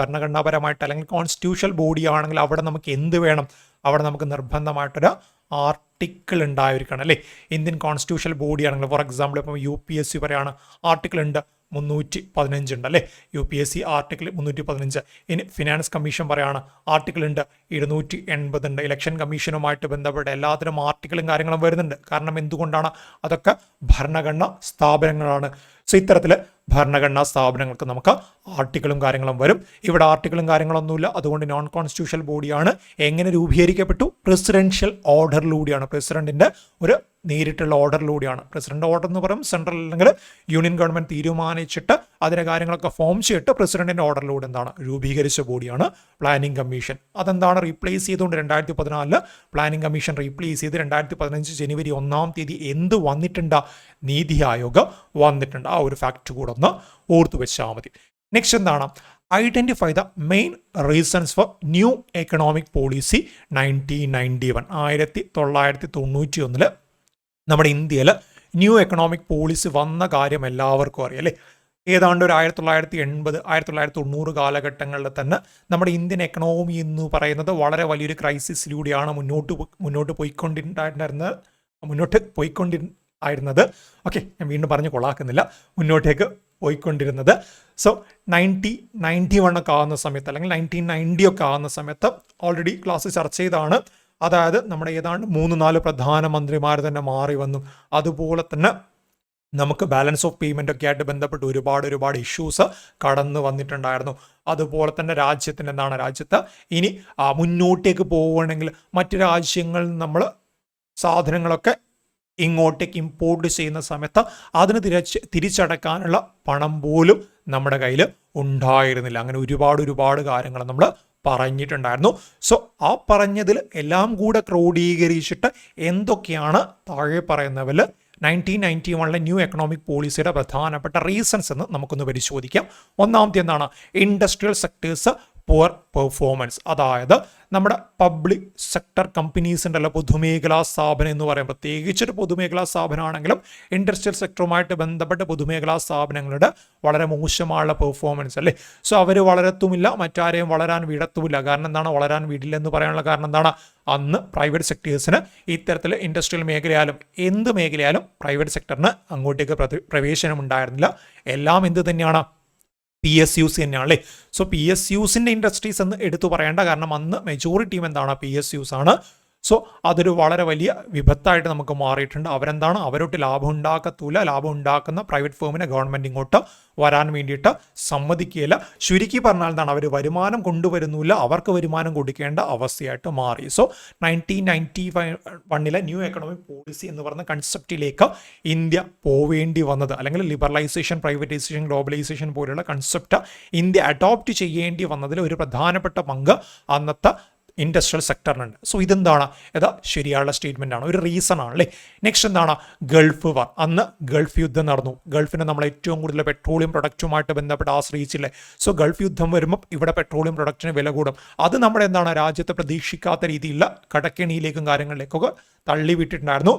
അല്ലെങ്കിൽ കോൺസ്റ്റിറ്റ്യൂഷണൽ ബോഡി ആണെങ്കിൽ അവിടെ നമുക്ക് എന്ത് വേണം? അവിടെ നമുക്ക് നിർബന്ധമായിട്ടൊരു ആർട്ടിക്കിൾ ഉണ്ടായിരിക്കണം അല്ലേ. ഇന്ത്യൻ കോൺസ്റ്റിറ്റ്യൂഷണൽ ബോഡി ആണെങ്കിൽ ഫോർ എക്സാമ്പിൾ ഇപ്പം UPSC പറയാണ് ആർട്ടിക്കിൾ ഉണ്ട് 315 ഉണ്ട് അല്ലേ. UPSC article 315. ഇനി ഫിനാൻസ് കമ്മീഷൻ പറയാണ് ആർട്ടിക്കിൾ ഉണ്ട് 280 ഉണ്ട്. ഇലക്ഷൻ കമ്മീഷനുമായിട്ട് ബന്ധപ്പെട്ട എല്ലാത്തിനും ആർട്ടിക്കിളും കാര്യങ്ങളും വരുന്നുണ്ട്. കാരണം എന്തുകൊണ്ടാണ്? അതൊക്കെ ഭരണഘടനാ സ്ഥാപനങ്ങളാണ്. സോ ഇത്തരത്തിൽ ഭരണഘടനാ സ്ഥാപനങ്ങൾക്ക് നമുക്ക് ആർട്ടിക്കിളും കാര്യങ്ങളും വരും. ഇവിടെ ആർട്ടിക്കിളും കാര്യങ്ങളൊന്നുമില്ല. അതുകൊണ്ട് നോൺ കോൺസ്റ്റിറ്റ്യൂഷണൽ ബോഡിയാണ്. എങ്ങനെ രൂപീകരിക്കപ്പെട്ടു? പ്രസിഡൻഷ്യൽ ഓർഡറിലൂടെയാണ്. പ്രസിഡന്റിന്റെ ഒരു നേരിട്ടുള്ള ഓർഡറിലൂടെയാണ്. പ്രസിഡന്റ് ഓർഡർ എന്ന് പറയും സെൻട്രൽ അല്ലെങ്കിൽ യൂണിയൻ ഗവൺമെന്റ് തീരുമാനിച്ചിട്ട് അതിന്റെ കാര്യങ്ങളൊക്കെ ഫോം ചെയ്തിട്ട് പ്രസിഡന്റിന്റെ ഓർഡറിലൂടെ എന്താണ് രൂപീകരിച്ച ബോഡിയാണ് പ്ലാനിംഗ് കമ്മീഷൻ. അതെന്താണ് റീപ്ലേസ് ചെയ്തുകൊണ്ട് 2014 പ്ലാനിംഗ് കമ്മീഷൻ റീപ്ലേസ് ചെയ്ത് 2015 ജനുവരി 1 എന്ത് വന്നിട്ടുണ്ട്? നീതി ആയോഗ് വന്നിട്ടുണ്ട്. ആ ഒരു ഫാക്ട് കൂടെ ഒന്ന് ഓർത്തു വെച്ചാൽ മതി. നെക്സ്റ്റ് എന്താണ്? Identify the main reasons for new economic policy 1991. 1991 നമ്മുടെ ഇന്ത്യയിൽ ന്യൂ എക്കണോമിക് പോളിസി വന്ന കാര്യം എല്ലാവർക്കും അറിയാം അല്ലേ. ഏതാണ്ട് ഒരു 1980 1990 കാലഘട്ടങ്ങളിൽ തന്നെ നമ്മുടെ ഇന്ത്യൻ എക്കണോമി എന്ന് പറയുന്നത് വളരെ വലിയൊരു ക്രൈസിസിലൂടെയാണ് മുന്നോട്ട് പോയിക്കൊണ്ടിരുന്നത്. ഓക്കെ, ഞാൻ വീണ്ടും പറഞ്ഞ് കൊള്ളാക്കുന്നില്ല. മുന്നോട്ടേക്ക് പോയിക്കൊണ്ടിരുന്നത്. സോ 1991 ഒക്കെ ആകുന്ന സമയത്ത് അല്ലെങ്കിൽ 1990 ഒക്കെ ആകുന്ന സമയത്ത് ഓൾറെഡി ക്ലാസ് ചർച്ച ചെയ്താണ്. അതായത് നമ്മുടെ ഏതാണ്ട് 3-4 പ്രധാനമന്ത്രിമാർ തന്നെ മാറി വന്നു. അതുപോലെ തന്നെ നമുക്ക് ബാലൻസ് ഓഫ് പേയ്മെൻ്റ് ഒക്കെ ആയിട്ട് ബന്ധപ്പെട്ട് ഒരുപാട് ഇഷ്യൂസ് കടന്നു വന്നിട്ടുണ്ടായിരുന്നു. അതുപോലെ തന്നെ രാജ്യത്ത് ഇനി മുന്നോട്ടേക്ക് പോവുകയാണെങ്കിൽ മറ്റു രാജ്യങ്ങളിൽ നമ്മൾ സാധനങ്ങളൊക്കെ ഇങ്ങോട്ടേക്ക് ഇമ്പോർട്ട് ചെയ്യുന്ന സമയത്ത് അതിന് തിരിച്ചടക്കാനുള്ള പണം പോലും നമ്മുടെ കയ്യിൽ ഉണ്ടായിരുന്നില്ല. അങ്ങനെ ഒരുപാട് കാര്യങ്ങൾ നമ്മൾ പറഞ്ഞിട്ടുണ്ടായിരുന്നു. സോ ആ പറഞ്ഞതിൽ എല്ലാം കൂടെ ക്രോഡീകരിച്ചിട്ട് എന്തൊക്കെയാണ് താഴെ പറയുന്നവരിൽ 1991 ന്യൂ എക്കണോമിക് പോളിസിയുടെ പ്രധാനപ്പെട്ട റീസൺസ് എന്ന് നമുക്കൊന്ന് പരിശോധിക്കാം. ഒന്നാമത്തെ എന്താണ്? Industrial sectors poor performance. അതായത് നമ്മുടെ പബ്ലിക് സെക്ടർ കമ്പനീസ് ഉണ്ടല്ലോ, പൊതുമേഖലാ സ്ഥാപനം എന്ന് പറയാം. പ്രത്യേകിച്ചൊരു പൊതുമേഖലാ സ്ഥാപനമാണെങ്കിലും ഇൻഡസ്ട്രിയൽ സെക്ടറുമായിട്ട് ബന്ധപ്പെട്ട പൊതുമേഖലാ സ്ഥാപനങ്ങളുടെ വളരെ മോശമായുള്ള പെർഫോമൻസ് അല്ലേ. സോ അവർ വളരത്തുമില്ല, മറ്റാരെയും വളരാൻ വിടത്തുമില്ല. കാരണം എന്താണ് വളരാൻ വിടില്ലെന്ന് പറയാനുള്ള കാരണം എന്താണ്? അന്ന് പ്രൈവറ്റ് സെക്ടേഴ്സിന് ഇത്തരത്തിൽ ഇൻഡസ്ട്രിയൽ മേഖലയായാലും എന്ത് മേഖലയായാലും പ്രൈവറ്റ് സെക്ടറിന് അങ്ങോട്ടേക്ക് പ്രവേശനം ഉണ്ടായിരുന്നില്ല. എല്ലാം എന്ത് തന്നെയാണ്? PSUs തന്നെയാണ് അല്ലേ. സോ PSUസിൻ്റെ ഇൻഡസ്ട്രീസ് എന്ന് എടുത്തു പറയേണ്ട, കാരണം അന്ന് മെജോറിറ്റിയും എന്താണ്? PSUs ആണ്. സോ അതൊരു വളരെ വലിയ വിപത്തായിട്ട് നമുക്ക് മാറിയിട്ടുണ്ട്. അവരെന്താണ്? അവരോട്ട് ലാഭം ഉണ്ടാക്കത്തൂല. ലാഭം ഉണ്ടാക്കുന്ന പ്രൈവറ്റ് ഫേമിനെ ഗവൺമെൻറ് ഇങ്ങോട്ട് വരാൻ വേണ്ടിയിട്ട് സമ്മതിക്കുകയില്ല. ചുരുക്കി പറഞ്ഞാൽ എന്താണ്? അവർ വരുമാനം കൊണ്ടുവരുന്നില്ല, അവർക്ക് വരുമാനം കൊടുക്കേണ്ട അവസ്ഥയായിട്ട് മാറി. സോ 1991 ന്യൂ എക്കണോമിക് പോളിസി എന്ന് പറയുന്ന കൺസെപ്റ്റിലേക്ക് ഇന്ത്യ പോവേണ്ടി വന്നത്, അല്ലെങ്കിൽ ലിബറലൈസേഷൻ, പ്രൈവറ്റൈസേഷൻ, ഗ്ലോബലൈസേഷൻ പോലുള്ള കൺസെപ്റ്റ് ഇന്ത്യ അഡോപ്റ്റ് ചെയ്യേണ്ടി വന്നതിൽ ഒരു പ്രധാനപ്പെട്ട പങ്ക് അന്നത്തെ ഇൻഡസ്ട്രിയൽ സെക്ടറിനുണ്ട്. സോ ഇതെന്താണ്? ഇത് ശരിയായുള്ള സ്റ്റേറ്റ്മെൻ്റ് ആണ്, ഒരു റീസൺ ആണ് അല്ലേ. നെക്സ്റ്റ് എന്താണ്? ഗൾഫ് വാർ. അന്ന് ഗൾഫ് യുദ്ധം നടന്നു. ഗൾഫിനെ നമ്മൾ ഏറ്റവും കൂടുതൽ പെട്രോളിയം പ്രൊഡക്റ്റുമായിട്ട് ബന്ധപ്പെട്ട് ആശ്രയിച്ചില്ലേ. സോ ഗൾഫ് യുദ്ധം വരുമ്പോൾ ഇവിടെ പെട്രോളിയം പ്രൊഡക്റ്റിന് വില കൂടും. അത് നമ്മുടെ എന്താണ്? രാജ്യത്തെ പ്രതീക്ഷിക്കാത്ത രീതിയിലുള്ള കടക്കെണിയിലേക്കും കാര്യങ്ങളിലേക്കൊക്കെ തള്ളിവിട്ടിട്ടുണ്ടായിരുന്നു.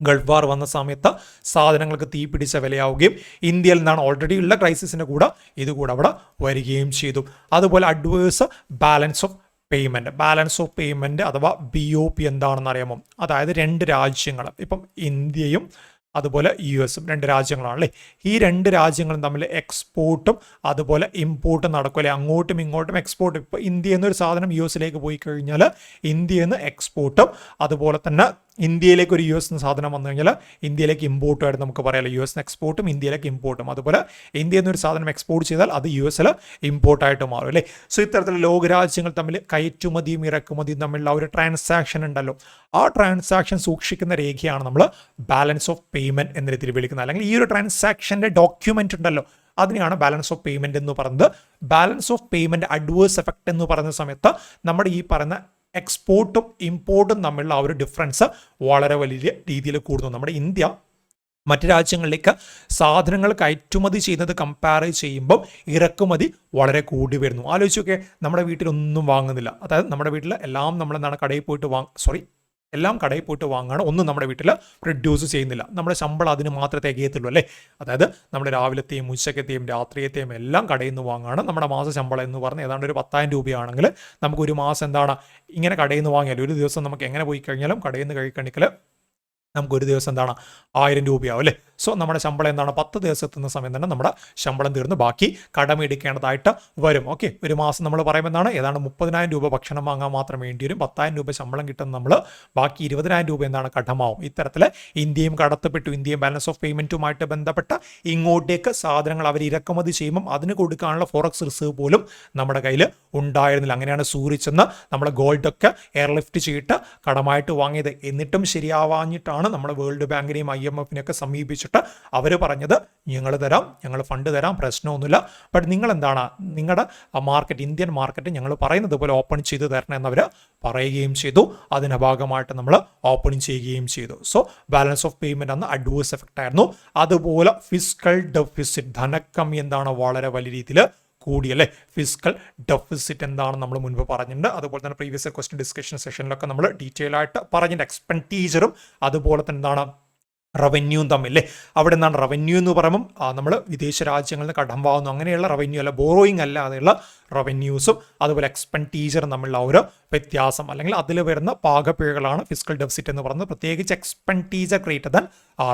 ഗൾഫ് വാർ വന്ന സമയത്ത് സാധനങ്ങൾക്ക് തീ പിടിച്ച വിലയാവുകയും ഇന്ത്യയിൽ നിന്നാണ് ഓൾറെഡി ഉള്ള ക്രൈസിസിൻ്റെ കൂടെ ഇതുകൂടെ അവിടെ വരികയും ചെയ്തു. അതുപോലെ adverse balance of payment. Balance of payment അഥവാ BOP എന്താണെന്ന് അറിയാമോ? അതായത് രണ്ട് രാജ്യങ്ങൾ, ഇപ്പം ഇന്ത്യയും അതുപോലെ US രണ്ട് രാജ്യങ്ങളാണല്ലേ. ഈ രണ്ട് രാജ്യങ്ങളും തമ്മിൽ എക്സ്പോർട്ടും അതുപോലെ ഇമ്പോർട്ടും നടക്കും അല്ലേ. അങ്ങോട്ടും ഇങ്ങോട്ടും എക്സ്പോർട്ട്. ഇപ്പോൾ ഇന്ത്യയിൽ നിന്നൊരു സാധനം US പോയി കഴിഞ്ഞാൽ ഇന്ത്യയിൽ നിന്ന് എക്സ്പോർട്ടും, അതുപോലെ തന്നെ ഇന്ത്യയിലേക്ക് ഒരു US സാധനം വന്നു കഴിഞ്ഞാൽ ഇന്ത്യയിലേക്ക് ഇമ്പോർട്ടുമായിട്ട് നമുക്ക് പറയാമല്ലോ. US എക്സ്പോർട്ടും ഇന്ത്യയിലേക്ക് ഇമ്പോർട്ടും. അതുപോലെ ഇന്ത്യയിൽ നിന്ന് ഒരു സാധനം എക്സ്പോർട്ട് ചെയ്താൽ അത് US ഇമ്പോർട്ടായിട്ട് മാറും അല്ലേ. സോ ഇത്തരത്തിൽ ലോകരാജ്യങ്ങൾ തമ്മിൽ കയറ്റുമതിയും ഇറക്കുമതിയും തമ്മിലുള്ള ഒരു ട്രാൻസാക്ഷൻ ഉണ്ടല്ലോ, ആ ട്രാൻസാക്ഷൻ സൂക്ഷിക്കുന്ന രേഖയാണ് നമ്മൾ ബാലൻസ് ഓഫ് പേയ്മെൻറ്റ് എന്ന രീതിയിൽ വിളിക്കുന്നത്. അല്ലെങ്കിൽ ഈ ഒരു ട്രാൻസാക്ഷൻ്റെ ഡോക്യുമെൻ്റ് ഉണ്ടല്ലോ, അതിനെയാണ് ബാലൻസ് ഓഫ് പേയ്മെൻറ്റ് എന്ന് പറയുന്നത്. Balance of payment adverse effect എന്ന് പറയുന്ന സമയത്ത് നമ്മുടെ ഈ പറയുന്ന എക്സ്പോർട്ടും ഇമ്പോർട്ടും തമ്മിലുള്ള ആ ഒരു ഡിഫറൻസ് വളരെ വലിയ രീതിയിൽ കൂടുന്നു. നമ്മുടെ ഇന്ത്യ മറ്റ് രാജ്യങ്ങളിലേക്ക് സാധനങ്ങൾ കയറ്റുമതി ചെയ്യുന്നത് കമ്പയർ ചെയ്യുമ്പോൾ ഇറക്കുമതി വളരെ കൂടി വരുന്നു. ആലോചിച്ചൊക്കെ നമ്മുടെ വീട്ടിലൊന്നും വാങ്ങുന്നില്ല. അതായത് നമ്മുടെ വീട്ടിൽ എല്ലാം നമ്മളെന്താണ് കടയിൽ പോയിട്ട് എല്ലാം കടയിൽ പോയിട്ട് വാങ്ങുകയാണ്. ഒന്നും നമ്മുടെ വീട്ടിൽ പ്രൊഡ്യൂസ് ചെയ്യുന്നില്ല. നമ്മുടെ ശമ്പളം അതിന് മാത്രമേ തികയത്തുള്ളൂ അല്ലേ. അതായത് നമ്മുടെ രാവിലത്തെയും ഉച്ചക്കത്തെയും രാത്രിയത്തെയും എല്ലാം കടയിൽ നിന്ന് വാങ്ങുകയാണ്. നമ്മുടെ മാസ ശമ്പളം എന്ന് പറഞ്ഞാൽ ഏതാണ്ട് ഒരു 10,000 രൂപയാണെങ്കിൽ നമുക്ക് ഒരു മാസം എന്താണ് ഇങ്ങനെ കടയിൽ നിന്ന് വാങ്ങിയാൽ ഒരു ദിവസം നമുക്ക് എങ്ങനെ പോയി കഴിഞ്ഞാലും കടയിൽ നിന്ന് കഴിക്കണമെങ്കിൽ നമുക്കൊരു ദിവസം എന്താണ് 1000 രൂപയാവും അല്ലേ. സോ നമ്മുടെ ശമ്പളം എന്താണ് 10 ദിവസത്തുന്ന സമയം തന്നെ നമ്മുടെ ശമ്പളം തീർന്ന് ബാക്കി കടമെടുക്കേണ്ടതായിട്ട് വരും. ഓക്കെ, ഒരു മാസം നമ്മൾ പറയുമ്പോൾ എന്താണ് ഏതാണ്ട് 30,000 രൂപ ഭക്ഷണം വാങ്ങാൻ മാത്രം വേണ്ടി വരും. 10,000 രൂപ ശമ്പളം കിട്ടുന്ന നമ്മൾ ബാക്കി 20,000 രൂപ എന്താണ് കടമാവും. ഇത്തരത്തിൽ ഇന്ത്യയും കടത്തപ്പെട്ടു. ഇന്ത്യയും ബാലൻസ് ഓഫ് പേയ്മെൻറ്റുമായിട്ട് ബന്ധപ്പെട്ട ഇങ്ങോട്ടേക്ക് സാധനങ്ങൾ അവർ ഇറക്കുമതി ചെയ്യുമ്പം അതിന് കൊടുക്കാനുള്ള ഫോറക്സ് റിസർവ് പോലും നമ്മുടെ കയ്യിൽ ഉണ്ടായിരുന്നില്ല. അങ്ങനെയാണ് സൂറിച്ചെന്ന് നമ്മൾ ഗോൾഡൊക്കെ എയർലിഫ്റ്റ് ചെയ്തിട്ട് കടമായിട്ട് വാങ്ങിയത്. എന്നിട്ടും ശരിയാവാഞ്ഞിട്ടാണ് നമ്മൾ വേൾഡ് ബാങ്കിനെയും IMFനെയൊക്കെ സമീപിച്ചിട്ട് അവർ പറഞ്ഞത് ഞങ്ങൾ തരാം, ഞങ്ങൾ ഫണ്ട് തരാം, പ്രശ്നമൊന്നുമില്ല, ബട്ട് നിങ്ങൾ എന്താണ് നിങ്ങളുടെ മാർക്കറ്റ് ഇന്ത്യൻ മാർക്കറ്റ് ഞങ്ങൾ പറയുന്നത് പോലെ ഓപ്പൺ ചെയ്ത് തരണം എന്നവർ പറയുകയും ചെയ്തു. അതിൻ്റെ ഭാഗമായിട്ട് നമ്മൾ ഓപ്പൺ ചെയ്യുകയും ചെയ്തു. സോ ബാലൻസ് ഓഫ് പേയ്മെൻറ്റ് അന്ന് അഡ്വേഴ്സ് എഫക്റ്റ് ആയിരുന്നു. അതുപോലെ ഫിസ്ക്കൽ ഡെഫിസിറ്റ് ധനക്കമ്മി എന്താണ് വളരെ വലിയ രീതിയിൽ കൂടിയല്ലേ. ഫിസ്ക്കൽ ഡെഫിസിറ്റ് എന്താണെന്ന് നമ്മൾ മുൻപ് പറഞ്ഞിട്ടുണ്ട്. അതുപോലെ തന്നെ പ്രീവിയസ് ക്വസ്റ്റ്യൻ ഡിസ്കഷൻ സെഷനിലൊക്കെ നമ്മൾ ഡീറ്റെയിൽ ആയിട്ട് പറഞ്ഞിട്ടുണ്ട്. എക്സ്പെൻഡിച്ചറും അതുപോലെ തന്നെ എന്താണ് റവന്യൂവും തമ്മിലല്ലേ. അവിടെ എന്താണ് റവന്യൂ എന്ന് പറയുമ്പം നമ്മൾ വിദേശ രാജ്യങ്ങളിൽ നിന്ന് കടം വാങ്ങുന്നു അങ്ങനെയുള്ള റവന്യൂ അല്ല, ബോറോയിങ് അല്ലാതെയുള്ള റവന്യൂസും അതുപോലെ എക്സ്പെൻഡിച്ചറും തമ്മിലുള്ള ഒരു വ്യത്യാസം അല്ലെങ്കിൽ അതിൽ വരുന്ന പാകപ്പിഴകളാണ് ഫിസ്ക്കൽ ഡെഫിസിറ്റ് എന്ന് പറയുന്നത്. പ്രത്യേകിച്ച് എക്സ്പെൻഡിച്ചർ ഗ്രേറ്റർ ദാൻ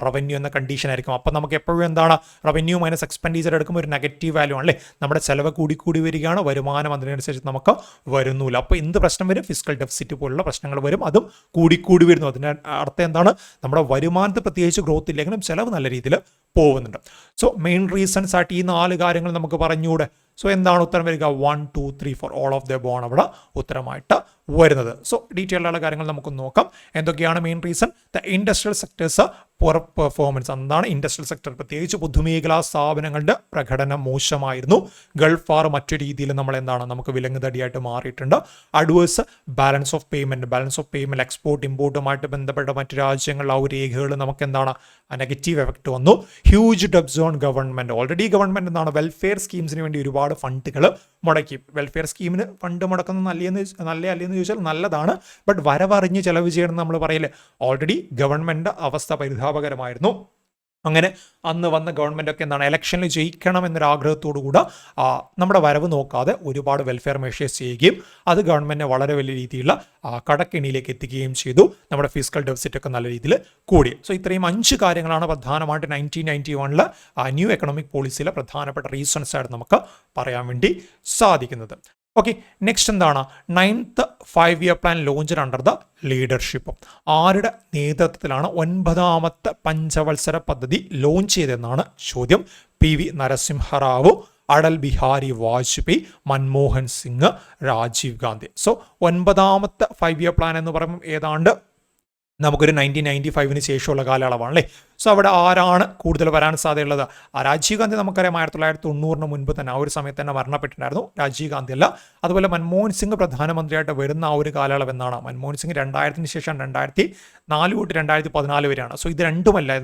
റവന്യൂ എന്ന കണ്ടീഷൻ ആയിരിക്കും. അപ്പോൾ നമുക്ക് എപ്പോഴും എന്താണ് റവന്യൂ മൈനസ് എക്സ്പെൻഡിച്ചർ എടുക്കുമ്പോൾ ഒരു നെഗറ്റീവ് വാല്യൂ ആണല്ലേ. നമ്മുടെ ചിലവ് കൂടി വരികയാണ്, വരുമാനം അതിനനുസരിച്ച് നമുക്ക് വരുന്നില്ല. അപ്പോൾ എന്ത് പ്രശ്നം വരും? ഫിസ്ക്കൽ ഡെഫിസിറ്റ് പോലുള്ള പ്രശ്നങ്ങൾ വരും. അതും കൂടി വരുന്നു. അതിൻ്റെ അർത്ഥം എന്താണ്? നമ്മുടെ വരുമാനത്തിൽ പ്രത്യേകിച്ച് ഗ്രോത്ത് ഇല്ലെങ്കിലും ചിലവ് നല്ല രീതിയിൽ പോകുന്നുണ്ട്. സോ മെയിൻ റീസൺസ് ആയിട്ട് ഈ 4 കാര്യങ്ങൾ നമുക്ക് പറഞ്ഞുകൂടെ. സോ എന്താണ് ഉത്തരം വരിക? 1, 2, 3, 4 ഓൾ ഓഫ് ദ ബോൺ അവിടെ ഉത്തരമായിട്ട് വരുന്നത്. സോ ഡീറ്റെയിൽഡുള്ള കാര്യങ്ങൾ നമുക്ക് നോക്കാം. എന്തൊക്കെയാണ് main reason? The industrial sectors poor performance. എന്താണ് ഇൻഡസ്ട്രിയൽ സെക്ടർ, പ്രത്യേകിച്ച് പൊതുമേഖലാ സ്ഥാപനങ്ങളുടെ പ്രകടനം മോശമായിരുന്നു. ഗൾഫ് ആർ മറ്റു രീതിയിൽ നമ്മൾ എന്താണ് നമുക്ക് വിലങ്ങുതടിയായിട്ട് മാറിയിട്ടുണ്ട്. Adverse balance of payment export ഇമ്പോർട്ടുമായിട്ട് ബന്ധപ്പെട്ട മറ്റു രാജ്യങ്ങളിൽ ആ ഒരു രേഖകൾ നമുക്ക് എന്താണ് നെഗറ്റീവ് എഫക്റ്റ് വന്നു. Huge debts on government. Already government എന്താണ് വെൽഫെയർ സ്കീംസിന് വേണ്ടി ഒരുപാട് ഫണ്ടുകൾ മുടക്കി. വെൽഫെയർ സ്കീമിന് ഫണ്ട് മുടക്കുന്നത് അല്ലേന്ന് ചോദിച്ചാൽ നല്ലതാണ്. ബട്ട് വരവറിഞ്ഞ് ചെലവ് ചെയ്യണം നമ്മൾ പറയില്ലേ. ഓൾറെഡി ഗവൺമെന്റ് അവസ്ഥ പരിതാപകരമായിരുന്നു. അങ്ങനെ അന്ന് വന്ന ഗവൺമെന്റ് ഒക്കെ എന്താണ് ഇലക്ഷനിൽ ജയിക്കണം എന്നൊരാഗ്രഹത്തോടു കൂടെ നമ്മുടെ വരവ് നോക്കാതെ ഒരുപാട് വെൽഫെയർ മെഷേഴ്സ് ചെയ്യുകയും അത് ഗവൺമെന്റിനെ വളരെ വലിയ രീതിയിലുള്ള കടക്കെണിയിലേക്ക് എത്തിക്കുകയും ചെയ്തു. നമ്മുടെ ഫിസിക്കൽ ഡെഫിസിറ്റ് ഒക്കെ നല്ല രീതിയിൽ കൂടി. സോ ഇത്രയും 5 കാര്യങ്ങളാണ് പ്രധാനമായിട്ട് 1991 ന്യൂ എക്കണോമിക് പോളിസിയിലെ പ്രധാനപ്പെട്ട റീസൺസ് ആയിട്ട് നമുക്ക് പറയാൻ വേണ്ടി സാധിക്കുന്നത്. ഓക്കെ, നെക്സ്റ്റ് എന്താണ് 9th 5-year plan launch under the leadership. ആരുടെ നേതൃത്വത്തിലാണ് 9ാമത്തെ പഞ്ചവത്സര പദ്ധതി ലോഞ്ച് ചെയ്തതെന്നാണ് ചോദ്യം. PV നരസിംഹറാവു, അടൽ ബിഹാരി വാജ്പേയി, മൻമോഹൻ സിംഗ്, രാജീവ് ഗാന്ധി. സോ 9ാമത്തെ 5-year പ്ലാൻ എന്ന് പറയുമ്പോൾ ഏതാണ്ട് നമുക്കൊരു 1995 ശേഷമുള്ള കാലയളവാണ് അല്ലേ. സോ അവിടെ ആരാണ് കൂടുതൽ വരാൻ സാധ്യതയുള്ളത്? രാജീവ് ഗാന്ധി നമുക്കറിയാം 1990 മുൻപ് തന്നെ ആ ഒരു സമയത്ത് തന്നെ മരണപ്പെട്ടിട്ടുണ്ടായിരുന്നു. രാജീവ് ഗാന്ധി അല്ല. അതുപോലെ മൻമോഹൻ സിംഗ് പ്രധാനമന്ത്രിയായിട്ട് വരുന്ന ആ ഒരു കാലയളവ് എന്നാണ്. മൻമോഹൻ സിംഗ് 2000 ശേഷം 2004 തൊട്ട് 2014 വരെയാണ്. സോ ഇത് രണ്ടുമല്ല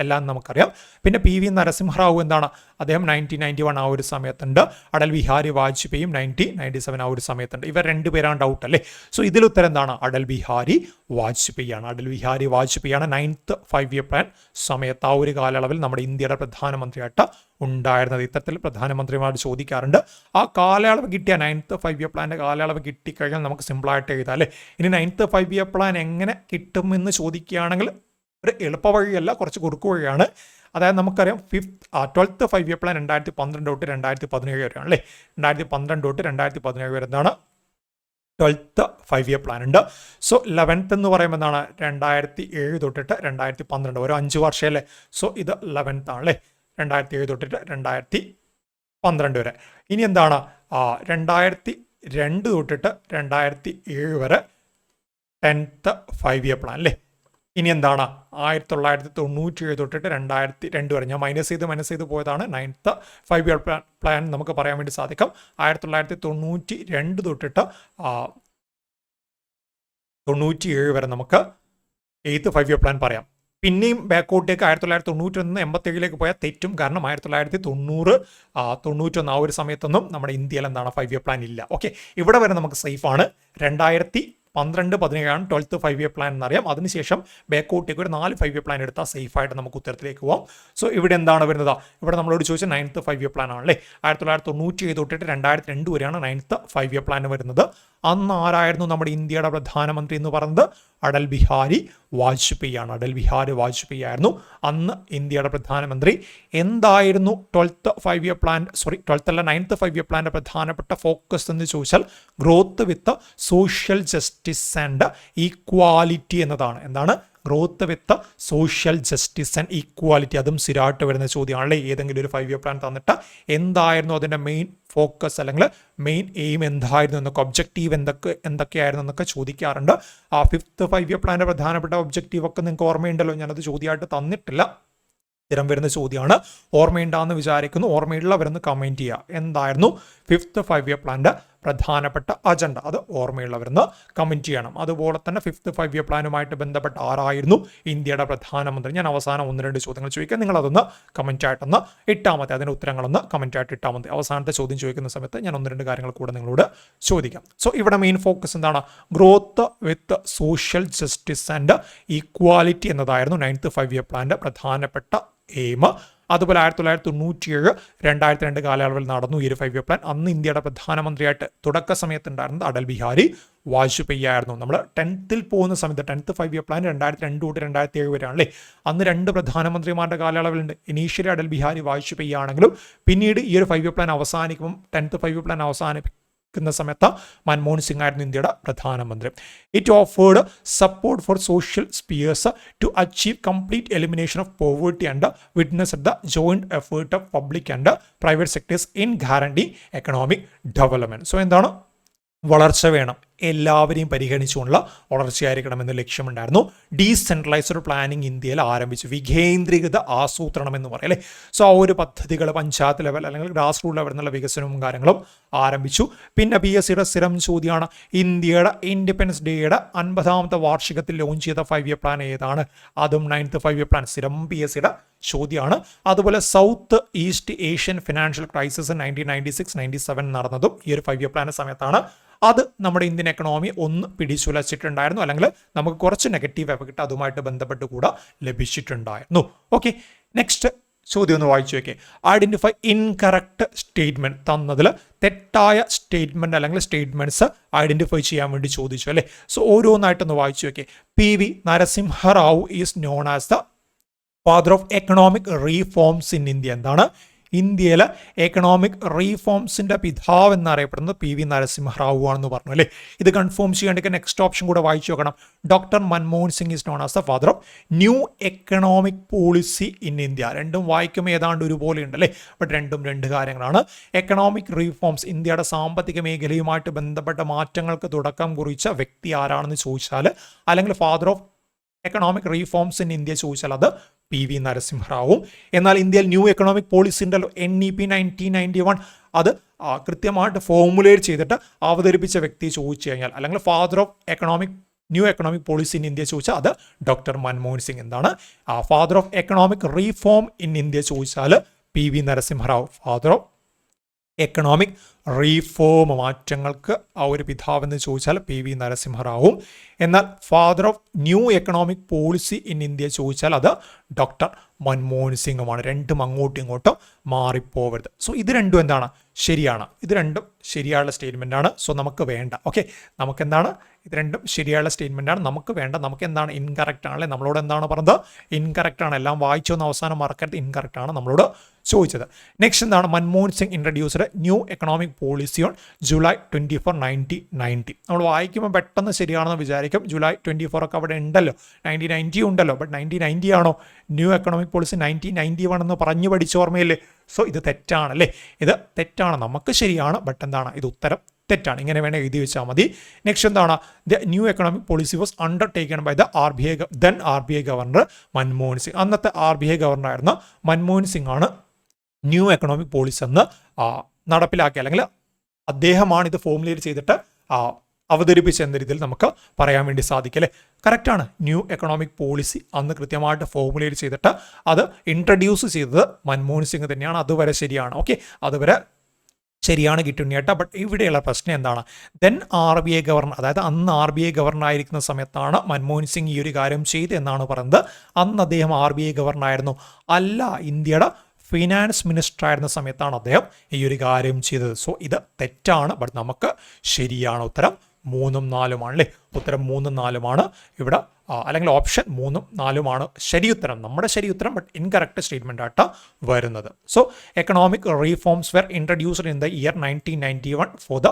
എല്ലാം നമുക്കറിയാം. പിന്നെ PV നരസിംഹറാവു എന്താണ്, അദ്ദേഹം 1991 ആ ഒരു സമയത്തുണ്ട്. അടൽ ബിഹാരി വാജ്പേയിയും 1997 ആ ഒരു സമയത്തുണ്ട്. ഇവർ രണ്ടുപേരാണ് ഡൗട്ട് അല്ലേ. സോ ഇതിലുത്തരം എന്താണ്? അടൽ ബിഹാരി വാജ്പേയിയാണ്. അടൽ ബിഹാരി വാജ്പേയിയാണ് 9th 5-year പ്ലാൻ സമയത്ത് ആ ഒരു കാലയളവിൽ നമ്മുടെ ഇന്ത്യയുടെ പ്രധാനമന്ത്രിയായിട്ട് ഉണ്ടായിരുന്നത്. ഇത്തരത്തിൽ പ്രധാനമന്ത്രിമാർ ചോദിക്കാറുണ്ട്. ആ കാലയളവ് കിട്ടിയ 9th 5-year പ്ലാന്റെ കാലയളവ് കിട്ടിക്കഴിഞ്ഞാൽ നമുക്ക് സിമ്പിളായിട്ട് എഴുതാം അല്ലേ. ഇനി 9th 5-year പ്ലാൻ എങ്ങനെ കിട്ടുമെന്ന് ചോദിക്കുകയാണെങ്കിൽ ഒരു എളുപ്പ വഴിയല്ല, കുറച്ച് കുറുക്കു വഴിയാണ്. അതായത് നമുക്കറിയാം 12th 5-year പ്ലാൻ 2012 തൊട്ട് 2017 വരെയാണ് അല്ലേ. 2012 തൊട്ട് 2017 വരെ എന്താണ് 12th 5-year പ്ലാൻ ഉണ്ട്. സോ 11th എന്ന് പറയുമ്പോൾ എന്താണ് 2007 തൊട്ടിട്ട് 2012 ഓരോ 5 വർഷമല്ലേ. സോ ഇത് 11th ആണല്ലേ, 2007 തൊട്ടിട്ട് 2012 വരെ. ഇനി എന്താണ് 2002 തൊട്ടിട്ട് 2007 വരെ 10th 5-year പ്ലാൻ അല്ലേ. ഇനി എന്താണ് 1997 തൊട്ടിട്ട് 2002 വരെ. ഞാൻ മൈനസ് ചെയ്ത് പോയതാണ്. 9th 5-year പ്ലാൻ നമുക്ക് പറയാൻ വേണ്ടി സാധിക്കും. 1992 തൊട്ടിട്ട് 97 വരെ നമുക്ക് 8th 5-year പ്ലാൻ പറയാം. പിന്നെയും ബാക്കോട്ടേക്ക് 1991 87 പോയാൽ തെറ്റും. കാരണം 1990 91 ആ ഒരു സമയത്തൊന്നും നമ്മുടെ ഇന്ത്യയിൽ എന്താണ് 5-year പ്ലാൻ ഇല്ല. ഓക്കെ, ഇവിടെ വരെ നമുക്ക് സേഫ് ആണ്. 2012-17 12th 5-year പ്ലാൻ എന്നറിയാം. അതിനുശേഷം ബാക്കോട്ടേക്ക് ഒരു 4 5-year പ്ലാൻ എടുത്താൽ സേഫായിട്ട് നമുക്ക് ഉത്തരത്തിലേക്ക് പോകാം. സോ ഇവിടെ എന്താണ് വരുന്നത്? ഇവിടെ നമ്മളോട് ചോദിച്ച 9th 5-year പ്ലാൻ ആണല്ലേ. 1997 തൊട്ടിട്ട് 2002 വരെയാണ് 9th 5-year പ്ലാൻ വരുന്നത്. അന്ന് ആരായിരുന്നു നമ്മുടെ ഇന്ത്യയുടെ പ്രധാനമന്ത്രി എന്ന് പറയുന്നത്? അടൽ ബിഹാരി വാജ്പേയി ആണ്. അടൽ ബിഹാരി വാജ്പേയി ആയിരുന്നു അന്ന് ഇന്ത്യയുടെ പ്രധാനമന്ത്രി. എന്തായിരുന്നു 12th 5-year പ്ലാൻ 12th അല്ല 9th 5-year പ്ലാന്റെ പ്രധാനപ്പെട്ട ഫോക്കസ് എന്ന് ചോദിച്ചാൽ growth with social justice and equality എന്നതാണ്. എന്താണ്? Growth with social justice and equality. അതും സ്ഥിരമായിട്ട് വരുന്ന ചോദ്യമാണല്ലേ. ഏതെങ്കിലും ഒരു 5-year പ്ലാൻ തന്നിട്ട് എന്തായിരുന്നു അതിൻ്റെ മെയിൻ ഫോക്കസ് അല്ലെങ്കിൽ മെയിൻ എയിം എന്തായിരുന്നു എന്നൊക്കെ, ഒബ്ജക്റ്റീവ് എന്തൊക്കെയായിരുന്നു എന്നൊക്കെ ചോദിക്കാറുണ്ട്. 5th 5-year പ്ലാന്റെ പ്രധാനപ്പെട്ട ഒബ്ജക്റ്റീവ് ഒക്കെ നിങ്ങൾക്ക് ഓർമ്മയുണ്ടല്ലോ. ഞാനത് ചോദ്യമായിട്ട് തന്നിട്ടില്ല. സ്ഥിരം വരുന്ന ചോദ്യമാണ്. ഓർമ്മയുണ്ടാന്ന് വിചാരിക്കുന്നു. ഓർമ്മയുള്ളവരെന്ന് കമൻറ്റ് ചെയ്യുക. എന്തായിരുന്നു 5th 5-year പ്ലാന്റെ പ്രധാനപ്പെട്ട അജണ്ട? അത് ഓർമ്മയുള്ളവരെന്ന് കമൻറ്റ് ചെയ്യണം. അതുപോലെ തന്നെ 5th 5-year പ്ലാനുമായിട്ട് ബന്ധപ്പെട്ട ആരായിരുന്നു ഇന്ത്യയുടെ പ്രധാനമന്ത്രി? ഞാൻ അവസാനം 1-2 ചോദ്യങ്ങൾ ചോദിക്കാം. നിങ്ങളതൊന്ന് കമൻറ്റായിട്ടൊന്ന് ഇട്ടാൽ മതി. അതിൻ്റെ ഉത്തരങ്ങളൊന്ന് കമൻറ്റായിട്ട് ഇട്ടാൽ മതി. അവസാനത്തെ ചോദ്യം ചോദിക്കുന്ന സമയത്ത് ഞാൻ 1-2 കാര്യങ്ങൾ കൂടെ നിങ്ങളോട് ചോദിക്കാം. സോ ഇവിടെ മെയിൻ ഫോക്കസ് എന്താണ്? Growth with social justice and equality എന്നതായിരുന്നു 9th 5-year പ്ലാന്റെ പ്രധാനപ്പെട്ട എയിം. അതുപോലെ 1997 2002 കാലയളവിൽ നടന്നു ഈ ഒരു 5-year പ്ലാൻ. അന്ന് ഇന്ത്യയുടെ പ്രധാനമന്ത്രിയായിട്ട് തുടക്ക സമയത്തുണ്ടായിരുന്നത് അടൽ ബിഹാരി വാജ്പേയി ആയിരുന്നു. നമ്മൾ 10th പോകുന്ന സമയത്ത് 10th 5-year പ്ലാൻ 2002 തൊട്ട് 2007 വരെയാണ് അല്ലേ. അന്ന് 2 പ്രധാനമന്ത്രിമാരുടെ കാലയളവിലുണ്ട്. ഇനീഷ്യലി അടൽ ബിഹാരി വാജ്പേയി ആണെങ്കിലും പിന്നീട് ഈ ഒരു 5-year പ്ലാൻ അവസാനിക്കുമ്പോൾ 10th 5-year പ്ലാൻ ക്കുന്ന സമയത്ത് മൻമോഹൻ സിംഗ് ആയിരുന്നു ഇന്ത്യയുടെ പ്രധാനമന്ത്രി. It offered support for social spheres to achieve complete elimination of poverty and witness the joint effort of public and private sectors in guarantee economic development. So എന്താണ്? വളർച്ച വേണം. എല്ലാവരെയും പരിഗണിച്ചുകൊണ്ടുള്ള വളർച്ചയായിരിക്കണമെന്ന് ലക്ഷ്യമുണ്ടായിരുന്നു. ഡീസെൻട്രലൈസ്ഡ് പ്ലാനിങ് ഇന്ത്യയിൽ ആരംഭിച്ചു. വികേന്ദ്രീകൃത ആസൂത്രണം എന്ന് പറയും അല്ലേ. സോ ആ ഒരു പദ്ധതികൾ പഞ്ചായത്ത് ലെവൽ അല്ലെങ്കിൽ ഗ്രാസ് റൂട്ട് ലെവലിൽ നിന്നുള്ള വികസനവും കാര്യങ്ങളും ആരംഭിച്ചു. പിന്നെ PSCയുടെ സ്ഥിരം ചോദ്യമാണ്, ഇന്ത്യയുടെ ഇൻഡിപെൻഡൻസ് ഡേയുടെ 50ാമത്തെ വാർഷികത്തിൽ ലോഞ്ച് ചെയ്ത 5 ഇയർ പ്ലാൻ ഏതാണ്? അതും 9th 5 ഇയർ പ്ലാൻ സ്ഥിരം PSCയുടെ ചോദ്യമാണ്. അതുപോലെ south east Asian financial crisis 1996-97 നടന്നതും ഈ ഒരു 5 ഇയർ പ്ലാൻ സമയത്താണ്. അത് നമ്മുടെ ഇന്ത്യൻ എക്കണോമി ഒന്ന് പിടിച്ചുലച്ചിട്ടുണ്ടായിരുന്നു, അല്ലെങ്കിൽ നമുക്ക് കുറച്ച് നെഗറ്റീവ് എഫക്റ്റ് അതുമായിട്ട് ബന്ധപ്പെട്ട് കൂടെ ലഭിച്ചിട്ടുണ്ടായിരുന്നു. ഓക്കെ, നെക്സ്റ്റ് ചോദ്യം ഒന്ന് വായിച്ചു നോക്കേ. ഐഡന്റിഫൈ ഇൻകറക്റ്റ് സ്റ്റേറ്റ്മെന്റ് തന്നതിൽ തെറ്റായ സ്റ്റേറ്റ്മെന്റ് അല്ലെങ്കിൽ സ്റ്റേറ്റ്മെന്റ്സ് ഐഡന്റിഫൈ ചെയ്യാൻ വേണ്ടി ചോദിച്ചു അല്ലേ. സോ ഓരോന്നായിട്ടൊന്ന് വായിച്ചു നോക്കേ. PV Narasimha Rao is known as the father of economic reforms in India. എന്താണ്? ഇന്ത്യയിലെ എക്കണോമിക് റീഫോംസിന്റെ പിതാവ് എന്നറിയപ്പെടുന്നത് PV നരസിംഹറാവു ആണെന്ന് പറഞ്ഞു അല്ലേ. ഇത് കൺഫേം ചെയ്യേണ്ട നെക്സ്റ്റ് ഓപ്ഷൻ കൂടെ വായിച്ചു നോക്കണം. Doctor Manmohan Singh is known as the father of new economic policy in India. രണ്ടും വായിക്കുമ്പോൾ ഏതാണ്ട് ഒരുപോലെ ഉണ്ട് അല്ലേ, ബട്ട് രണ്ടും രണ്ട് കാര്യങ്ങളാണ്. എക്കണോമിക് റീഫോംസ്, ഇന്ത്യയുടെ സാമ്പത്തിക മേഖലയുമായിട്ട് ബന്ധപ്പെട്ട മാറ്റങ്ങൾക്ക് തുടക്കം കുറിച്ച വ്യക്തി ആരാണെന്ന് ചോദിച്ചാൽ, അല്ലെങ്കിൽ father of economic reforms in India ചോദിച്ചാൽ അത് PV നരസിംഹറാവും. എന്നാൽ ഇന്ത്യയിൽ ന്യൂ എക്കണോമിക് പോളിസി ഉണ്ടല്ലോ, NEP 1991, അത് കൃത്യമായിട്ട് ഫോർമുലേറ്റ് ചെയ്തിട്ട് അവതരിപ്പിച്ച വ്യക്തി ചോദിച്ചു കഴിഞ്ഞാൽ, അല്ലെങ്കിൽ father of new economic policy in India ചോദിച്ചാൽ അത് ഡോക്ടർ മൻമോഹൻ സിംഗ്. എന്താണ്? Father of economic reform in India ചോദിച്ചാൽ PV Narasimha Rao. Father of economic reform, മാറ്റങ്ങൾക്ക് ആ ഒരു പിതാവെന്ന് ചോദിച്ചാൽ PV നരസിംഹറാവും. എന്നാൽ father of new economic policy in India ചോദിച്ചാൽ അത് ഡോക്ടർ മൻമോഹൻ സിംഗുമാണ്. രണ്ടും അങ്ങോട്ടും ഇങ്ങോട്ടും മാറിപ്പോവരുത്. സോ ഇത് രണ്ടും എന്താണ്? ശരിയാണ്. ഇത് രണ്ടും ശരിയായുള്ള സ്റ്റേറ്റ്മെൻ്റ് ആണ്. സോ നമുക്ക് വേണ്ട. ഓക്കെ, നമുക്കെന്താണ്? ഇത് രണ്ടും ശരിയായുള്ള സ്റ്റേറ്റ്മെൻ്റ് ആണ്, നമുക്ക് വേണ്ട. നമുക്ക് എന്താണ്? ഇൻകറക്റ്റ് ആണല്ലേ. നമ്മളോട് എന്താണ് പറഞ്ഞത്? ഇൻകറക്റ്റ് ആണ്. എല്ലാം വായിച്ചൊന്ന് അവസാനം മറക്കരുത്, ഇൻകറക്റ്റ് ആണ് നമ്മളോട് ചോദിച്ചത്. നെക്സ്റ്റ് എന്താണ്? Manmohan Singh introduced new economic policy on July 24, 1990. നമ്മൾ വായിക്കുമ്പോൾ പെട്ടെന്ന് ശരിയാണെന്ന് വിചാരിക്കും. July 24 ഒക്കെ അവിടെ ഉണ്ടല്ലോ, 1990 ഉണ്ടല്ലോ, ബട്ട് 1990 ആണോ? ന്യൂ എക്കണോമിക് പോളിസി 1991 എന്ന് പറഞ്ഞു പഠിച്ച ഓർമ്മയില്ലേ? സോ ഇത് തെറ്റാണല്ലേ, ഇത് തെറ്റാണ്. നമുക്ക് ശരിയാണ്, ബട്ട് എന്താണ്? ഇത് ഉത്തരം തെറ്റാണ്. ഇങ്ങനെ വേണേൽ എഴുതി വെച്ചാൽ മതി. നെക്സ്റ്റ് എന്താണ്? The new economic policy was undertaken by the RBI governor Manmohan Singh. അന്നത്തെ RBI ഗവർണറായിരുന്ന മൻമോഹൻ സിംഗ് ആണ് ന്യൂ എക്കണോമിക് പോളിസി എന്ന് നടപ്പിലാക്കി, അല്ലെങ്കിൽ അദ്ദേഹമാണ് ഇത് ഫോർമുലേറ്റ് ചെയ്തിട്ട് അവതരിപ്പിച്ച എന്ന രീതിയിൽ നമുക്ക് പറയാൻ വേണ്ടി സാധിക്കും അല്ലേ. കറക്റ്റാണ്. ന്യൂ എക്കണോമിക് പോളിസി അന്ന് കൃത്യമായിട്ട് ഫോർമുലേറ്റ് ചെയ്തിട്ട് അത് ഇൻട്രൊഡ്യൂസ് ചെയ്തത് മൻമോഹൻ സിംഗ് തന്നെയാണ്. അതുവരെ ശരിയാണ്. ഓക്കെ, അതുവരെ ശരിയാണ് കിട്ടുന്നേട്ട. ബട്ട് ഇവിടെയുള്ള പ്രശ്നം എന്താണ്? ദെൻ RBI ഗവർണർ, അതായത് അന്ന് RBI ഗവർണർ ആയിരിക്കുന്ന സമയത്താണ് മൻമോഹൻ സിംഗ് ഈ ഒരു കാര്യം ചെയ്ത് എന്നാണ് പറയുന്നത്. അന്ന് അദ്ദേഹം RBI ഗവർണർ അല്ല, ഇന്ത്യയുടെ ഫിനാൻസ് മിനിസ്റ്റർ ആയിരുന്ന സമയത്താണ് അദ്ദേഹം ഈ ഒരു കാര്യം ചെയ്തത്. സോ ഇത് തെറ്റാണ്, ബട്ട് നമുക്ക് ശരിയാണ്. ഉത്തരം 3ഉം 4ഉമാണ് അല്ലേ. ഉത്തരം 3ഉം 4ഉമാണ് ഇവിടെ, അല്ലെങ്കിൽ ഓപ്ഷൻ 3ഉം 4ഉമാണ് ശരി ഉത്തരം, നമ്മുടെ ശരി ഉത്തരം. ബട്ട് ഇൻകറക്റ്റ് സ്റ്റേറ്റ്മെൻ്റ് ആയിട്ട് വരുന്നത്. So economic reforms were introduced in the year 1991 for the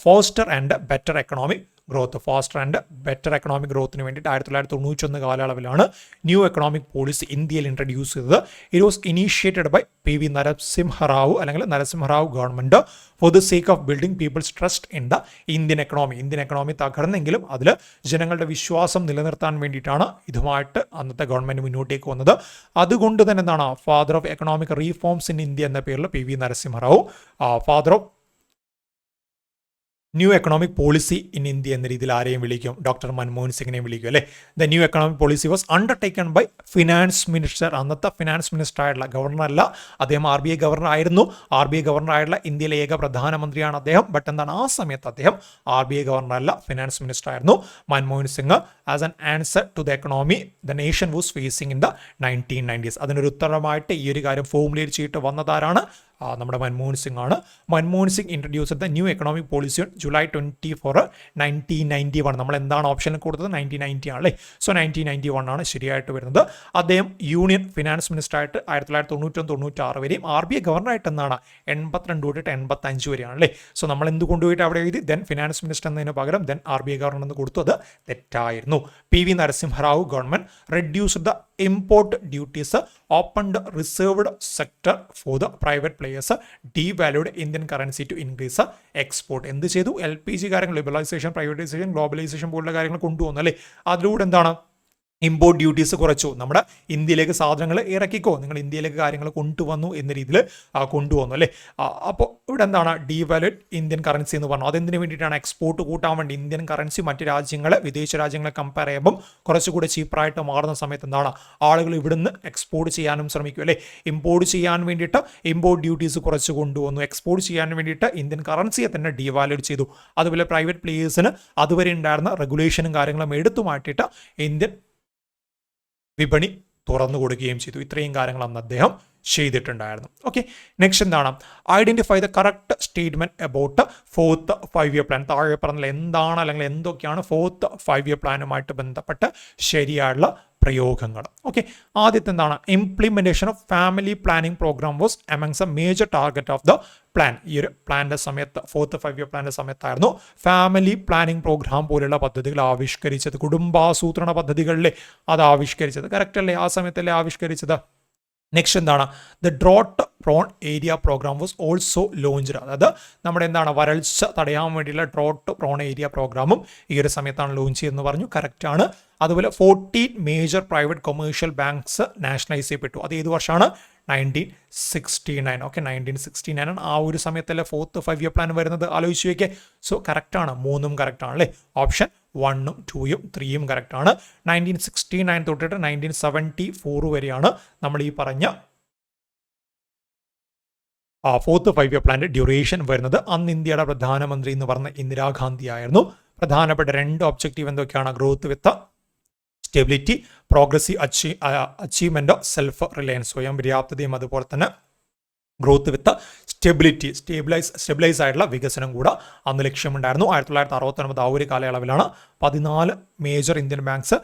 foster and better economic growth. Faster and better economic ഗ്രോത്തിന് വേണ്ടിയിട്ട് 1991 കാലയളവിലാണ് ന്യൂ എക്കണോമിക് പോളിസി ഇന്ത്യയിൽ ഇൻട്രൊഡ്യൂസ് ചെയ്തത്. It was initiated by PV Narasimha Rao, അല്ലെങ്കിൽ Narasimha Rao government for the sake of building people's trust in the Indian economy. Indian economy തകർന്നെങ്കിലും അതിൽ ജനങ്ങളുടെ വിശ്വാസം നിലനിർത്താൻ വേണ്ടിയിട്ടാണ് ഇതുമായിട്ട് അന്നത്തെ ഗവൺമെൻറ് മുന്നോട്ടേക്ക് വന്നത്. അതുകൊണ്ട് തന്നെ എന്താണ്? Father of economic reforms in India എന്ന പേരിൽ PV Narasimha Rao, father of new economic policy in India എന്ന രീതിയിൽ ആരെയും വിളിക്കും? ഡോക്ടർ മൻമോഹൻ സിംഗിനെയും വിളിക്കും അല്ലേ. The new economic policy was undertaken by finance minister. അന്നത്തെ ഫിനാൻസ് മിനിസ്റ്റർ ആയിട്ടുള്ള, ഗവർണറല്ല, അദ്ദേഹം RBI ഗവർണർ ആയിരുന്നു. RBI ഗവർണർ ആയിട്ടുള്ള ഇന്ത്യയിലെ ഏക പ്രധാനമന്ത്രിയാണ് അദ്ദേഹം. ബട്ട് എന്താണ്? ആ സമയത്ത് അദ്ദേഹം RBI ഗവർണർ അല്ല, ഫിനാൻസ് മിനിസ്റ്റർ ആയിരുന്നു. Manmohan Singh as an answer to the economy the nation was facing in the 1990s. അതിനൊരു ഉത്തരമായിട്ട് ഈ ഒരു കാര്യം ഫോർമുലേറ്റ് ചെയ്തിട്ട് വന്നതാരാണ്? നമ്മുടെ മൻമോഹൻ സിംഗ് ആണ്. Manmohan Singh introduce the new economic policy on July 24, 1991. നമ്മൾ എന്താണ് ഓപ്ഷനിൽ കൊടുത്തത്? 1990 ആണല്ലേ. സോ 1991 ആണ് ശരിയായിട്ട് വരുന്നത്. അദ്ദേഹം യൂണിയൻ ഫിനാൻസ് മിനിസ്റ്റർ ആയിട്ട് 1991-96 വരെയും RBI ഗവർണറായിട്ട് എന്താണ് 82 തൊട്ട് 85 വരെയാണല്ലേ. സോ നമ്മൾ എന്ത് കൊണ്ടുപോയിട്ട് അവിടെ എഴുതി ദെൻ ഫിനാൻസ് മിനിസ്റ്റർ എന്നതിന് പകരം ദെൻ RBI ഗവർണർ എന്ന് കൊടുത്തു. അത് തെറ്റായിരുന്നു. PV Narasimha Rao government reduced the import duties opened reserved sector for the private players devalued Indian currency to increase export. എന്ത് ചെയ്തു? LPG കാര്യങ്ങൾ, ലിബറലൈസേഷൻ, പ്രൈവറ്റൈസേഷൻ, ഗ്ലോബലൈസേഷൻ പോലുള്ള കാര്യങ്ങൾ കൊണ്ടുവന്നു അല്ലേ. അതിലൂടെ എന്താണ്? ഇമ്പോർട്ട് ഡ്യൂട്ടീസ് കുറച്ചു. നമ്മുടെ ഇന്ത്യയിലേക്ക് സാധനങ്ങൾ ഇറക്കിക്കോ, നിങ്ങൾ ഇന്ത്യയിലേക്ക് കാര്യങ്ങൾ കൊണ്ടുവന്നു എന്ന രീതിയിൽ കൊണ്ടുവന്നു അല്ലേ. അപ്പോൾ ഇവിടെ എന്താണ്? ഡീവാലുഡ് ഇന്ത്യൻ കറൻസി എന്ന് പറഞ്ഞു. അതെന്തിനു വേണ്ടിയിട്ടാണ്? എക്സ്പോർട്ട് കൂട്ടാൻ വേണ്ടി. ഇന്ത്യൻ കറൻസി മറ്റ് രാജ്യങ്ങളെ, വിദേശ രാജ്യങ്ങളെ കമ്പയർ ചെയ്യുമ്പം കുറച്ചുകൂടെ ചീപ്പായിട്ട് മാറുന്ന സമയത്ത് എന്താണ്? ആളുകൾ ഇവിടുന്ന് എക്സ്പോർട്ട് ചെയ്യാനും ശ്രമിക്കും അല്ലേ. ഇമ്പോർട്ട് ചെയ്യാൻ വേണ്ടിയിട്ട് ഇമ്പോർട്ട് ഡ്യൂട്ടീസ് കുറച്ച് കൊണ്ടുവന്നു. എക്സ്പോർട്ട് ചെയ്യാൻ വേണ്ടിയിട്ട് ഇന്ത്യൻ കറൻസിയെ തന്നെ ഡീവാലുഡ് ചെയ്തു. അതുപോലെ പ്രൈവറ്റ് പ്ലേയേഴ്സിന് അതുവരെ ഉണ്ടായിരുന്ന റെഗുലേഷനും കാര്യങ്ങളും എടുത്തു മാറ്റിയിട്ട് ഇന്ത്യൻ വിപണി തുറന്നു കൊടുക്കുകയും ചെയ്തു. ഇത്രയും കാര്യങ്ങൾ അന്ന് അദ്ദേഹം ചെയ്തിട്ടുണ്ടായിരുന്നു. ഓക്കെ, നെക്സ്റ്റ് എന്താണ്? Identify the correct statement about 4th 5-year plan. താഴെ പറഞ്ഞാൽ എന്താണ് അല്ലെങ്കിൽ എന്തൊക്കെയാണ് 4th 5-year പ്ലാനുമായിട്ട് ബന്ധപ്പെട്ട് ശരിയായുള്ള പ്രയോഗങ്ങൾ. ഓക്കെ, ആദ്യത്തെ എന്താണ്? Implementation of family planning programme was amongst a major target of the plan. ഈ ഒരു പ്ലാന്റെ സമയത്ത് 4th 5-year പ്ലാന്റെ സമയത്തായിരുന്നു ഫാമിലി പ്ലാനിംഗ് പ്രോഗ്രാം പോലുള്ള പദ്ധതികൾ ആവിഷ്കരിച്ചത്. കുടുംബാസൂത്രണ പദ്ധതികളിലെ അത് ആവിഷ്കരിച്ചത്. കറക്റ്റ് അല്ലേ? ആ സമയത്തല്ലേ ആവിഷ്കരിച്ചത്. നെക്സ്റ്റ് എന്താണ്? The drought prone area programme was also launched. അതായത് നമ്മുടെ എന്താണ്? വരൾച്ച തടയാൻ വേണ്ടിയുള്ള ഡ്രോട്ട് പ്രോൺ ഏരിയ പ്രോഗ്രാമും ഈ ഒരു സമയത്താണ് ലോഞ്ച് ചെയ്തെന്ന് പറഞ്ഞു. കറക്റ്റ് ആണ്. അതുപോലെ 14 major private commercial banks nationalise ചെയ്യപ്പെട്ടു. അത് ഏത് വർഷമാണ്? 1969. ഓക്കെ, 1969 ആണ്. ആ ഒരു സമയത്തല്ലേ 4th 5-year പ്ലാൻ വരുന്നത്. ആലോചിച്ച് വയ്ക്കേ. സോ കറക്റ്റ് ആണ്. 3ഉം കറക്റ്റ് ആണ് അല്ലേ. ഓപ്ഷൻ 1ഉം 2ഉം 3ഉം കറക്റ്റ് ആണ്. 1969 തൊട്ടിട്ട് 1974 വരെയാണ് നമ്മൾ ഈ പറഞ്ഞ 4th 5-year പ്ലാന്റെ ഡ്യൂറേഷൻ വരുന്നത്. അന്ന് ഇന്ത്യയുടെ പ്രധാനമന്ത്രി എന്ന് പറഞ്ഞ ഇന്ദിരാഗാന്ധി ആയിരുന്നു. പ്രധാനപ്പെട്ട 2 ഒബ്ജക്റ്റീവ് എന്തൊക്കെയാണ്? Growth with stability, progressive achievement of self Reliance, സ്വയം പര്യാപ്തതയും അതുപോലെ തന്നെ ഗ്രോത്ത് വിത്ത് സ്റ്റെബിലിറ്റി, സ്റ്റെബിലൈസ് ആയിട്ടുള്ള വികസനം കൂടെ അന്ന് ലക്ഷ്യമുണ്ടായിരുന്നു. 1969 ആ ഒരു കാലയളവിലാണ് 14 മേജർ ഇന്ത്യൻ ബാങ്ക്സ്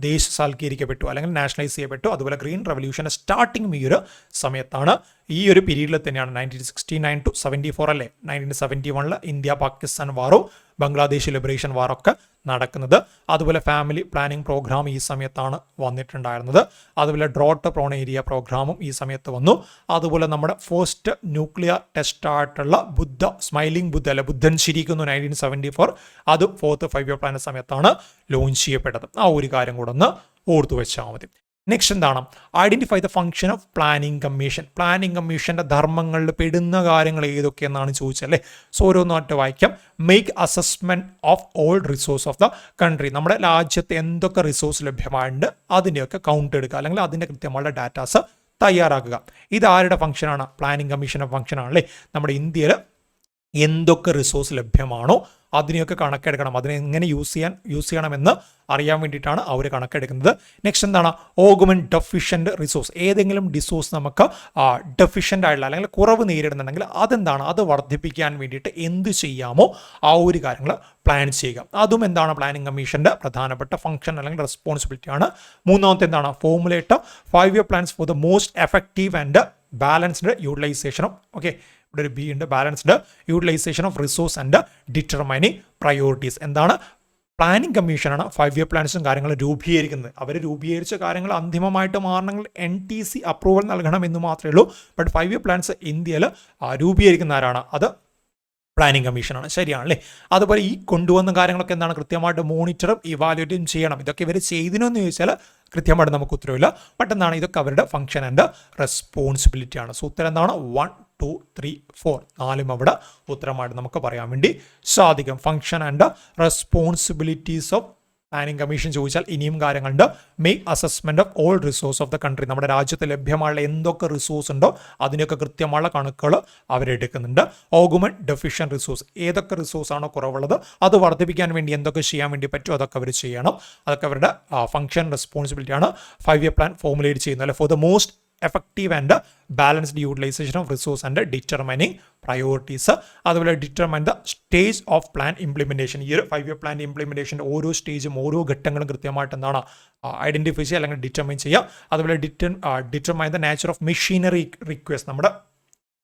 ദേശസാൽക്കരിക്കപ്പെട്ടു അല്ലെങ്കിൽ നാഷണലൈസ് ചെയ്യപ്പെട്ടു. അതുപോലെ ഗ്രീൻ റവല്യൂഷൻ സ്റ്റാർട്ടിങ് ഈ ഒരു സമയത്താണ്. ഈ ഒരു പീരീഡിൽ തന്നെയാണ് 1969 to 74 അല്ലേ. 1971 ഇന്ത്യ പാകിസ്ഥാൻ വാറും ബംഗ്ലാദേശ് ലിബറേഷൻ വാറൊക്കെ നടക്കുന്നത്. അതുപോലെ ഫാമിലി പ്ലാനിംഗ് പ്രോഗ്രാം ഈ സമയത്താണ് വന്നിട്ടുണ്ടായിരുന്നത്. അതുപോലെ ഡ്രോട്ട് പ്രോൺ ഏരിയ പ്രോഗ്രാമും ഈ സമയത്ത് വന്നു. അതുപോലെ നമ്മുടെ ഫസ്റ്റ് ന്യൂക്ലിയർ ടെസ്റ്റ് ആയിട്ടുള്ള സ്മൈലിംഗ് ബുദ്ധ അല്ലെ, ബുദ്ധൻ ചിരിക്കുന്നു 1974, അത് 4th 5-year പ്ലാൻ സമയത്താണ് ലോഞ്ച് ചെയ്യപ്പെട്ടത്. ആ ഒരു കാര്യം കൂടെ ഒന്ന് ഓർത്തു വെച്ചാൽ മതി. നെക്സ്റ്റ് എന്താണ്? Identify the function of planning commission. Planning കമ്മീഷന്റെ ധർമ്മങ്ങളിൽ പെടുന്ന കാര്യങ്ങൾ ഏതൊക്കെയെന്നാണ് ചോദിച്ചല്ലേ. സോ ഓരോന്നായിട്ട് വായിക്കാം. Make assessment of all resource of the country. നമ്മുടെ രാജ്യത്ത് എന്തൊക്കെ റിസോഴ്സ് ലഭ്യമായിട്ടുണ്ട് അതിൻ്റെയൊക്കെ കൗണ്ട് എടുക്കുക അല്ലെങ്കിൽ അതിൻ്റെ കൃത്യമായ ഡാറ്റാസ് തയ്യാറാക്കുക. ഇത് ആരുടെ ഫംഗ്ഷനാണ്? പ്ലാനിംഗ് കമ്മീഷൻ്റെ ഫംഗ്ഷനാണല്ലേ. നമ്മുടെ ഇന്ത്യയിൽ എന്തൊക്കെ റിസോഴ്സ് ലഭ്യമാണോ അതിനെയൊക്കെ കണക്കെടുക്കണം. അതിനെ എങ്ങനെ യൂസ് ചെയ്യണമെന്ന് അറിയാൻ വേണ്ടിയിട്ടാണ് അവർ കണക്കെടുക്കുന്നത്. നെക്സ്റ്റ് എന്താണ്? Augment deficient resource. ഏതെങ്കിലും റിസോഴ്സ് നമുക്ക് ഡെഫിഷ്യൻ്റ് ആയിട്ടുള്ള അല്ലെങ്കിൽ കുറവ് നേരിടുന്നുണ്ടെങ്കിൽ അതെന്താണ്, അത് വർദ്ധിപ്പിക്കാൻ വേണ്ടിയിട്ട് എന്ത് ചെയ്യാമോ ആ ഒരു കാര്യങ്ങൾ പ്ലാൻ ചെയ്യുക. അതും എന്താണ്? പ്ലാനിംഗ് കമ്മീഷന്റെ പ്രധാനപ്പെട്ട ഫംഗ്ഷൻ അല്ലെങ്കിൽ റെസ്പോൺസിബിലിറ്റി ആണ്. മൂന്നാമത്തെ എന്താണ്? Formulate 5-year plans for the most effective and balanced utilization of, okay ഇവിടെ ഒരു ബി ഉണ്ട്, balanced utilization of resource and determining priorities. എന്താണ്? പ്ലാനിംഗ് കമ്മീഷനാണ് 5-year പ്ലാൻസും കാര്യങ്ങളും രൂപീകരിക്കുന്നത്. അവർ രൂപീകരിച്ച കാര്യങ്ങൾ അന്തിമമായിട്ട് മാറണമെങ്കിൽ NTC അപ്രൂവൽ നൽകണം എന്ന് മാത്രമേ ഉള്ളൂ. ബട്ട് 5-year പ്ലാൻസ് ഇന്ത്യയിൽ രൂപീകരിക്കുന്ന ആരാണ്? അത് പ്ലാനിംഗ് കമ്മീഷനാണ്. ശരിയാണല്ലേ. അതുപോലെ ഈ കൊണ്ടുവന്ന കാര്യങ്ങളൊക്കെ എന്താണ്? കൃത്യമായിട്ട് മോണിറ്ററും ഇവാലുവേറ്റും ചെയ്യണം. ഇതൊക്കെ ഇവർ ചെയ്തിനോ എന്ന് ചോദിച്ചാൽ കൃത്യമായിട്ട് നമുക്ക് ഉത്തരവില്ല. ബട്ട് എന്താണ്? ഇതൊക്കെ അവരുടെ ഫംഗ്ഷൻ ആൻഡ് റെസ്പോൺസിബിലിറ്റി ആണ്. സോ ഉത്തരം എന്താണ്? 1, 2, 3, 4 4ഉം അവിടെ ഉത്തരമായിട്ട് നമുക്ക് പറയാൻ വേണ്ടി സാധിക്കും. Function and responsibilities of planning commission ചോദിച്ചാൽ ഇനിയും കാര്യങ്ങളുണ്ട്. Make assessment of all resource of the country. നമ്മുടെ രാജ്യത്ത് ലഭ്യമായ എന്തൊക്കെ റിസോഴ്സ് ഉണ്ടോ അതിനൊക്കെ കൃത്യമായ കണക്കുകൾ അവരെടുക്കുന്നുണ്ട്. ഓഗ്മെന്റ് ഡെഫിഷ്യന്റ് റിസോഴ്സ്, ഏതൊക്കെ റിസോഴ്സ് ആണോ കുറവുള്ളത് അത് വർദ്ധിപ്പിക്കാൻ വേണ്ടി എന്തൊക്കെ ചെയ്യാൻ വേണ്ടി പറ്റുമോ അതൊക്കെ അവർ ചെയ്യണം. അതൊക്കെ അവരുടെ ഫംഗ്ഷൻ റെസ്പോൺസിബിലിറ്റി ആണ്. 5-year പ്ലാൻ ഫോർമുലേറ്റ് ചെയ്യുന്നത് അല്ലെ. Four the most effective and balanced utilization of resource and determining priorities. അതുപോലെ determine the stage of plan implementation. ഈ ഒരു 5-year പ്ലാൻ ഇംപ്ലിമെന്റേഷൻ്റെ ഓരോ സ്റ്റേജും ഓരോ ഘട്ടങ്ങളും കൃത്യമായിട്ട് എന്താണ് ഐഡന്റിഫൈ ചെയ്യുക അല്ലെങ്കിൽ ഡിറ്റർമൈൻ ചെയ്യുക. അതുപോലെ determine the nature of machinery request. നമ്മുടെ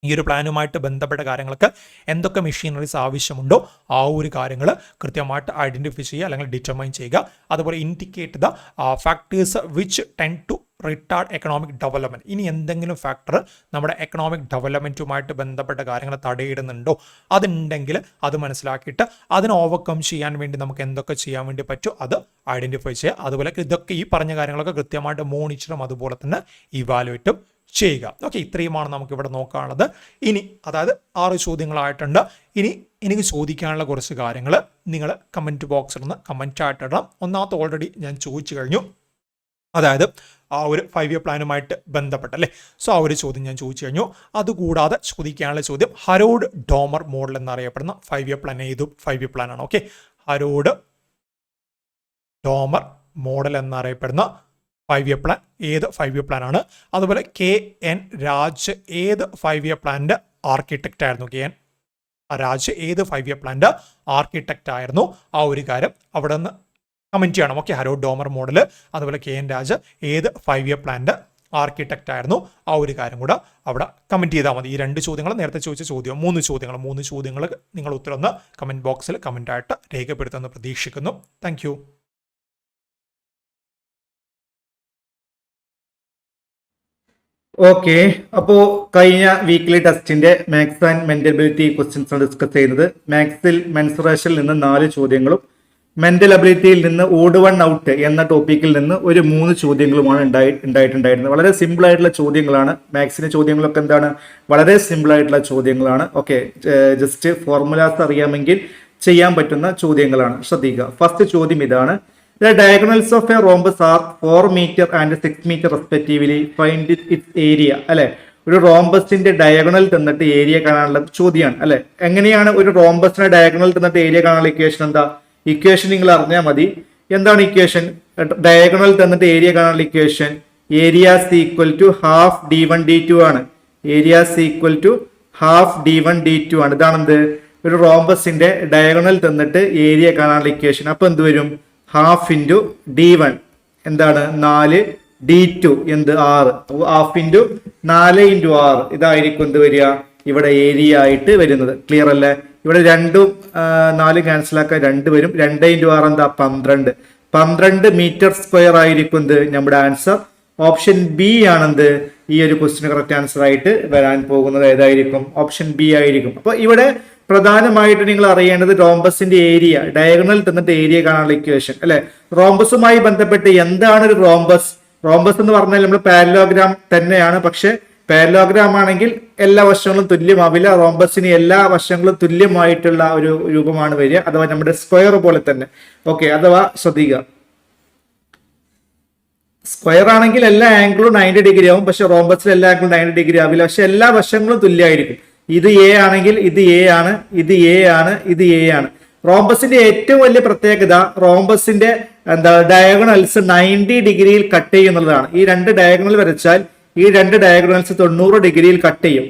ഈ ഒരു പ്ലാനുമായിട്ട് ബന്ധപ്പെട്ട കാര്യങ്ങൾക്ക് എന്തൊക്കെ മെഷീനറീസ് ആവശ്യമുണ്ടോ ആ ഒരു കാര്യങ്ങൾ കൃത്യമായിട്ട് ഐഡൻറ്റിഫൈ ചെയ്യുക അല്ലെങ്കിൽ ഡിറ്റർമൈൻ ചെയ്യുക. അതുപോലെ indicate the factors which tend to retard economic development. ഇനി എന്തെങ്കിലും ഫാക്ടർ നമ്മുടെ എക്കണോമിക് ഡെവലപ്മെൻറ്റുമായിട്ട് ബന്ധപ്പെട്ട കാര്യങ്ങൾ തടയിടുന്നുണ്ടോ, അതുണ്ടെങ്കിൽ അത് മനസ്സിലാക്കിയിട്ട് അതിനെ ഓവർകം ചെയ്യാൻ വേണ്ടി നമുക്ക് എന്തൊക്കെ ചെയ്യാൻ വേണ്ടി പറ്റും അത് ഐഡൻറ്റിഫൈ ചെയ്യുക. അതുപോലെ ഇതൊക്കെ ഈ പറഞ്ഞ കാര്യങ്ങളൊക്കെ കൃത്യമായിട്ട് മോണിറ്ററും അതുപോലെ തന്നെ ഇവാലുവേറ്റും ചെയ്യുക. ഓക്കെ, ഇത്രയുമാണ് നമുക്കിവിടെ നോക്കാനുള്ളത്. ഇനി അതായത് 6 ചോദ്യങ്ങളായിട്ടുണ്ട്. ഇനി എനിക്ക് ചോദിക്കാനുള്ള കുറച്ച് കാര്യങ്ങൾ നിങ്ങൾ കമൻറ്റ് ബോക്സിൽ നിന്ന് കമൻറ്റായിട്ട് ഇടണം. ഒന്നാമത്തെ ഓൾറെഡി ഞാൻ ചോദിച്ചു കഴിഞ്ഞു, അതായത് ആ ഒരു 5 ഇയർ പ്ലാനുമായിട്ട് ബന്ധപ്പെട്ടല്ലേ. സോ ആ ഒരു ചോദ്യം ഞാൻ ചോദിച്ചു കഴിഞ്ഞു. അതുകൂടാതെ ചോദിക്കാനുള്ള ചോദ്യം ഹരോഡ് ഡോമർ മോഡൽ എന്നറിയപ്പെടുന്ന 5 ഇയർ പ്ലാൻ ഏത് 5 ഇയർ പ്ലാനാണ്? ഓക്കെ, ഹരോഡ് ഡോമർ മോഡൽ എന്നറിയപ്പെടുന്ന 5 ഇയർ പ്ലാൻ ഏത് 5 ഇയർ പ്ലാൻ ആണ്? അതുപോലെ KN രാജ് ഏത് 5 ഇയർ പ്ലാനിൻ്റെ ആർക്കിടെക്റ്റ് ആയിരുന്നു? KN രാജ് ഏത് 5 ഇയർ പ്ലാനിൻ്റെ ആർക്കിടെക്റ്റ് ആയിരുന്നു? ആ ഒരു കാര്യം അവിടെ നിന്ന് കമൻറ്റ് ചെയ്യണം. ഓക്കെ, ഹരോഡ് ഡോമർ മോഡൽ അതുപോലെ KN രാജ് ഏത് 5 ഇയർ പ്ലാനിൻ്റെ ആർക്കിടെക്റ്റ് ആയിരുന്നു? ആ ഒരു കാര്യം കൂടെ അവിടെ കമൻറ്റ് ചെയ്താൽ മതി. ഈ 2 ചോദ്യങ്ങൾ നേരത്തെ ചോദിച്ച ചോദ്യം 3 ചോദ്യങ്ങൾ നിങ്ങൾ ഉത്തരം ഒന്ന് കമൻറ്റ് ബോക്സിൽ കമൻറ്റായിട്ട് രേഖപ്പെടുത്തുമെന്ന് പ്രതീക്ഷിക്കുന്നു. Thank you. ഓക്കെ, അപ്പോൾ കഴിഞ്ഞ വീക്ക്ലി ടെസ്റ്റിന്റെ മാത്സ് ആൻഡ് മെന്റബിലിറ്റി ക്വസ്റ്റ്യൻസ് ആണ് ഡിസ്കസ് ചെയ്യുന്നത്. മാത്സിൽ മെൻസുറേഷനിൽ നിന്ന് 4 ചോദ്യങ്ങളും മെന്റൽ അബിലിറ്റിയിൽ നിന്ന് ഓഡ് വൺ ഔട്ട് എന്ന ടോപ്പിക്കിൽ നിന്ന് ഒരു 3 ചോദ്യങ്ങളുമാണ് ഉണ്ടായിട്ടുണ്ടായിരുന്നത്. വളരെ സിമ്പിൾ ആയിട്ടുള്ള ചോദ്യങ്ങളാണ്. മാത്സിന്റെ ചോദ്യങ്ങളൊക്കെ എന്താണ്, വളരെ സിമ്പിൾ ആയിട്ടുള്ള ചോദ്യങ്ങളാണ്. ഓക്കെ, ജസ്റ്റ് ഫോർമുലാസ് അറിയാമെങ്കിൽ ചെയ്യാൻ പറ്റുന്ന ചോദ്യങ്ങളാണ്. ശ്രദ്ധിക്കുക. ഫസ്റ്റ് ചോദ്യം ഇതാണ്: The diagonals of a rhombus are 4 meter and 6 meter respectively. Find its area. അല്ലെ, ഒരു റോംബസിന്റെ ഡയഗണൽ തന്നിട്ട് ഏരിയ കാണാനുള്ള ചോദ്യമാണ് അല്ലെ. എങ്ങനെയാണ് ഒരു റോംബസിന്റെ ഡയഗണൽ തന്നിട്ട് ഏരിയ കാണാനുള്ള ഇക്വേഷൻ? എന്താ ഇക്വേഷൻ നിങ്ങൾ അറിഞ്ഞാൽ മതി. എന്താണ് ഇക്വേഷൻ? ഡയഗണൽ തന്നിട്ട് ഏരിയ കാണാനുള്ള equation area is equal to half d1 d2 ആണ്. Areas equal to half d1 d2 ആണ്. ഇതാണെന്ത്, ഒരു റോംബസിന്റെ ഡയഗണൽ തന്നിട്ട് ഏരിയ കാണാനുള്ള ഇക്വേഷൻ. അപ്പൊ എന്ത് വരും? ഹാഫ് ഇൻറ്റു d1 എന്താണ് 4 d2 എന്ത് 6. ഹാഫ് ഇൻറ്റു 4 ഇൻറ്റു 6 ഇതായിരിക്കും എന്ത് വരിക ഇവിടെ ഏരിയ ആയിട്ട് വരുന്നത്. ക്ലിയർ അല്ലേ? ഇവിടെ 2ഉം 4 ക്യാൻസൽ ആക്കാൻ 2 വരും. 2 ഇൻറ്റു 6 എന്താ 12. 12 മീറ്റർ സ്ക്വയർ ആയിരിക്കും എന്ത് നമ്മുടെ ആൻസർ. ഓപ്ഷൻ ബി ആണെന്ത് ഈ ഒരു ക്വസ്റ്റിന് കറക്റ്റ് ആൻസർ ആയിട്ട് വരാൻ പോകുന്നത്. ഏതായിരിക്കും? ഓപ്ഷൻ ബി ആയിരിക്കും. അപ്പൊ ഇവിടെ പ്രധാനമായിട്ട് നിങ്ങൾ അറിയേണ്ടത് റോംബസിന്റെ ഏരിയ, ഡയഗണൽ തന്നിട്ട് ഏരിയ കാണാനുള്ള ഇക്വേഷൻ അല്ലെ. റോംബസുമായി ബന്ധപ്പെട്ട് എന്താണ് ഒരു റോംബസ്? റോംബസ് എന്ന് പറഞ്ഞാൽ നമ്മൾ പാരലോഗ്രാം തന്നെയാണ്. പക്ഷെ പാരലോഗ്രാം ആണെങ്കിൽ എല്ലാ വശങ്ങളും തുല്യമാവില്ല. റോംബസിന് എല്ലാ വശങ്ങളും തുല്യമായിട്ടുള്ള ഒരു രൂപമാണ് വരിക, അഥവാ നമ്മുടെ സ്ക്വയർ പോലെ തന്നെ. ഓക്കെ, അഥവാ ശ്രദ്ധിക്കുക, സ്ക്വയർ ആണെങ്കിൽ എല്ലാ ആംഗിളും 90 ഡിഗ്രി ആവും. പക്ഷെ റോംബസിൽ എല്ലാ ആംഗിളും 90 ഡിഗ്രി ആവില്ല. പക്ഷെ എല്ലാ വശങ്ങളും തുല്യമായിരിക്കും. ഇത് എ ആണെങ്കിൽ ഇത് എ ആണ്, ഇത് എ ആണ്, ഇത് എ ആണ്. റോംബസിന്റെ ഏറ്റവും വലിയ പ്രത്യേകത റോംബസിന്റെ ഡയഗണൽസ് 90 ഡിഗ്രിയിൽ കട്ട് ചെയ്യുന്നതാണ്. ഈ 2 ഡയഗണൽ വരച്ചാൽ ഈ 2 ഡയഗണൽസ് 90 ഡിഗ്രിയിൽ കട്ട് ചെയ്യും.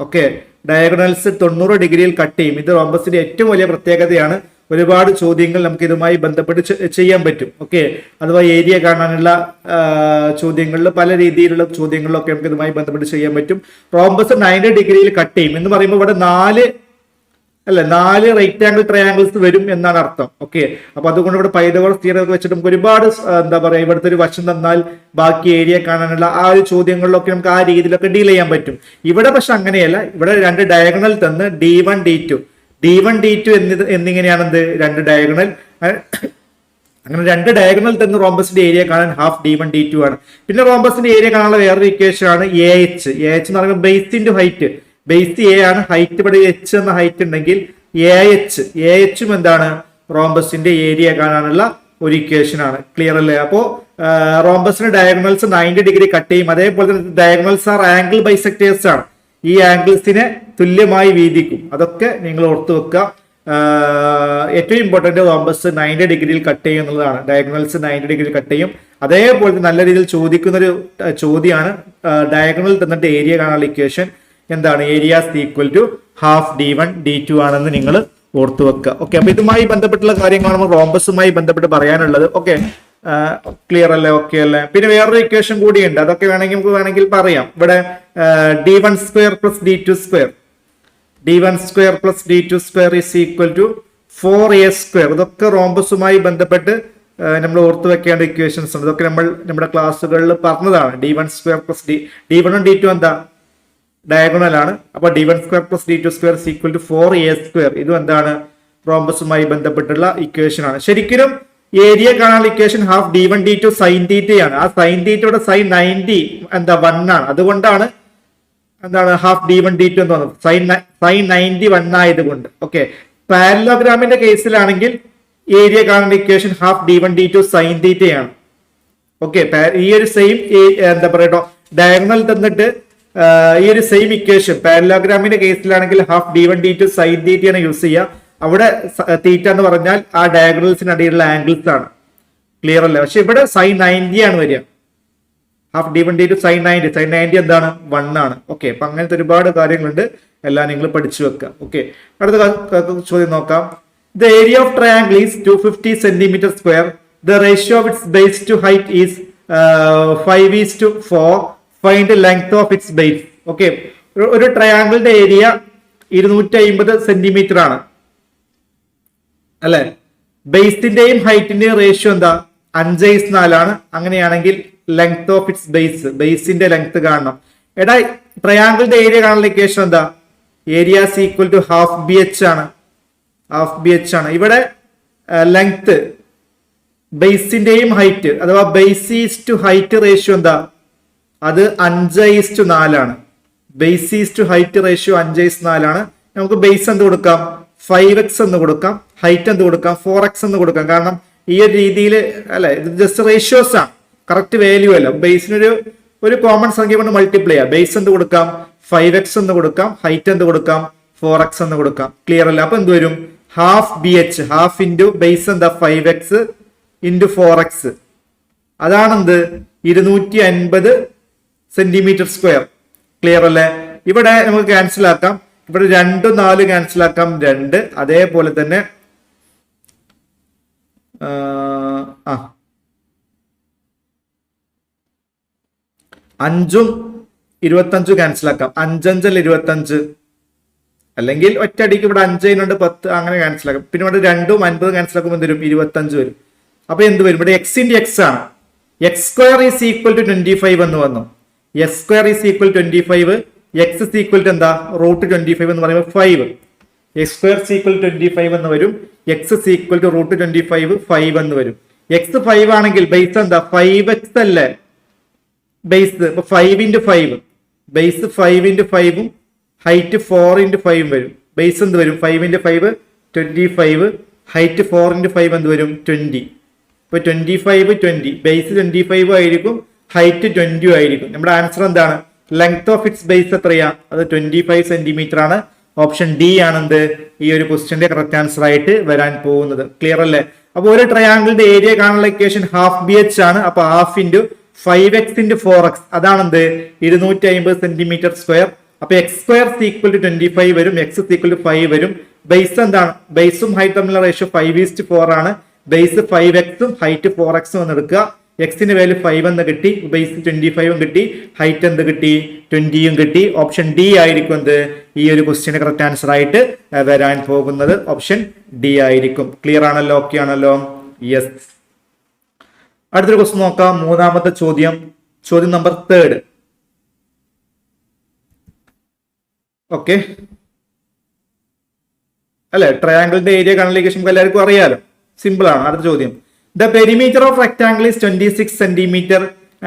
ഓക്കെ, ഡയഗണൽസ് 90 ഡിഗ്രിയിൽ കട്ട് ചെയ്യും. ഇത് റോംബസിന്റെ ഏറ്റവും വലിയ പ്രത്യേകതയാണ്. ഒരുപാട് ചോദ്യങ്ങൾ നമുക്ക് ഇതുമായി ബന്ധപ്പെട്ട് ചെയ്യാൻ പറ്റും. ഓക്കെ, അഥവാ ഏരിയ കാണാനുള്ള ചോദ്യങ്ങളിൽ പല രീതിയിലുള്ള ചോദ്യങ്ങളിലൊക്കെ നമുക്ക് ഇതുമായി ബന്ധപ്പെട്ട് ചെയ്യാൻ പറ്റും. റോംബസ് 90 ഡിഗ്രിയിൽ കട്ട് ചെയ്യും എന്ന് പറയുമ്പോൾ ഇവിടെ 4 റൈറ്റ് ആംഗിൾ ട്രയാംഗിൾസ് വരും എന്നാണ് അർത്ഥം. ഓക്കെ, അപ്പൊ അതുകൊണ്ട് ഇവിടെ പൈതഗോറസ് തിയറം ഒക്കെ വെച്ചിട്ട് നമുക്ക് ഒരുപാട് ഇവിടുത്തെ ഒരു വശം തന്നാൽ ബാക്കി ഏരിയ കാണാനുള്ള ആ ഒരു ചോദ്യങ്ങളിലൊക്കെ നമുക്ക് ആ രീതിയിലൊക്കെ ഡീൽ ചെയ്യാൻ പറ്റും. ഇവിടെ പക്ഷെ അങ്ങനെയല്ല. ഇവിടെ 2 ഡയഗണൽ തന്ന് d1 d2 എന്നിങ്ങനെയാണെന്ത് 2 ഡയഗണൽ. അങ്ങനെ 2 ഡയഗണൽ തന്ന് റോംബസിന്റെ ഏരിയ കാണാൻ ഹാഫ് d1 d2 ആണ്. പിന്നെ റോംബസിന്റെ ഏരിയ കാണാനുള്ള വേറൊരു ഇക്വേഷൻ ആണ് AH. AH എന്ന് പറയുമ്പോൾ base into height. Base A ആണ്, ഹൈറ്റ് ഇവിടെ h എന്ന ഹൈറ്റ് ഉണ്ടെങ്കിൽ AHും എന്താണ് റോംബസിന്റെ ഏരിയ കാണാനുള്ള ഒരു ഇക്വേഷൻ ആണ്. ക്ലിയർ അല്ലേ? അപ്പോ റോംബസിന്റെ ഡയഗണൽസ് 90 ഡിഗ്രി കട്ട് ചെയ്യും. അതേപോലെ തന്നെ ഡയഗണൽസ് ആർ ആംഗിൾ ബൈസെക്ടേഴ്സ് ആണ്. ഈ ആംഗിൾസിനെ തുല്യമായി വീതിക്കും. അതൊക്കെ നിങ്ങൾ ഓർത്തു വെക്കുക. ഏറ്റവും ഇമ്പോർട്ടന്റ് റോംബസ് 90 ഡിഗ്രിയിൽ കട്ട് ചെയ്യും എന്നുള്ളതാണ്. ഡയഗണൽസ് 90 ഡിഗ്രി കട്ട് ചെയ്യും. അതേപോലെ നല്ല രീതിയിൽ ചോദിക്കുന്ന ഒരു ചോദ്യമാണ് ഡയഗണൽ തന്നിട്ട് ഏരിയ കാണാനുള്ള ഇക്വേഷൻ എന്താണ്? Areas equal to half d1 d2 ആണെന്ന് നിങ്ങൾ ഓർത്തു വെക്കുക. ഓക്കെ, അപ്പൊ ഇതുമായി ബന്ധപ്പെട്ടുള്ള കാര്യങ്ങളാണ് റോംബസുമായി ബന്ധപ്പെട്ട് പറയാനുള്ളത്. ഓക്കെ, ക്ലിയർ അല്ലേ? ഓക്കെ അല്ലേ? പിന്നെ വേറൊരു ഇക്വേഷൻ കൂടിയുണ്ട്, അതൊക്കെ വേണമെങ്കിൽ പറയാം. ഇവിടെ d1 square plus d2 square, d1 square plus d2 square is equal to 4a square. ഇതൊക്കെ റോംബസുമായി ബന്ധപ്പെട്ട് നമ്മൾ ഓർത്ത് വെക്കേണ്ട ഇക്വേഷൻസ് ഉണ്ട്. ഇതൊക്കെ നമ്മുടെ ക്ലാസ്സുകളിൽ പറഞ്ഞതാണ്. d1 സ്ക്വയർ പ്ലസ് d1 ഉം d2 എന്താ ഡയഗണൽ ആണ്. അപ്പൊ d1 square plus d2 square is equal to 4a square. ഇതും എന്താണ് റോംബസുമായി ബന്ധപ്പെട്ടുള്ള ഇക്വേഷൻ ആണ്. ശരിക്കും ഏരിയ കാണാനുള്ള equation half d1 d2 sine തീറ്റയാണ്. ആ സൈൻ തീറ്റയുടെ സൈൻ 90 എന്താ 1 ആണ്. അതുകൊണ്ടാണ് എന്താണ് ഹാഫ് d1 d2 എന്ന് പറഞ്ഞത്, സൈൻ 90 1 ആയതുകൊണ്ട്. ഓക്കെ, പാരലോഗ്രാമിന്റെ കേസിലാണെങ്കിൽ ഏരിയ കാണുന്ന equation half d1 d2 sine തീറ്റയാണ്. ഓക്കെ, ഈ ഒരു സെയിം എന്താ പറയുക ഡയഗണൽ തന്നിട്ട് ഈ ഒരു സെയിം ഇക്വേഷൻ പാരലോഗ്രാമിന്റെ കേസിലാണെങ്കിൽ ഹാഫ് d1 d2 സൈൻ തീറ്റയാണ് യൂസ് ചെയ്യുക. അവിടെ തീറ്റ എന്ന് പറഞ്ഞാൽ ആ ഡയഗണൽസിനിടയിലുള്ള ആംഗിൾസ് ആണ്. ക്ലിയർ അല്ലേ? പക്ഷെ ഇവിടെ സൈൻ 90 ആണ് വരിക. ഹാഫ് d1 d2 സൈൻ 90 എന്താണ് 1 ആണ്. ഓക്കെ, അപ്പൊ അങ്ങനത്തെ ഒരുപാട് കാര്യങ്ങളുണ്ട്, എല്ലാം നിങ്ങൾ പഠിച്ചു വെക്കാം. ഓക്കെ, അടുത്ത ചോദ്യം നോക്കാം. The area of triangle is 250 centimetre square. The ratio of its base to height is 5:4. Find length of its ബേസ്. ഓക്കെ, ഒരു ട്രയാംഗിളിന്റെ ഏരിയ 250 സെന്റിമീറ്റർ ആണ് അല്ലെ? ബേസിന്റെയും ഹൈറ്റിന്റെയും റേഷ്യോ എന്താ 5:4 ആണ്. അങ്ങനെയാണെങ്കിൽ ലെങ്ത് ഓഫ് ഇറ്റ്സ് ബേസിന്റെ ലെങ്ത് കാണണം. എടാ, ട്രയാംഗിളിന്റെ ഏരിയ കാണുന്ന ഇക്വേഷൻ എന്താ? Area equal to half B H ആണ്. ഇവിടെ ലെങ്ത് ബേസിന്റെയും ഹൈറ്റ് അഥവാ base is to height ratio എന്താ? അത് 5:4 ആണ്. Base is to height ratio 5:4 ആണ്. നമുക്ക് ബേസ് എന്ത് കൊടുക്കാം? 5x എന്ന് കൊടുക്കാം. ഹൈറ്റ് എന്ത് കൊടുക്കാം? 4x എന്ന് കൊടുക്കാം. കാരണം ഈ ഒരു രീതിയിൽ അല്ലെ, ഇത് ജസ്റ്റ് റേഷ്യോസ് ആണ്, കറക്റ്റ് വാല്യൂ അല്ല. ബേസിനൊരു കോമൺ സംഖ്യ കൊണ്ട് മൾട്ടിപ്ലൈ ചെയ്യാം. ബേസ് എന്ത് കൊടുക്കാം? 5x എന്ന് കൊടുക്കാം. ഹൈറ്റ് എന്ത് കൊടുക്കാം? 4x എന്ന് കൊടുക്കാം. ക്ലിയർ അല്ല? അപ്പൊ എന്ത് വരും? Half B H, half into base എന്താ 5x into 4x. അതാണെന്ത് 250 centimetre square. Clear അല്ലേ? ഇവിടെ നമുക്ക് ക്യാൻസൽ ആക്കാം. ഇവിടെ 2 4 ക്യാൻസൽ ആക്കാം 2. അതേപോലെ തന്നെ 5ഉം 25 ക്യാൻസൽ ആക്കാം. 5 5 25, അല്ലെങ്കിൽ ഒറ്റയടിക്ക് ഇവിടെ 5 കൊണ്ട് 10 അങ്ങനെ ക്യാൻസൽ ആക്കാം. പിന്നെ ഇവിടെ 2ഉം 50 ക്യാൻസൽ ആക്കുമ്പോൾ എന്ത് വരും? 25 വരും. അപ്പൊ എന്ത് വരും? ഇവിടെ x ഇൻറ്റു x ആണ്. X square is equal to 25 എന്ന് വന്നു. X square is equal 25. X is equal to എന്താ? റൂട്ട് 25 എന്ന് പറയുമ്പോൾ 5. എക്സ് സ്ക്വയർ ഈക്വൽ 25 എന്ന് വരും. X is equal to root 25 5 എന്ന് വരും. എക്സ് 5 ആണെങ്കിൽ ബേസ് എന്താ? 5x അല്ലേ ബേസ്? ഇപ്പൊ 5 ഇൻറ്റു 5, ബേസ് 5 ഇൻറ്റു 5ഉം ഹൈറ്റ് 4 ഇൻറ്റു 5ഉം വരും. ബേസ് എന്ത് വരും? 5 ഇൻറ്റു 5 25, ഹൈറ്റ് 4 ഇൻറ്റു 5 എന്ത് വരും? 20. ഇപ്പൊ 25 20, ബേസ് 25 ആയിരിക്കും, ഹൈറ്റ് 20 ആയിരിക്കും. നമ്മുടെ ആൻസർ എന്താണ്? ലെങ്ത് ഓഫ് ഇറ്റ്സ് ബേസ് എത്രയാ? അത് 25 സെന്റിമീറ്റർ ആണ്. ഓപ്ഷൻ ഡി ആണെന്ത് ഈ ഒരു ക്വസ്റ്റ്യന്റെ കറക്റ്റ് ആൻസർ ആയിട്ട് വരാൻ പോകുന്നത്. ക്ലിയർ അല്ലേ? അപ്പൊ ഒരു ട്രയാംഗിളിന്റെ ഏരിയ കാണാനുള്ള ഇക്വേഷൻ ഹാഫ് ബി എച്ച് ആണ്. അപ്പൊ half into 5x into 4x അതാണെന്ത് 250 centimetre square. അപ്പൊ എക്സ് സ്ക്വയർ ഈക്വൽ ടു 25 വരും. എക്സ് ഈക്വൽ ടു 5 വരും. ബേസ് എന്താണ്? ബേസും ഹൈറ്റ് തമ്മിലുള്ള റേഷ്യോ 5:4 ആണ്. ബേസ് 5x-ഉം ഹൈറ്റ് 4x-ഉം എന്ന് എടുക്കുക. എക്സിന്റെ വാല്യൂ 5 എന്ന് കിട്ടി, ബേസ് 25 കിട്ടി, ഹൈറ്റ് എന്ത് കിട്ടി? 20 കിട്ടി. ഓപ്ഷൻ ഡി ആയിരിക്കും എന്ത് ഈ ഒരു ക്വസ്റ്റ്യന് കറക്റ്റ് ആൻസർ ആയിട്ട് വരാൻ പോകുന്നത്. ഓപ്ഷൻ ഡി ആയിരിക്കും. ക്ലിയർ ആണല്ലോ? ഓക്കെ ആണല്ലോ? യെസ്. അടുത്തൊരു ക്വസ്റ്റ്യൻ നോക്കാം. മൂന്നാമത്തെ ചോദ്യം നമ്പർ 3. ഓക്കെ അല്ലെ? ട്രയാംഗിളിന്റെ ഏരിയ കാണലിക്കേഷൻ നമുക്ക് എല്ലാവർക്കും അറിയാലോ, സിമ്പിൾ ആണ്. അടുത്ത ചോദ്യം. The perimeter of rectangle is 26 centimeter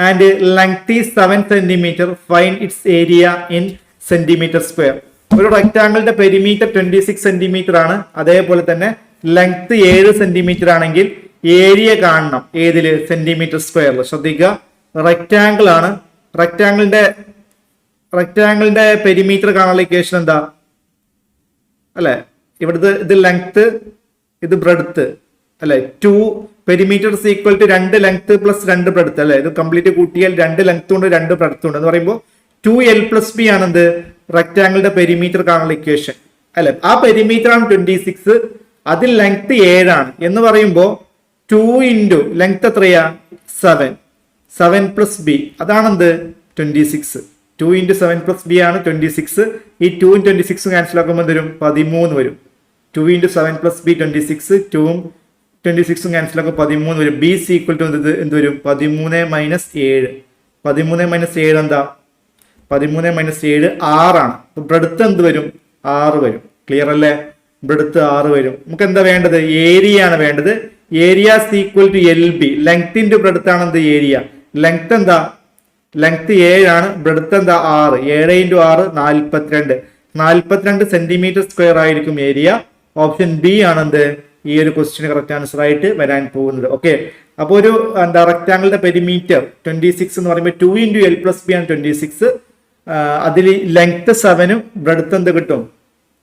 and length is 7 centimeter. Find its area in centimeter square. ഒരു റെക്ടാംഗിളിന്റെ പെരിമീറ്റർ 26 സെന്റിമീറ്റർ ആണ്. അതേപോലെ തന്നെ ലെങ്ത് 7 സെന്റിമീറ്റർ ആണെങ്കിൽ ഏരിയ കാണണം ഏതില്? സെന്റിമീറ്റർ സ്ക്വയറിൽ. ശ്രദ്ധിക്കുക, റെക്ടാംഗിൾ ആണ്. റെക്ടാംഗിളിന്റെ പെരിമീറ്റർ കാണാനുള്ള ഇക്വേഷൻ എന്താ? അല്ലെ, ഇവിടുത്തെ ഇത് ലെങ്ത്, ഇത് ബ്രെഡ്ത്ത് അല്ലെ. 2 perimeter equal to 2 length plus 2 breadth അല്ലെ. ഇത് കംപ്ലീറ്റ് കൂട്ടിയാൽ 2 ലെങ്ത് ഉണ്ട് 2 ബ്രെഡ്ത്ത് ഉണ്ട് എന്ന് പറയുമ്പോൾ 2l+b ആണെന്ത് റെക്ടാംഗിളിന്റെ പെരിമീറ്റർ കാണാനുള്ള ഇക്വേഷൻ അല്ലെ. ആ പെരിമീറ്റർ ആണ് 26, അതിൽ ലെങ്ത് 7 ആണ് എന്ന് പറയുമ്പോൾ 2 ഇൻറ്റു ലെങ്ത് എത്രയാ 7 പ്ലസ് ബി അതാണെന്ത് 26. 2 ഇൻറ്റു 7 പ്ലസ് ബി ആണ് 26. ഈ 2 26 ക്യാൻസൽ ആക്കുമ്പോൾ വരും 13 വരും. 2 ഇൻറ്റു 7 പ്ലസ് ബി 26, 2 26 ക്യാൻസൽ ആക്കുമ്പോൾ 13 വരും. ബി സി ഈക്വൽ ടു എന്ത് വരും 13 മൈനസ് 7. 13 മൈനസ് 7 എന്താ 13 മൈനസ് 7 6ആണ്. അപ്പൊ ബ്രെഡ്ത്ത് എന്ത് വരും 6 വരും. ക്ലിയർ അല്ലേ? ബ്രെഡ്ത്ത് 6 വരും. നമുക്ക് എന്താ വേണ്ടത് ഏരിയ ആണ് വേണ്ടത്. Area equal to L B. Length into breadth ആണ് എന്ത് ഏരിയ. ലെങ്ത് എന്താ ലെങ്ത് 7 ആണ്. ബ്രെഡ്ത്ത് എന്താ 6. 7 ഇൻറ്റു 6 42 സെന്റിമീറ്റർ സ്ക്വയർ ആയിരിക്കും ഏരിയ. ഓപ്ഷൻ ബി ആണെന്ത് ഈ ഒരു ക്വസ്റ്റ്യൻ കറക്റ്റ് ആൻസർ ആയിട്ട് വരാൻ പോകുന്നത്. ഓക്കെ, അപ്പോൾ ഒരു റെക്ടാങ്കിളിന്റെ പെരിമീറ്റർ 26 എന്ന് പറയുമ്പോൾ 2 ഇൻറ്റു എൽ പ്ലസ് ബി ആണ് 26. അതിൽ ലെങ്ത് 7ഉം ബ്രെഡ്ത്ത് എന്ത് കിട്ടും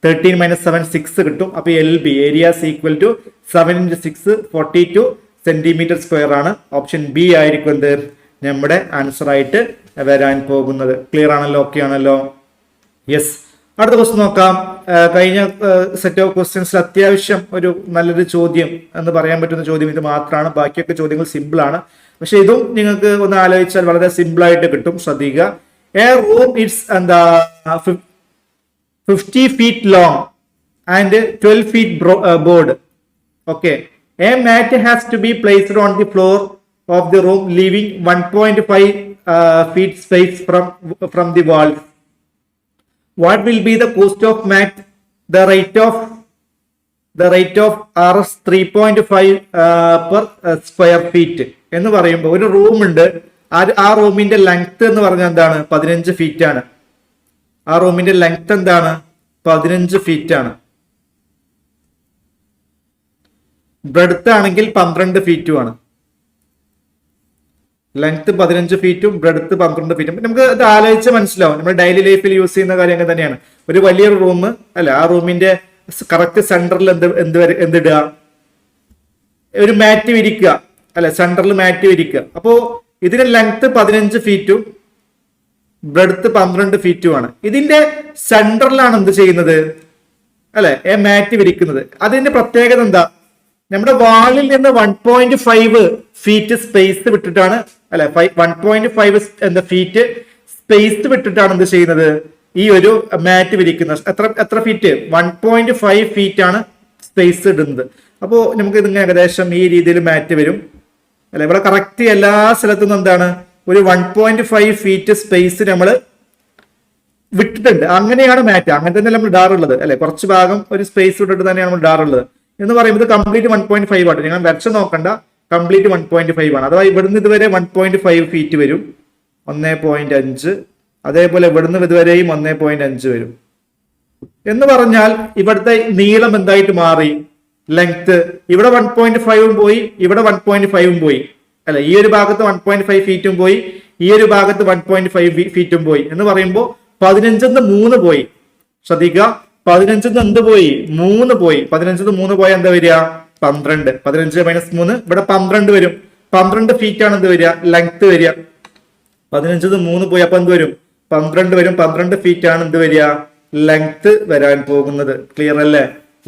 13 മൈനസ് 7 6 കിട്ടും. അപ്പൊ L B area equal to 7 into 6 42 centimetre square ആണ്. ഓപ്ഷൻ ബി ആയിരിക്കും എന്ത് നമ്മുടെ ആൻസർ ആയിട്ട് വരാൻ പോകുന്നത്. ക്ലിയർ ആണല്ലോ? ഓക്കെ ആണല്ലോ? യെസ്. അടുത്ത ക്വസ്റ്റ്യൻ നോക്കാം. കഴിഞ്ഞ സെറ്റ് ഓഫ് ക്വസ്റ്റ്യൻസിൽ അത്യാവശ്യം ഒരു നല്ലൊരു ചോദ്യം എന്ന് പറയാൻ പറ്റുന്ന ചോദ്യം ഇത് മാത്രമാണ്. ബാക്കിയൊക്കെ ചോദ്യങ്ങൾ സിമ്പിൾ ആണ്. പക്ഷെ ഇതും നിങ്ങൾക്ക് ഒന്ന് ആലോചിച്ചാൽ വളരെ സിമ്പിൾ ആയിട്ട് കിട്ടും. ശ്രദ്ധിക്കുക. A room it's 50 feet long and 12 feet broad. Okay. A mat has to be placed on the floor of the room, leaving 1.5 feet space from the walls. What will be the cost of mat? The rate of Rs 3.5 per square feet. എന്ന് പറയുമ്പോൾ ഒരു റൂം ഉണ്ട്. ആ റൂമിന്റെ ലെങ്ത് എന്ന് പറഞ്ഞാൽ എന്താണ് 15 ഫീറ്റ് ആണ്. ആ റൂമിന്റെ ലെങ്ത് എന്താണ് 15 ഫീറ്റ് ആണ്. ബ്രെഡ്ത്ത് ആണെങ്കിൽ 12 ഫീറ്റും ആണ്. ലെങ്ത് 15 ഫീറ്റും ബ്രെഡ്ത്ത് 12 ഫീറ്റും. നമുക്ക് ഇത് ആലോചിച്ച് മനസ്സിലാവും. നമ്മൾ ഡെയിലി ലൈഫിൽ യൂസ് ചെയ്യുന്ന കാര്യങ്ങൾ തന്നെയാണ്. ഒരു വലിയൊരു റൂം അല്ല, ആ റൂമിന്റെ കറക്റ്റ് സെന്ററിൽ എന്തിടുക ഒരു മാറ്റ് വിരിക്കുക അല്ലെ, സെന്ററിൽ മാറ്റ് വിരിക്കുക. അപ്പോ ഇതിന്റെ ലെങ്ത് 15 ഫീറ്റും ബ്രെഡ്ത്ത് 12 ഫീറ്റും ആണ്. ഇതിന്റെ സെന്ററിലാണ് എന്ത് ചെയ്യുന്നത് അല്ലെ മാറ്റ് വിരിക്കുന്നത്. അതിന്റെ പ്രത്യേകത എന്താ? നമ്മുടെ വാളിൽ നിന്ന് 1.5 ഫീറ്റ് സ്പേസ് വിട്ടിട്ടാണ് അല്ലെ 1.5 എന്താ ഫീറ്റ് സ്പേസ് വിട്ടിട്ടാണ് എന്ത് ചെയ്യുന്നത് ഈ ഒരു മാറ്റ് വിരിക്കുന്നത്. എത്ര ഫീറ്റ് 1.5 ഫീറ്റ് ആണ് സ്പേസ് ഇടുന്നത്. അപ്പോ നമുക്ക് ഇതിങ്ങനെ ഏകദേശം ഈ രീതിയിൽ മാറ്റ് വരും അല്ലെ. ഇവിടെ കറക്റ്റ് എല്ലാ സ്ഥലത്തും എന്താണ് ഒരു 1.5 ഫീറ്റ് സ്പേസ് നമ്മൾ വിട്ടിട്ടുണ്ട്. അങ്ങനെയാണ് മാറ്റ്. അങ്ങനെ തന്നെ നമ്മൾ ഇടാറുള്ളത് അല്ലെ. കുറച്ച് ഭാഗം ഒരു സ്പേസ് വിട്ടിട്ട് തന്നെയാണ് നമ്മൾ ഇടാറുള്ളത്. എന്ന് പറയുമ്പോൾ കംപ്ലീറ്റ് 1.5 ആണ്. നിങ്ങൾ വെച്ച് നോക്കണ്ട, കംപ്ലീറ്റ് 1.5 ആണ്. അഥവാ ഇവിടുന്ന് ഇതുവരെ 1.5 ഫീറ്റ് വരും 1.5. അതേപോലെ ഇവിടുന്ന് ഇതുവരെയും 1.5 വരും. എന്ന് പറഞ്ഞാൽ ഇവിടുത്തെ നീളം എന്തായിട്ട് മാറി ലെങ്ത്. ഇവിടെ 1.5 പോയി, ഇവിടെ 1.5 പോയി അല്ലെ. ഈ ഒരു ഭാഗത്ത് 1.5 ഫീറ്റും പോയി, ഈ ഒരു ഭാഗത്ത് 1.5 ഫീറ്റും പോയി. എന്ന് പറയുമ്പോൾ 15 3 പോയി. ശ്രദ്ധിക്കുക, 15 എന്ത് പോയി 3 പോയി. 15 3 പോയാൽ എന്താ വരിക 12. 15 മൈനസ് 3 ഇവിടെ 12 വരും. 12 ഫീറ്റ് ആണ് എന്ത് വരിക ലെങ്ത് വരിക. 15 3 പോയി അപ്പൊ എന്ത് വരും 12 വരും. 12 ഫീറ്റ് ആണ് എന്ത് വരിക ലെങ്ത് വരാൻ പോകുന്നത്. ക്ലിയർ അല്ലേ?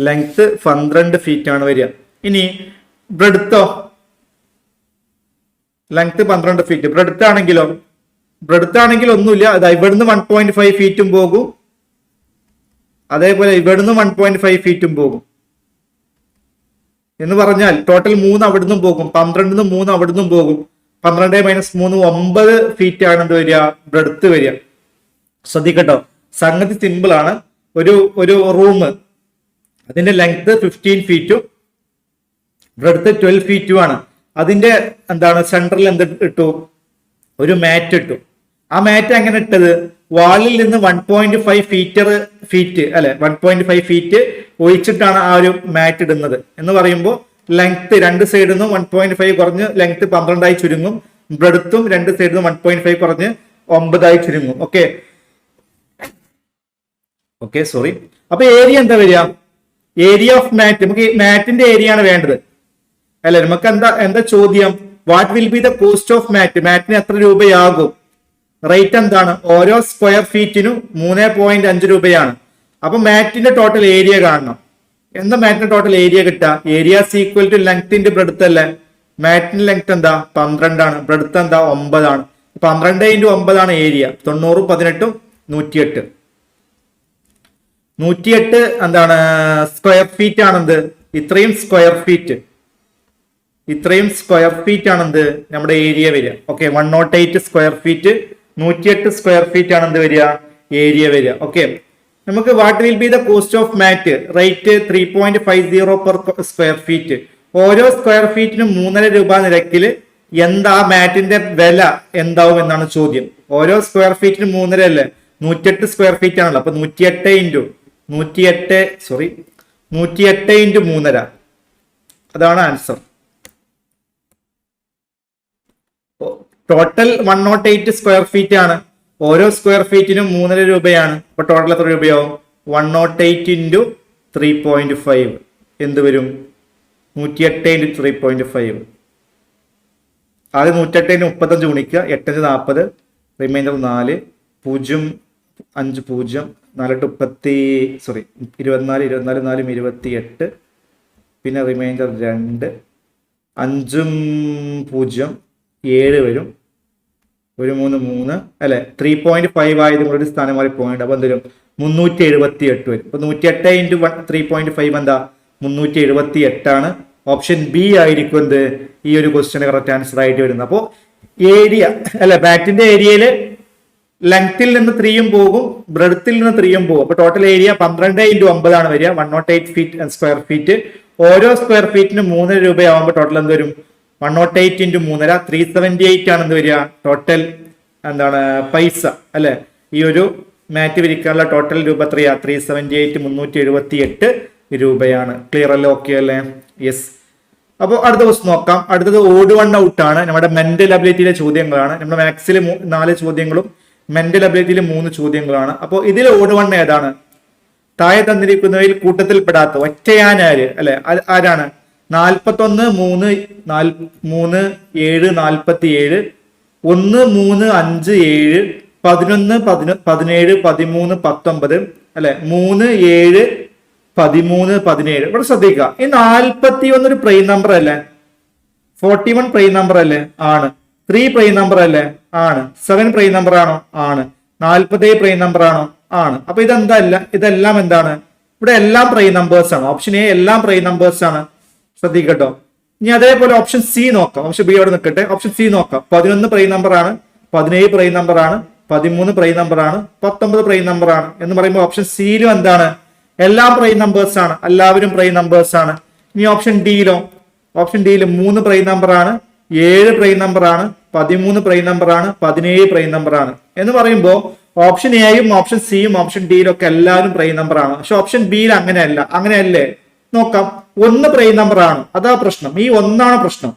ലെങ്ത് 12 ഫീറ്റ് ആണ് വരിക. ഇനി ബ്രെഡ്ത്തോ ലെങ്ത് 12 ഫീറ്റ്. ബ്രെഡ്ത്ത് ആണെങ്കിൽ ഒന്നുമില്ല. അതായത് ഇവിടുന്ന് 1.5 ഫീറ്റും പോകും, അതേപോലെ ഇവിടുന്ന് 1.5 ഫീറ്റും പോകും. എന്ന് പറഞ്ഞാൽ ടോട്ടൽ 3 അവിടുന്നും പോകും. 12 3 അവിടുന്നും പോകും. 12 മൈനസ് 3 9 ഫീറ്റ് ആണ് എന്ത് വരിക ബ്രെഡ്ത്ത് വരിക. ശ്രദ്ധിക്കട്ടോ, സംഗതി സിമ്പിൾ ആണ്. ഒരു റൂം അതിന്റെ ലെങ്ത് 15 ഫീറ്റും ബ്രെഡ്ത്ത് 12 ഫീറ്റും ആണ്. അതിന്റെ എന്താണ് സെന്ററിൽ എന്ത് ഇട്ടു ഒരു മാറ്റ് ഇട്ടു. ആ മാറ്റ് എങ്ങനെ ഇട്ടത് വാളിൽ നിന്ന് 1.5 ഫീറ്റ് അല്ലെ 1.5 ഫീറ്റ് ഒഴിച്ചിട്ടാണ് ആ ഒരു മാറ്റ് ഇടുന്നത്. എന്ന് പറയുമ്പോൾ ലെങ്ത് രണ്ട് സൈഡിൽ നിന്നും 1.5 കുറഞ്ഞ് ലെങ്ത് 12 ചുരുങ്ങും. ബ്രെഡ്ത്തും രണ്ട് സൈഡിൽ നിന്നും 1.5 കുറഞ്ഞ് 9 ചുരുങ്ങും. Okay sorry. അപ്പൊ ഏരിയ എന്താ വരിക? Area of mat. നമുക്ക് മാറ്റിന്റെ ഏരിയ ആണ് വേണ്ടത് അല്ലെ. നമുക്ക് എന്താ ചോദ്യം? What will be the cost of mat? മാറ്റിന് എത്ര രൂപയാകും? റേറ്റ് എന്താണ്? ഓരോ സ്ക്വയർ ഫീറ്റിനും 3.5 രൂപയാണ്. അപ്പൊ മാറ്റിന്റെ ടോട്ടൽ ഏരിയ കാണണം. എന്താ മാറ്റിന്റെ ടോട്ടൽ ഏരിയ കിട്ടുക? Area equal to length into breadth അല്ലേ. മാറ്റിന്റെ ലെങ്ത് എന്താ 12 ആണ്, ബ്രെഡ്ത്ത് എന്താ 9 ആണ്. 12 × 9 ആണ് ഏരിയ. 90 18 108. 108 എന്താണ് സ്ക്വയർ ഫീറ്റ് ആണെന്ത്, ഇത്രയും സ്ക്വയർ ഫീറ്റ് ആണെന്ത് നമ്മുടെ ഏരിയ വരിക. Okay, 108 square feet, 108 square feet ആണെന്ത് വരിക ഏരിയ വരിക. ഓക്കെ, നമുക്ക് what will be the cost of mat, rate 3.50 per square feet. ഓരോ സ്ക്വയർ ഫീറ്റിനും 3.5 രൂപ നിരക്കിൽ എന്താ മാറ്റിന്റെ വില എന്താവും എന്നാണ് ചോദ്യം. ഓരോ സ്ക്വയർ ഫീറ്റിനും 3.5 അല്ലേ, 108 സ്ക്വയർ ഫീറ്റ് ആണല്ലോ. അപ്പൊ 108 × 3.5 അതാണ് ആൻസർ. ടോട്ടൽ 108 സ്ക്വയർ ഫീറ്റ് ആണ്. ഓരോ സ്ക്വയർ ഫീറ്റിനും 3.5 രൂപയാണ്. അപ്പൊ ടോട്ടൽ എത്ര രൂപയാവും? 108 × 3.5 എന്ത് വരും? 108 × 3.5. ആദ്യം 108 35 ഗുണിക്കുക, 8 40, റിമൈൻഡർ 4, 0 5 0 4 24 4 28, പിന്നെ റിമൈൻഡർ 2, 5 0 7 വരും, 1 3 3 അല്ലെ, 3.5 ആയതും കൂടി ഒരു സ്ഥാനം മാറി പോയിന്റ്. അപ്പൊ എന്തെങ്കിലും 378 വരും. അപ്പൊ 108 × 3.5 എന്താ 378 ആണ്. ഓപ്ഷൻ ബി ആയിരിക്കും എന്ത് ഈ ഒരു ക്വസ്റ്റ്യൻ കറക്റ്റ് ആൻസർ ആയിട്ട് വരുന്നത്. അപ്പോൾ ഏരിയ അല്ലെ, ബാറ്റിന്റെ ഏരിയയില് ലെങ്ത്തിൽ നിന്ന് 3 പോകും, ബ്രെഡ്ത്തിൽ നിന്ന് 3 പോകും. അപ്പൊ ടോട്ടൽ ഏരിയ 12 × 9 ആണ് വരിക, 108 സ്ക്വയർ ഫീറ്റ്. ഓരോ സ്ക്വയർ ഫീറ്റിന് 3 രൂപയാവുമ്പോൾ ടോട്ടൽ എന്ത് വരും? 108 × 3 378 ആണ് എന്ത് വരിക ടോട്ടൽ എന്താണ് പൈസ അല്ലെ. ഈ ഒരു മാറ്റ് വിരിക്കാനുള്ള ടോട്ടൽ രൂപ എത്രയാ? 378 378 രൂപയാണ്. ക്ലിയർ അല്ലേ? ഓക്കെ അല്ലേ? യെസ്. അപ്പോൾ അടുത്ത ക്വസ്റ്റ് നോക്കാം. അടുത്തത് ഓഡ് വൺ ഔട്ട് ആണ്. നമ്മുടെ മെന്റൽ അബിലിറ്റിയിലെ ചോദ്യങ്ങളാണ്. നമ്മുടെ മാത്സിൽ 4 ചോദ്യങ്ങളും മെന്റൽ അബിലിറ്റിയിൽ 3 ചോദ്യങ്ങളാണ്. അപ്പോൾ ഇതിൽ ഓഡ് വൺ ഏതാണ്? താഴെ തന്നിരിക്കുന്നവയിൽ കൂട്ടത്തിൽപ്പെടാത്ത ഒറ്റയാനാര് അല്ലെ, ആരാണ്? 41 3 7 47, 1 3 5 7, 11 17 13 19 അല്ലെ, 3 7 13 17. ഇവിടെ ശ്രദ്ധിക്കുക, ഈ 41 ഒരു പ്രൈം നമ്പർ അല്ലേ? 41 പ്രൈം നമ്പർ അല്ലേ? ആണ്. 3 പ്രൈം നമ്പർ അല്ലേ? ആണ്. 7 പ്രൈം നമ്പർ ആണോ? ആണ്. 47 പ്രൈം നമ്പർ ആണോ? ആണ്. അപ്പൊ ഇതെല്ലാം എന്താണ്? ഇവിടെ എല്ലാം പ്രൈം നമ്പേഴ്സ് ആണ്. ഓപ്ഷൻ എ എല്ലാം പ്രൈം നമ്പേഴ്സ് ആണ്. ശ്രദ്ധിക്കട്ടോ. ഇനി അതേപോലെ ഓപ്ഷൻ സി നോക്കാം. ഓപ്ഷൻ ബി അവിടെ നിൽക്കട്ടെ. ഓപ്ഷൻ സി നോക്കാം. 11 പ്രൈം നമ്പർ ആണ്, 17 പ്രൈം നമ്പർ ആണ്, 13 പ്രൈം നമ്പർ ആണ്, 19 പ്രൈം നമ്പർ ആണ് എന്ന് പറയുമ്പോൾ ഓപ്ഷൻ സിയിലും എന്താണ്? എല്ലാം പ്രൈം നമ്പേഴ്സ് ആണ്, എല്ലാവരും പ്രൈം നമ്പേഴ്സ് ആണ്. ഇനി ഓപ്ഷൻ ഡിയിലോ? ഓപ്ഷൻ ഡിയിൽ 3 പ്രൈം നമ്പർ ആണ്, 7 പ്രൈം നമ്പർ ആണ്, 13 പ്രൈം നമ്പർ ആണ്, 17 പ്രൈം നമ്പർ ആണ് എന്ന് പറയുമ്പോൾ ഓപ്ഷൻ എയും ഓപ്ഷൻ സിയും ഓപ്ഷൻ ഡിയിലും ഒക്കെ എല്ലാവരും പ്രൈം നമ്പർ ആണ്. പക്ഷെ ഓപ്ഷൻ ബിയിൽ അങ്ങനെയല്ല. അങ്ങനെയല്ലേ? നോക്കാം. 1 പ്രൈം നമ്പർ ആണ്. അതാ പ്രശ്നം. ഈ 1 പ്രശ്നം.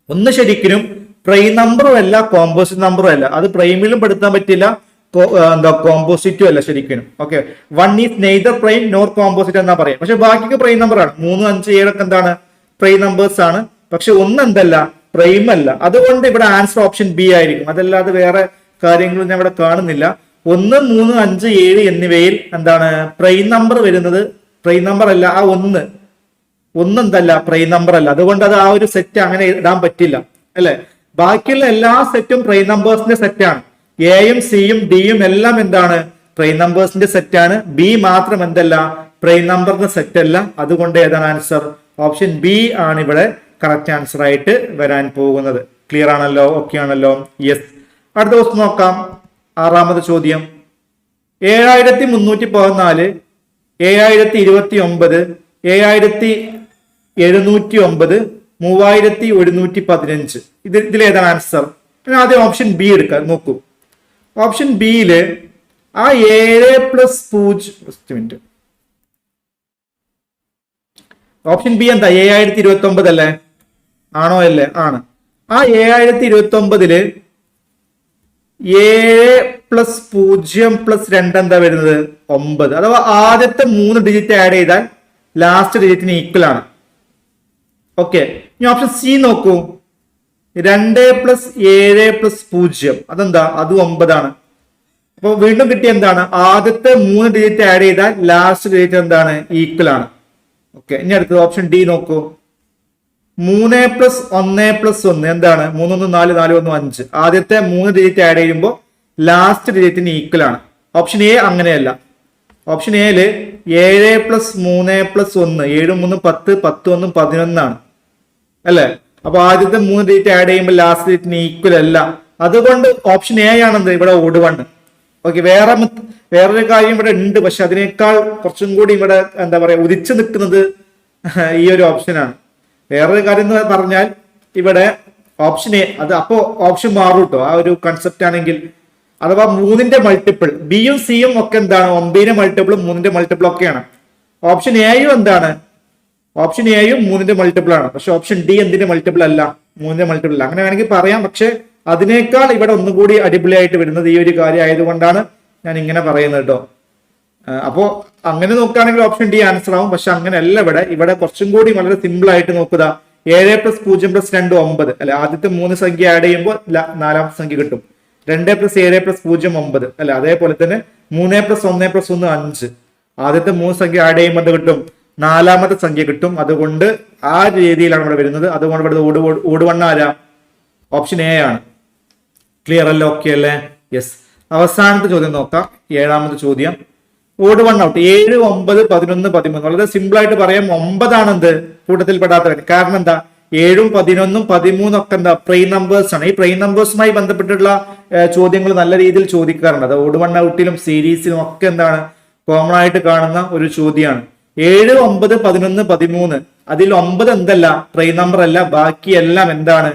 1 ശരിക്കും പ്രൈം നമ്പറും അല്ല, കോമ്പോസിറ്റ് നമ്പറും അല്ല. അത് പ്രൈമിലും പെടുത്താൻ പറ്റില്ല, കോമ്പോസിറ്റും അല്ല ശരിക്കും. Okay, 1 is neither prime nor composite എന്നാ പറയാം. പക്ഷെ ബാക്കിയൊക്കെ പ്രൈം നമ്പർ ആണ്. 3 5 7 ഒക്കെ എന്താണ്? പ്രൈം നമ്പേഴ്സ് ആണ്. പക്ഷെ 1 എന്തല്ല? പ്രൈം അല്ല. അതുകൊണ്ട് ഇവിടെ ആൻസർ ഓപ്ഷൻ ബി ആയിരിക്കും. അതല്ലാതെ വേറെ കാര്യങ്ങളൊന്നും ഞാൻ ഇവിടെ കാണുന്നില്ല. 1 3 5 7 എന്നിവയിൽ എന്താണ് പ്രൈം നമ്പർ വരുന്നത്? പ്രൈം നമ്പർ അല്ല. ആ 1 എന്തല്ല? പ്രൈം നമ്പർ അല്ല. അതുകൊണ്ട് അത് ആ ഒരു സെറ്റ് അങ്ങനെ ഇടാൻ പറ്റില്ല അല്ലെ. ബാക്കിയുള്ള എല്ലാ സെറ്റും പ്രൈം നമ്പേഴ്സിന്റെ സെറ്റാണ്. എയും സിയും ഡിയും എല്ലാം എന്താണ്? പ്രൈം നമ്പേഴ്സിന്റെ സെറ്റാണ്. ബി മാത്രം എന്തല്ല? പ്രൈം നമ്പറിന്റെ സെറ്റ് അല്ല. അതുകൊണ്ട് ഏതാണ് ആൻസർ? ഓപ്ഷൻ ബി ആണ് ഇവിടെ കറക്റ്റ് ആൻസർ ആയിട്ട് വരാൻ പോകുന്നത്. ക്ലിയർ ആണല്ലോ? ഓക്കെ ആണല്ലോ? യെസ്. അടുത്ത ക്വസ്റ്റ്യൻ നോക്കാം. 6ാമത്തെ ചോദ്യം. 7314, 7029, 7709, 3115. ഇതിലേതാണ് ആൻസർ? ആദ്യം ഓപ്ഷൻ ബി എടുക്കാം. നോക്കൂ, ഓപ്ഷൻ ബിയില് ആ 7+0 ഓപ്ഷൻ ബി എന്താ? 7029 അല്ലേ? ആണോ? അല്ലേ? ആണ്. ആ 7029 7+0+2 എന്താ വരുന്നത്? 9. അഥവാ ആദ്യത്തെ 3 ഡിജിറ്റ് ആഡ് ചെയ്താൽ ലാസ്റ്റ് ഡിജിറ്റിന് ഈക്വൽ ആണ്. ഓക്കെ, ഇനി ഓപ്ഷൻ സി നോക്കൂ. 2+7+0 അതെന്താ? അത് 9 ആണ്. അപ്പൊ വീണ്ടും കിട്ടിയ എന്താണ്? ആദ്യത്തെ 3 ഡിജിറ്റ് ആഡ് ചെയ്താൽ ലാസ്റ്റ് ഡിജിറ്റ് എന്താണ്? ഈക്വൽ ആണ്. ഓക്കെ, ഇനി അടുത്തത് ഓപ്ഷൻ ഡി നോക്കൂ. 3+1+1 എന്താണ്? 3 1 4 4 1 5. ആദ്യത്തെ 3 ഡിജിറ്റ് ആഡ് ചെയ്യുമ്പോൾ ലാസ്റ്റ് ഡിജിറ്റിന് ഈക്വൽ ആണ്. ഓപ്ഷൻ എ അങ്ങനെയല്ല. ഓപ്ഷൻ എയില് 7+3+1 7 3 10 10 1 11 അല്ലേ? അപ്പൊ ആദ്യത്തെ 3 ഡിജിറ്റ് ആഡ് ചെയ്യുമ്പോൾ ലാസ്റ്റ് ഡിജിറ്റിന് ഈക്വൽ അല്ല. അതുകൊണ്ട് ഓപ്ഷൻ എ ആണെന്ത് ഇവിടെ ഓഡ് വൺ. ഓക്കെ, വേറൊരു കാര്യം ഇവിടെ ഉണ്ട്, പക്ഷെ അതിനേക്കാൾ കുറച്ചും കൂടി ഇവിടെ എന്താ പറയാ ഉദിച്ചു നിൽക്കുന്നത് ഈ ഒരു ഓപ്ഷനാണ്. വേറൊരു കാര്യം എന്ന് പറഞ്ഞാൽ ഇവിടെ ഓപ്ഷൻ എ അത് അപ്പോ ഓപ്ഷൻ മാറും കേട്ടോ. ആ ഒരു കൺസെപ്റ്റ് ആണെങ്കിൽ അഥവാ 3ന്റെ മൾട്ടിപ്പിൾ ബിയും സിയും ഒക്കെ എന്താണ്? 9ന്റെ മൾട്ടിപ്പിളും 3ന്റെ മൾട്ടിപ്പിൾ ഒക്കെയാണ്. ഓപ്ഷൻ എയും എന്താണ്? ഓപ്ഷൻ എയും 3ന്റെ മൾട്ടിപ്പിൾ ആണ്. പക്ഷെ ഓപ്ഷൻ ഡി എന്തിന്റെ മൾട്ടിപ്പിൾ അല്ല? 3ന്റെ മൾട്ടിപ്പിൾ അല്ല. അങ്ങനെ വേണമെങ്കിൽ പറയാം. പക്ഷെ അതിനേക്കാൾ ഇവിടെ ഒന്നുകൂടി അടിപൊളിയായിട്ട് വരുന്നത് ഈ ഒരു കാര്യം ആയതുകൊണ്ടാണ് ഞാൻ ഇങ്ങനെ പറയുന്നത് കേട്ടോ. അപ്പോ അങ്ങനെ നോക്കുകയാണെങ്കിൽ ഓപ്ഷൻ ഡി ആൻസർ ആവും. പക്ഷെ അങ്ങനെയല്ല. ഇവിടെ കുറച്ചും കൂടി വളരെ സിമ്പിൾ ആയിട്ട് നോക്കുക. 7+0+2 9 അല്ലെ? ആദ്യത്തെ 3 സംഖ്യ ആഡ് ചെയ്യുമ്പോൾ 4ാമത്തെ സംഖ്യ കിട്ടും. 2+7+0 9 അല്ലെ? അതേപോലെ തന്നെ 3+1+1 5. ആദ്യത്തെ 3 സംഖ്യ ആഡ് ചെയ്യുമ്പോൾ എന്ത് കിട്ടും? 4ാമത്തെ സംഖ്യ കിട്ടും. അതുകൊണ്ട് ആ രീതിയിലാണ് ഇവിടെ വരുന്നത്. അതുകൊണ്ട് ഇവിടെ ഓട് വണ്ണ ആരാ? ഓപ്ഷൻ എ ആണ്. ക്ലിയർ അല്ലേ? ഓക്കെ അല്ലേ? യെസ്. അവസാനത്തെ ചോദ്യം നോക്കാം. 7ാമത്തെ ചോദ്യം. Odd one out 7 9 11 13. വളരെ സിമ്പിൾ ആയിട്ട് പറയാം. 9 ആണ് എന്ത് കൂട്ടത്തിൽ പെടാത്തവൻ. കാരണം എന്താ? 7 11 13 ഒക്കെ എന്താ പ്രൈം നമ്പേഴ്സ് ആണ്. ഈ പ്രൈം നമ്പേഴ്സുമായി ബന്ധപ്പെട്ടിട്ടുള്ള ചോദ്യങ്ങൾ നല്ല രീതിയിൽ ചോദിക്കാറുണ്ട്. അത് ഓഡ് വൺ ഔട്ടിലും സീരീസിലും ഒക്കെ എന്താണ് കോമൺ ആയിട്ട് കാണുന്ന ഒരു ചോദ്യമാണ്. 7 9 11 13. അതിൽ 9 എന്തല്ല? പ്രൈം നമ്പർ അല്ല. ബാക്കിയെല്ലാം എന്താണ്?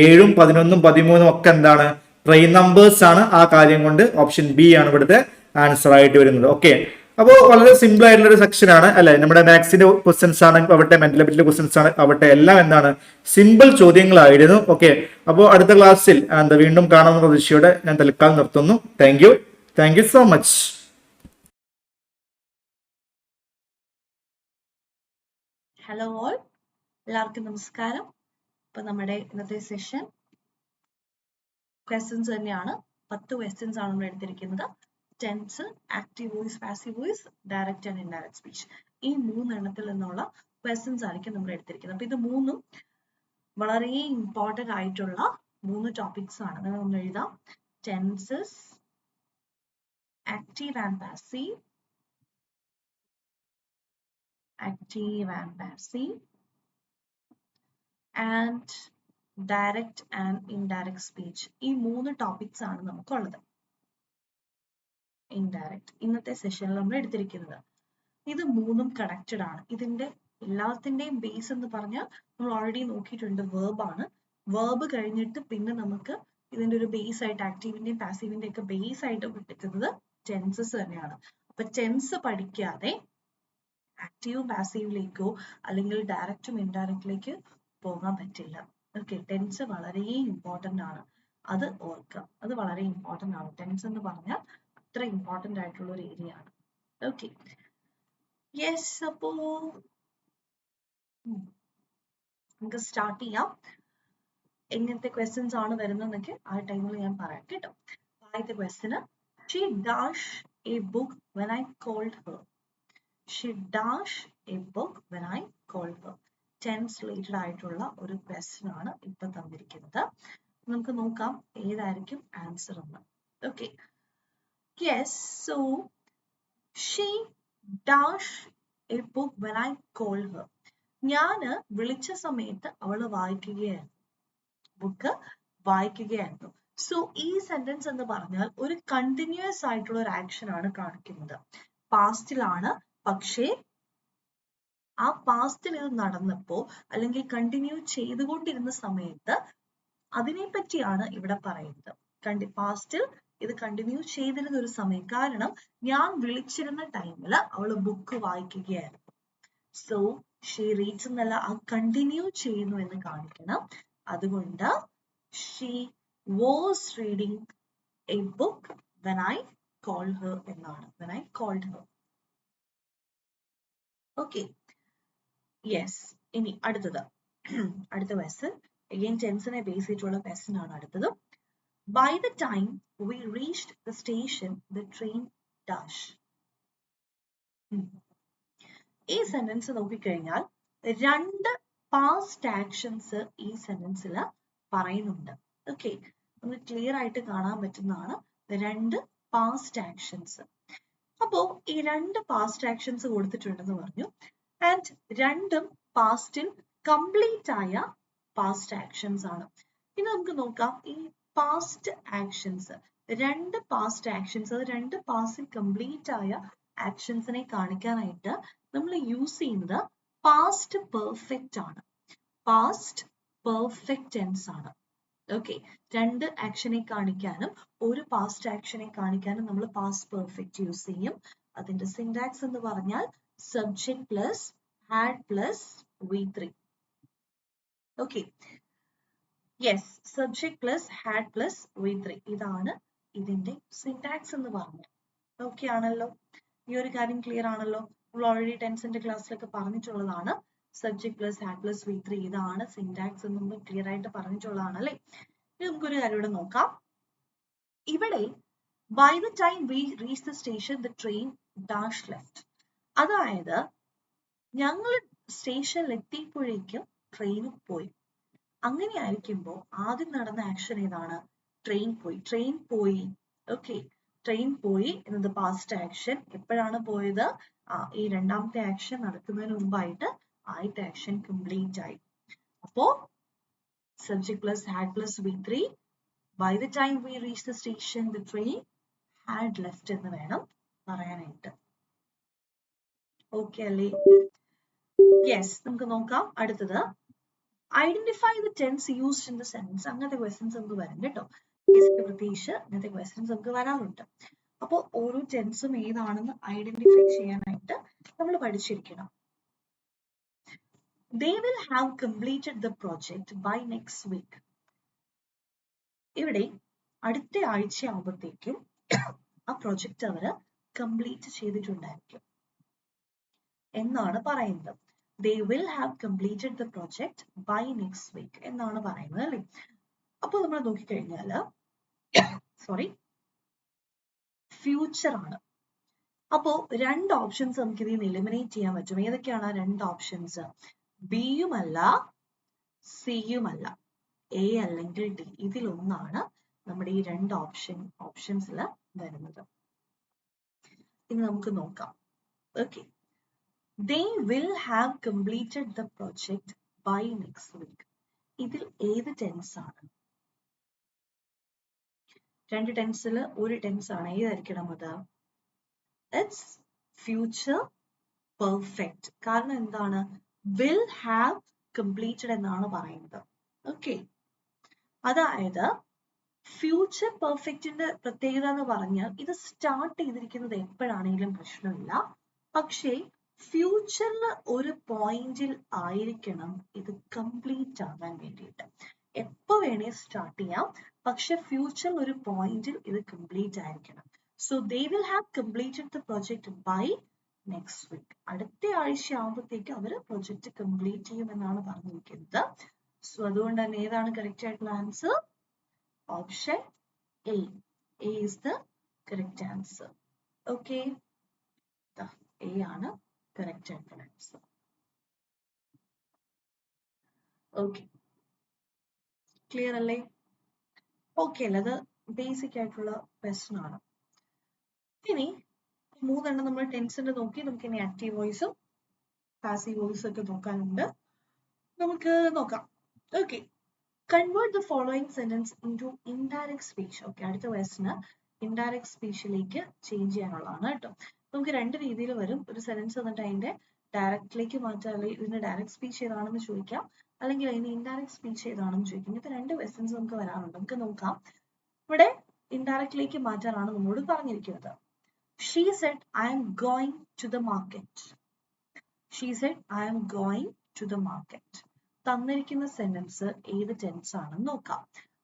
7 11 13 ഒക്കെ എന്താണ്? പ്രൈം നമ്പേഴ്സ് ആണ്. ആ കാര്യം കൊണ്ട് ഓപ്ഷൻ ബി ആണ് ഇവിടുത്തെ ആൻസർ ആയിട്ട് വരുന്നത്. ഓക്കെ, അപ്പോൾ വളരെ സിമ്പിൾ ആയിട്ടുള്ള ഒരു സെക്ഷൻ ആണ് അല്ലെ? നമ്മുടെ മാത്സിന്റെ ക്വസ്റ്റ്യൻസ് ആവട്ടെ, മെന്റൽ എബിലിറ്റി ക്വസ്റ്റ്യൻസ് ആവട്ടെ, എല്ലാം എന്താണ് സിമ്പിൾ ചോദ്യങ്ങളായിരുന്നു. ഓക്കെ, അപ്പോൾ അടുത്ത ക്ലാസ്സിൽ വീണ്ടും കാണാമെന്ന പ്രതീക്ഷയോടെ ഞാൻ തൽക്കാലം നിർത്തുന്നു. Thank you so much. Hello all, എല്ലാവർക്കും നമസ്കാരം. ഇപ്പൊ നമ്മുടെ ഇന്നത്തെ സെഷൻ ക്വസ്റ്റ്യൻസ് തന്നെയാണ്. 10 ക്വസ്റ്റ്യൻസ് ആണ് നമ്മൾ എടുത്തിരിക്കുന്നത്. Tense, active voice, passive voice, direct and indirect speech. ഈ 3 എണ്ണത്തിൽ നിന്നുള്ള ക്വസ്റ്റ്യൻസ് ആയിരിക്കും നമ്മൾ എടുത്തിരിക്കുന്നത്. അപ്പൊ ഇത് 3ഉം വളരെ ഇമ്പോർട്ടന്റ് ആയിട്ടുള്ള 3 ടോപ്പിക്സ് ആണ്. നമ്മൾ എഴുതാം. Tenses, active and passive, and direct and indirect speech. ഈ 3 ടോപ്പിക്സ് ആണ് നമുക്കുള്ളത്. ഇൻഡയറക്റ്റ് ഇന്നത്തെ സെഷനിൽ നമ്മൾ എടുത്തിരിക്കുന്നത്. ഇത് 3ഉം കണക്റ്റഡ് ആണ്. ഇതിന്റെ എല്ലാത്തിന്റെയും ബേസ് എന്ന് പറഞ്ഞാൽ നമ്മൾ ഓൾറെഡി നോക്കിയിട്ടുണ്ട്, വേർബ് ആണ്. വേർബ് കഴിഞ്ഞിട്ട് പിന്നെ നമുക്ക് ഇതിന്റെ ഒരു ബേസ് ആയിട്ട് ആക്റ്റീവിന്റെയും പാസീവിന്റെയും ഒക്കെ ബേസ് ആയിട്ട് കിട്ടുന്നത് ടെൻസസ് തന്നെയാണ്. അപ്പൊ ടെൻസ് പഠിക്കാതെ ആക്റ്റീവും പാസീവിലേക്കോ അല്ലെങ്കിൽ ഡയറക്റ്റും ഇൻഡയറക്റ്റിലേക്ക് പോകാൻ പറ്റില്ല. ഓക്കെ, ടെൻസ് വളരെ ഇമ്പോർട്ടന്റ് ആണ്. അത് ഓർക്കുക. അത് വളരെ ഇമ്പോർട്ടന്റ് ആണ്. ടെൻസ് എന്ന് പറഞ്ഞാൽ അത്ര ഇമ്പോർട്ടന്റ് ആയിട്ടുള്ള ഒരു ഏരിയ ആണ്. Okay, yes. അപ്പോ നമുക്ക് സ്റ്റാർട്ട് ചെയ്യാം. എങ്ങനത്തെ ക്വസ്റ്റ്യൻസ് ആണ് വരുന്നതെന്നൊക്കെ ആ ടൈമിൽ ഞാൻ പറയാം കേട്ടോ. ആദ്യത്തെ ക്വസ്റ്റ്യന്, she dash a book when I called her. She dashed a book when I called her. Tense related ആയിട്ടുള്ള ഒരു ക്വസ്റ്റ്യൻ ആണ് ഇപ്പൊ തന്നിരിക്കുന്നത്. നമുക്ക് നോക്കാം ഏതായിരിക്കും ആൻസർ എന്ന്. Okay, yes. So she dashed a book when I called her. ഞാന് വിളിച്ച സമയത്ത് അവള് വായിക്കുകയായിരുന്നു, ബുക്ക് വായിക്കുകയായിരുന്നു. സോ ഈ സെന്റൻസ് എന്ന് പറഞ്ഞാൽ ഒരു കണ്ടിന്യൂസ് ആയിട്ടുള്ള ഒരു ആക്ഷൻ ആണ് കാണിക്കുന്നത്. പാസ്റ്റിലാണ്, പക്ഷേ ആ പാസ്റ്റിൽ ഇത് നടന്നപ്പോ അല്ലെങ്കിൽ കണ്ടിന്യൂ ചെയ്തുകൊണ്ടിരുന്ന സമയത്ത് അതിനെ പറ്റിയാണ് ഇവിടെ പറയുന്നത്. പാസ്റ്റിൽ ഇത് കണ്ടിന്യൂ ചെയ്തിരുന്ന ഒരു സമയം. കാരണം ഞാൻ വിളിച്ചിരുന്ന ടൈമിൽ അവള് ബുക്ക് വായിക്കുകയായിരുന്നു. സോ ഷീ റീഡ്സ് എന്നല്ല, ആ കണ്ടിന്യൂ ചെയ്യുന്നു എന്ന് കാണിക്കണം. അതുകൊണ്ട് she was reading a book when I called her എന്നാണ്. when I called her. Okay, yes. ഇനി അടുത്തത്, അടുത്ത ക്വസ്റ്റ്യൻ അഗൈൻ ടെൻസിനെ ബേസ് ചെയ്തിട്ടുള്ള ക്വസ്റ്റ്യൻ ആണ് അടുത്തത്. By the time we reached the station the train dash. ഈ സെന്റൻസ് നോക്കിക്കഴിഞ്ഞാൽ 2 പാസ്റ്റ് ആക്ഷൻസ് ഈ സെന്റൻസിൽ പറയുന്നുണ്ട്. ഓക്കെ, നമുക്ക് ക്ലിയർ ആയിട്ട് കാണാൻ പറ്റുന്നതാണ് രണ്ട് പാസ്റ്റ് ആക്ഷൻസ്. അപ്പോ ഈ രണ്ട് പാസ്റ്റ് ആക്ഷൻസ് കൊടുത്തിട്ടുണ്ടെന്ന് പറഞ്ഞു, ആൻഡ് രണ്ടും പാസ്റ്റിൽ കംപ്ലീറ്റ് ആയ പാസ്റ്റ് ആക്ഷൻസ് ആണ്. ഇനി നമുക്ക് നോക്കാം ഈ പാസ്റ്റ് ആക്ഷൻസ്, രണ്ട് പാസ്റ്റ് ആക്ഷൻസ്, അത് രണ്ട് പാസ്റ്റിൽ കംപ്ലീറ്റ് ആയ ആക്ഷൻസിനെ കാണിക്കാനായിട്ട് നമ്മൾ യൂസ് ചെയ്യുന്നത് പാസ്റ്റ് പെർഫെക്റ്റ് ആണ്. പാസ്റ്റ് പെർഫെക്റ്റ് ടെൻസ് ആണ്. ഓക്കെ, രണ്ട് ആക്ഷനെ കാണിക്കാനും ഒരു പാസ്റ്റ് ആക്ഷനെ കാണിക്കാനും നമ്മൾ പാസ്റ്റ് പെർഫെക്റ്റ് യൂസ് ചെയ്യും. അതിന്റെ സിന്റാക്സ് എന്ന് പറഞ്ഞാൽ subject plus had plus V3. Okay, yes, subject plus had plus V3 ഇതാണ് ഇതിന്റെ സിന്റാക്സ് എന്ന് പറഞ്ഞത്. ഓക്കെ ആണല്ലോ, ഈ ഒരു കാര്യം ക്ലിയർ ആണല്ലോ. നമ്മൾ ഓൾറെഡി ടെൻസിന്റെ ക്ലാസ്സിലൊക്കെ പറഞ്ഞിട്ടുള്ളതാണ്. Subject plus had plus V3 ഇതാണ് സിന്റാക്സ് എന്ന് നമ്മൾ ക്ലിയർ ആയിട്ട് പറഞ്ഞിട്ടുള്ളതാണ് അല്ലേ. ഇനി നമുക്കൊരു കാര്യം ഇവിടെ നോക്കാം. ഇവിടെ by the time we reach the station the train dash left. അതായത് ഞങ്ങൾ സ്റ്റേഷനിൽ എത്തിയപ്പോഴേക്കും ട്രെയിൻ പോയി. അങ്ങനെ ആയിരിക്കുമ്പോൾ ആദ്യം നടന്ന ആക്ഷൻ ഏതാണ്? ട്രെയിൻ പോയി. ട്രെയിൻ പോയി. ഓക്കെ, ട്രെയിൻ പോയി എന്നത് പാസ്റ്റ് ആക്ഷൻ. എപ്പോഴാണ് പോയത്? ഈ രണ്ടാമത്തെ ആക്ഷൻ നടക്കുന്നതിന് മുമ്പായിട്ട് ആദ്യത്തെ ആക്ഷൻ കംപ്ലീറ്റ് ആയി. അപ്പോ subject plus had plus V3. By the time we reach the station, the train had left എന്ന് വേണം പറയാനായിട്ട്. ഓക്കെ അല്ലേ? യെസ്, നമുക്ക് നോക്കാം അടുത്തത്. Identify the tense used in the sentence. അങ്ങനത്തെ ക്വസ്റ്റ്യൻസ് നമുക്ക് വരും കേട്ടോ. പ്രത്യേകിച്ച് അങ്ങനത്തെ ക്വസ്റ്റ്യൻസ് നമുക്ക് വരാറുണ്ട്. അപ്പോൾ ഓരോ ടെൻസും ഏതാണെന്ന് ഐഡന്റിഫൈ ചെയ്യാനായിട്ട് നമ്മൾ പഠിച്ചിരിക്കണം. They will have completed the project by next week. ഇവിടെ അടുത്ത ആഴ്ച ആവുമ്പോഴത്തേക്കും ആ പ്രൊജക്റ്റ് അവര് കംപ്ലീറ്റ് ചെയ്തിട്ടുണ്ടായിരിക്കും എന്നാണ് പറയുന്നത്. They will have completed the project by next week എന്നാണ് പറയുന്നത് അല്ലേ. അപ്പോൾ നമ്മൾ നോക്കിക്കഴിഞ്ഞാൽ ഫ്യൂച്ചർ ആണ്. അപ്പോ രണ്ട് ഓപ്ഷൻസ് നമുക്ക് ഇതിൽ നിന്ന് എലിമിനേറ്റ് ചെയ്യാൻ പറ്റും. ഏതൊക്കെയാണ് രണ്ട് ഓപ്ഷൻസ്? ബിയുമല്ല സിയുമല്ല, എ അല്ലെങ്കിൽ ഡി, ഇതിലൊന്നാണ് നമ്മുടെ ഈ രണ്ട് ഓപ്ഷൻസിൽ വരുന്നത്. ഇനി നമുക്ക് നോക്കാം. Okay, they will have completed the project by next week. ഇതിൽ ഏത് ടെൻസ് ആണ്? രണ്ട് ടെൻസിൽ ഒരു ടെൻസ് ആണ്. ഏതായിരിക്കണം അത്? It's future perfect. കാരണം എന്താണ്? will have completed എന്നാണ് പറയുന്നത്. ഓക്കെ, അതായത് ഫ്യൂച്ചർ പെർഫെക്റ്റിന്റെ പ്രത്യേകത എന്ന് പറഞ്ഞാൽ ഇത് സ്റ്റാർട്ട് ചെയ്തിരിക്കുന്നത് എപ്പോഴാണെങ്കിലും പ്രശ്നമില്ല. പക്ഷേ ഫ്യൂച്ചറിൽ ഒരു പോയിന്റിൽ ആയിരിക്കണം ഇത് കംപ്ലീറ്റ് ആകാൻ വേണ്ടിയിട്ട്. എപ്പോ വേണേ സ്റ്റാർട്ട് ചെയ്യാം, പക്ഷെ ഫ്യൂച്ചറിൽ ഒരു പോയിന്റിൽ ഇത് കംപ്ലീറ്റ് ആയിരിക്കണം. So they will have completed the project by next week. അടുത്ത ആഴ്ച ആകുമ്പോഴത്തേക്ക് അവര് പ്രൊജക്ട് കംപ്ലീറ്റ് ചെയ്യുമെന്നാണ് പറഞ്ഞിരിക്കുന്നത്. സോ അതുകൊണ്ട് തന്നെ ഏതാണ് കറക്റ്റ് ആയിട്ടുള്ള answer? Option A. A is the correct answer. Okay, A ആണ് കറക്റ്റ് ആയിട്ടുള്ള ആൻസർ. ഓക്കെ, ക്ലിയർ അല്ലേ? ഓക്കെ അല്ലേ? അത് ബേസിക് ആയിട്ടുള്ള ക്വസ്റ്റ്യൻ ആണ്. ഇനി മൂന്നെണ്ണം നമ്മൾ ടെൻസിന്റെ നോക്കി. നമുക്ക് ഇനി ആക്റ്റീവ് വോയിസും പാസീവ് വോയിസും ഒക്കെ നോക്കാനുണ്ട്. നമുക്ക് നോക്കാം. Okay, convert the following sentence into indirect speech. Okay, അടുത്ത ക്വസ്റ്റ്യന് ഇൻഡയറക്റ്റ് സ്പീച്ചിലേക്ക് ചേഞ്ച് ചെയ്യാനുള്ളതാണ് കേട്ടോ. നമുക്ക് രണ്ട് രീതിയിൽ വരും. ഒരു സെന്റൻസ് വന്നിട്ട് അതിന്റെ ഡയറക്റ്റിലേക്ക് മാറ്റാം, അല്ലെങ്കിൽ ഇതിന്റെ ഡയറക്റ്റ് സ്പീച്ച് ഏതാണെന്ന് ചോദിക്കാം, അല്ലെങ്കിൽ അതിന്റെ ഇൻഡയറക്റ്റ് സ്പീച്ച് ഏതാണെന്ന് ചോദിക്കാം. ഇപ്പൊ രണ്ട് ക്വസ്റ്റ്യൻസ് നമുക്ക് വരാനുണ്ട്. നമുക്ക് നോക്കാം. ഇവിടെ ഇൻഡയറക്റ്റിലേക്ക് മാറ്റാനാണ് നമ്മളോട് പറഞ്ഞിരിക്കുന്നത്. She said, I am going to the market. She said, I am going to the market. തന്നിരിക്കുന്ന സെന്റൻസ് ഏത് ടെൻസ് ആണെന്ന് നോക്കാം.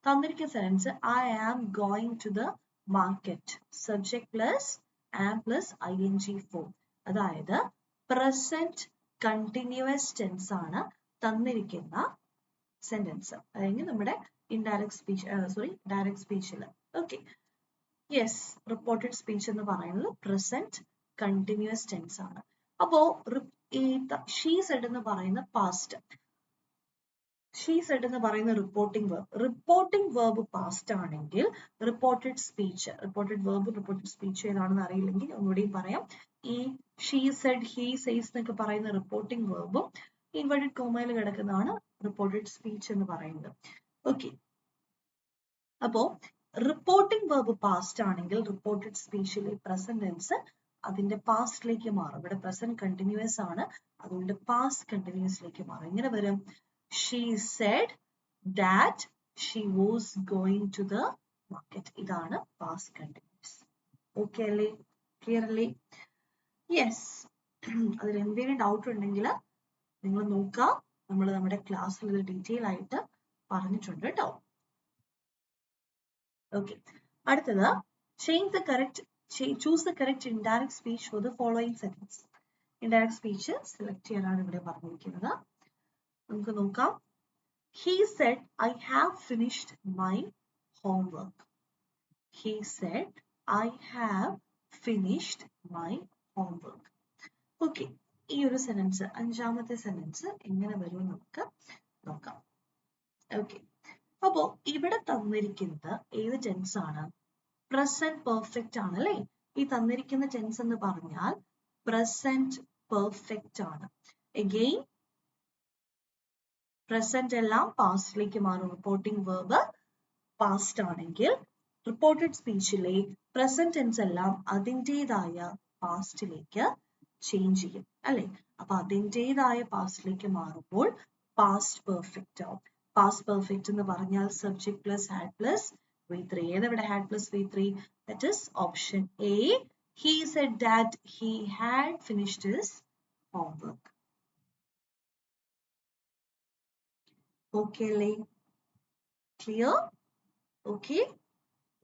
തന്നിരിക്കുന്ന sentence I am going to the market. Subject plus am plus ing form. അതായത് പ്രസന്റ് കണ്ടിന്യൂസ് ടെൻസ് ആണ് തന്നിരിക്കുന്ന സെന്റൻസ്. അല്ലെങ്കിൽ നമ്മുടെ ഇൻഡയറക്റ്റ് സ്പീച്ച് ഡയറക്റ്റ് സ്പീച്ചിൽ. ഓക്കെ, യെസ്, റിപ്പോർട്ടഡ് സ്പീച്ച് എന്ന് പറയുന്നത് പ്രസന്റ് കണ്ടിന്യൂസ് ടെൻസ് ആണ്. അപ്പോ ഈ ഷീ സെഡ് എന്ന് പറയുന്ന പാസ്റ്റ്. ഷീ സെഡ് എന്ന് പറയുന്ന റിപ്പോർട്ടിംഗ് വേർബ് പാസ്റ്റ് ആണെങ്കിൽ റിപ്പോർട്ടഡ് റിപ്പോർട്ടഡ് സ്പീച്ച് ഏതാണെന്ന് അറിയില്ലെങ്കിൽ ഒന്നുകൂടിയും പറയാം. ഈ ഷീ സെഡ്, ഹീ സെയ്സ് എന്നൊക്കെ പറയുന്ന റിപ്പോർട്ടിംഗ് വേർബും ഇൻവേർട്ടഡ് കോമയിൽ കിടക്കുന്നതാണ് റിപ്പോർട്ടഡ് സ്പീച്ച് എന്ന് പറയുന്നത്. ഓക്കെ, അപ്പോ റിപ്പോർട്ടിംഗ് വേർബ് പാസ്റ്റ് ആണെങ്കിൽ റിപ്പോർട്ടഡ് സ്പീച്ചിലെ പ്രസന്റ് ടെൻസ് അതിന്റെ പാസ്റ്റിലേക്ക് മാറും. ഇവിടെ പ്രസന്റ് കണ്ടിന്യൂസ് ആണ്, അതുകൊണ്ട് പാസ്റ്റ് കണ്ടിന്യൂസിലേക്ക് മാറും. എങ്ങനെ വരും? She said that she was going to the market. ഇതാണ് past continuous. Okay അല്ലേ? Clear അല്ലേ? Yes. അതിൽ എന്തെങ്കിലും ഡൗട്ട് ഉണ്ടെങ്കിൽ നിങ്ങൾ നോക്കുക. നമ്മൾ നമ്മുടെ ക്ലാസ്സിൽ ഇത് ഡീറ്റെയിൽ ആയിട്ട് പറഞ്ഞിട്ടുണ്ട് കേട്ടോ. Okay. അടുത്തത് choose the correct indirect speech for the following sentence. Indirect speech select ചെയ്യാനാണ് ഇവിടെ പറഞ്ഞിരിക്കുന്നത്. നമുക്ക് നോക്കാം. He said, I have finished my homework. He said, I have finished my homework. Okay, ഈ ഒരു സെന്റൻസ്, അഞ്ചാമത്തെ സെന്റൻസ് എങ്ങനെ വരും നമുക്ക് നോക്കാം. ഓക്കെ, അപ്പോ ഇവിടെ തന്നിരിക്കുന്നത് ഏത് ടെൻസ് ആണ്? പ്രസന്റ് പെർഫെക്റ്റ് ആണ് അല്ലേ? ഈ തന്നിരിക്കുന്ന ടെൻസ് എന്ന് പറഞ്ഞാൽ പ്രസന്റ് പെർഫെക്റ്റ് ആണ്. എഗെയിൻ പ്രസന്റ് എല്ലാം പാസ്റ്റിലേക്ക് മാറും. റിപ്പോർട്ടിംഗ് വേർബ് പാസ്റ്റ് ആണെങ്കിൽ റിപ്പോർട്ടഡ് സ്പീച്ചിലെ പ്രസന്റ് ടെൻസ് എല്ലാം അതിൻ്റെതായ പാസ്റ്റിലേക്ക് ചേഞ്ച് ചെയ്യും അല്ലെ? അപ്പൊ അതിൻ്റെതായ പാസ്റ്റിലേക്ക് മാറുമ്പോൾ പാസ്റ്റ് പെർഫെക്റ്റ് ആവും. പാസ്റ്റ് പെർഫെക്റ്റ് എന്ന് പറഞ്ഞാൽ subject plus had plus V3. ഏതെവിടെ had plus V3? That is option A. He said that he had finished his homework. Okay അല്ലേ? ക്ലിയർ? Okay,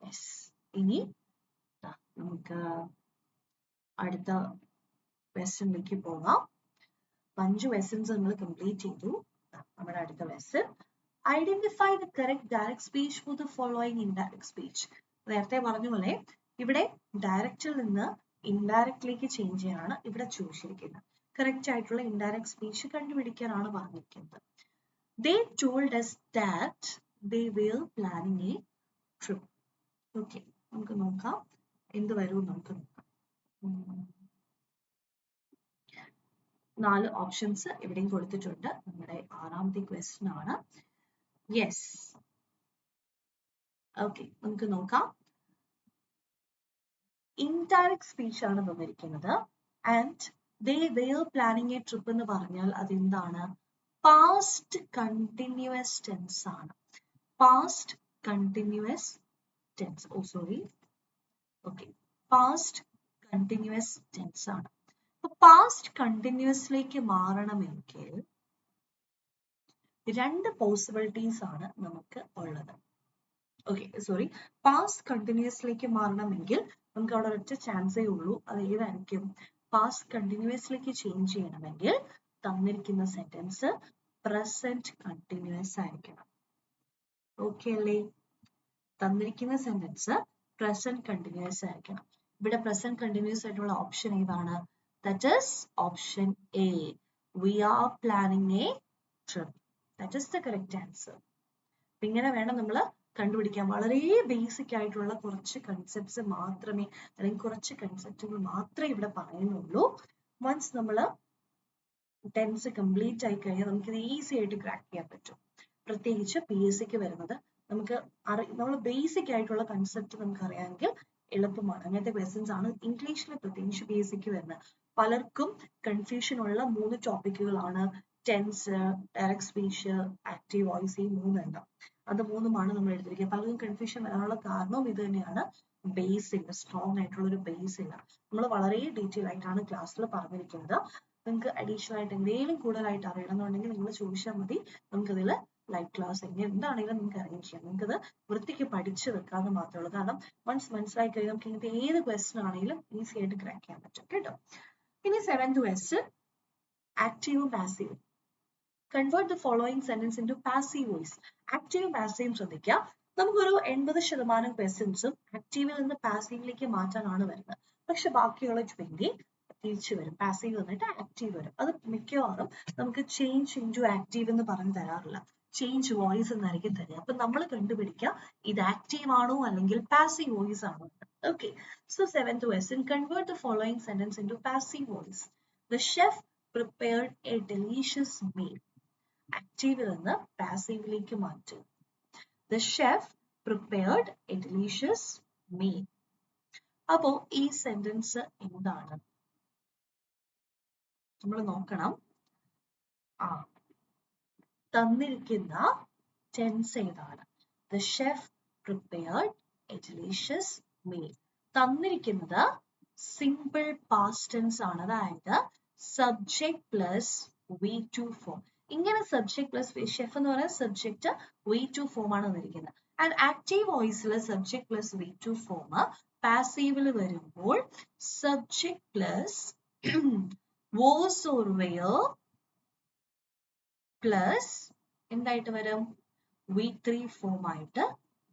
yes. ഇനി നമുക്ക് അടുത്ത ക്വസ്റ്റ്യനിലേക്ക് പോകാം. 5 ക്വസ്റ്റ്യൻസ് നമ്മൾ കംപ്ലീറ്റ് ചെയ്തു. നമ്മുടെ അടുത്ത question, identify the correct direct speech for the following indirect speech. നേരത്തെ പറഞ്ഞ പോലെ ഇവിടെ ഡയറക്റ്റിൽ നിന്ന് ഇൻഡയറക്റ്റിലേക്ക് ചേഞ്ച് ചെയ്യാനാണ് ഇവിടെ ചോദിച്ചിരിക്കുന്നത്. കറക്റ്റ് ആയിട്ടുള്ള ഇൻഡയറക്റ്റ് സ്പീച്ച് കണ്ടുപിടിക്കാനാണ് പറഞ്ഞിരിക്കുന്നത്. They told us that they were planning a trip. Okay, നമുക്ക് നോക്കാം എന്ത് വരും. നമുക്ക് നോക്കാം. 4 ഓപ്ഷൻസ് ഇവിടെയും കൊടുത്തിട്ടുണ്ട്. നമ്മുടെ 6ാമത്തെ ക്വസ്റ്റ്യൻ ആണ്. യെസ്, ഓക്കെ, നമുക്ക് നോക്കാം. ഇൻഡയറക്റ്റ് സ്പീച്ച് ആണ് തന്നിരിക്കുന്നത്. And they were planning a trip എന്ന് പറഞ്ഞാൽ അതെന്താണ്? പാസ്റ്റ് കണ്ടിന്യൂസ് ടെൻസ് ആണ്. Past continuous tense. Past continuous tense ആണ്. പാസ്റ്റ് കണ്ടിന്യൂസിലേക്ക് മാറണമെങ്കിൽ 2 പോസിബിലിറ്റീസ് ആണ് നമുക്ക് ഉള്ളത്. പാസ്റ്റ് കണ്ടിന്യൂസിലേക്ക് മാറണമെങ്കിൽ നമുക്ക് അവിടെ ഒറ്റ ചാൻസേ ഉള്ളൂ. അത് ഏതായിരിക്കും? പാസ്റ്റ് കണ്ടിന്യൂസിലേക്ക് ചേഞ്ച് ചെയ്യണമെങ്കിൽ തന്നിരിക്കുന്ന സെന്റൻസ് പ്രസന്റ് കണ്ടിന്യൂസ് ആയിരിക്കണം. ഓക്കെ അല്ലേ? തന്നിരിക്കുന്ന സെന്റൻസ് പ്രസന്റ് കണ്ടിന്യൂസ് ആയിരിക്കണം. ഇവിടെ പ്രസന്റ് കണ്ടിന്യൂസ് ആയിട്ടുള്ള ഓപ്ഷൻ ഏതാണ്? That is option A. We are planning a trip. That is the correct answer. ഇങ്ങനെ വേണം നമ്മൾ കണ്ടുപിടിക്കാൻ. വളരെ ബേസിക് ആയിട്ടുള്ള കുറച്ച് കൺസെപ്റ്റ്സ് മാത്രമേ, അല്ലെങ്കിൽ കുറച്ച് കൺസെപ്റ്റുകൾ മാത്രമേ ഇവിടെ പറയുന്നുള്ളൂ. വൺസ് നമ്മൾ ടെൻസ് കംപ്ലീറ്റ് ആയി കഴിഞ്ഞാൽ നമുക്കിത് ഈസി ആയിട്ട് ക്രാക്ക് ചെയ്യാൻ പറ്റും. പ്രത്യേകിച്ച് PSCക്ക് വരുന്നത് നമ്മൾ ബേസിക് ആയിട്ടുള്ള കൺസെപ്റ്റ് നമുക്ക് അറിയാമെങ്കിൽ എളുപ്പമാണ്. അങ്ങനത്തെ ക്വസ്റ്റ്യൻസ് ആണ് ഇംഗ്ലീഷിൽ പ്രത്യേകിച്ച് PSCക്ക് വരുന്നത്. പലർക്കും കൺഫ്യൂഷൻ ഉള്ള 3 ടോപ്പിക്കുകളാണ് tense, direct speech, active voice. ഈ 3 എണ്ണം, അത് 3ഉമാണ് നമ്മൾ എടുത്തിരിക്കുന്നത്. പലർക്കും കൺഫ്യൂഷൻ വരാനുള്ള കാരണവും ഇത് തന്നെയാണ്. ബേസ് ഇല്ല, സ്ട്രോങ് ആയിട്ടുള്ള ഒരു ബേസ് ഇല്ല. നമ്മൾ വളരെ ഡീറ്റെയിൽ ആയിട്ടാണ് ക്ലാസ്സിൽ പറഞ്ഞിരിക്കുന്നത്. നിങ്ങൾക്ക് അഡീഷണൽ ആയിട്ട് എന്തെങ്കിലും കൂടുതലായിട്ട് അറിയണമെന്നുണ്ടെങ്കിൽ നിങ്ങൾ ചോദിച്ചാൽ മതി. നമുക്കതിൽ ലൈവ് ക്ലാസ് എന്താണെങ്കിലും നമുക്ക് അറേഞ്ച് ചെയ്യാം. നിങ്ങൾക്കത് വൃത്തിക്ക് പഠിച്ചു വെക്കാമെന്ന് മാത്രമേ ഉള്ളൂ. കാരണം വൺസ് മനസ്സിലായി കഴിഞ്ഞാൽ നമുക്ക് ഇങ്ങനത്തെ ഏത് ക്വസ്റ്റ്യൻ ആണെങ്കിലും ഈസി ആയിട്ട് ക്രാക്ക് ചെയ്യാൻ പറ്റും കേട്ടോ. ഇനി 7th ക്വസ്റ്റ്യൻ, ആക്റ്റീവും പാസീവും. Convert the following sentence into passive voice. ആക്റ്റീവും പാസീവും ശ്രദ്ധിക്കുക. നമുക്കൊരു 80% ക്വസ്റ്റ്യൻസും ആക്റ്റീവിൽ നിന്ന് പാസീവിലേക്ക് മാറ്റാനാണ് വരുന്നത്. പക്ഷെ ബാക്കിയുള്ള 20 തിരിച്ചു വരും. പാസീവ് വന്നിട്ട് ആക്റ്റീവ് വരും. അത് മിക്കവാറും നമുക്ക് ചേഞ്ച് ഇൻടു ആക്റ്റീവ് എന്ന് പറഞ്ഞു തരാറില്ല. ചേഞ്ച് വോയിസ് എന്നായിരിക്കും തരിക. അപ്പൊ നമ്മൾ കണ്ടുപിടിക്കുക ഇത് ആക്റ്റീവ് ആണോ അല്ലെങ്കിൽ പാസീവ് വോയിസ് ആണോ. Okay, so 7th question, convert the following sentence into passive voice. The chef prepared a delicious meal. Active നിന്ന് പാസീവിലേക്ക് മാറ്റുക. The chef prepared a delicious meal. അപ്പോ ഈ സെന്റൻസ് എന്താണ് നമ്മൾ നോക്കണം. തന്നിരിക്കുന്ന ടെൻസ് ഏതാണ്? The chef prepared a delicious meal. തന്നിരിക്കുന്നത് സിമ്പിൾ പാസ്റ്റ് ടെൻസ് ആണ്, അതായത് സബ്ജക്ട് പ്ലസ് V2 ഫോം. ഇങ്ങനെ സബ്ജക്ട് പ്ലസ് ഷെഫ് എന്ന് പറയുന്ന സബ്ജക്ട് V2 ഫോം ആണ് വന്നിരിക്കുന്നത്. ആൻഡ് ആക്റ്റീവ് വോയിസിൽ സബ്ജക്ട് പ്ലസ് V2 ഫോം, പാസീവിൽ വരുമ്പോൾ subject plus was or were plus എന്തായിട്ട് വരും? V3 ഫോം ആയിട്ട്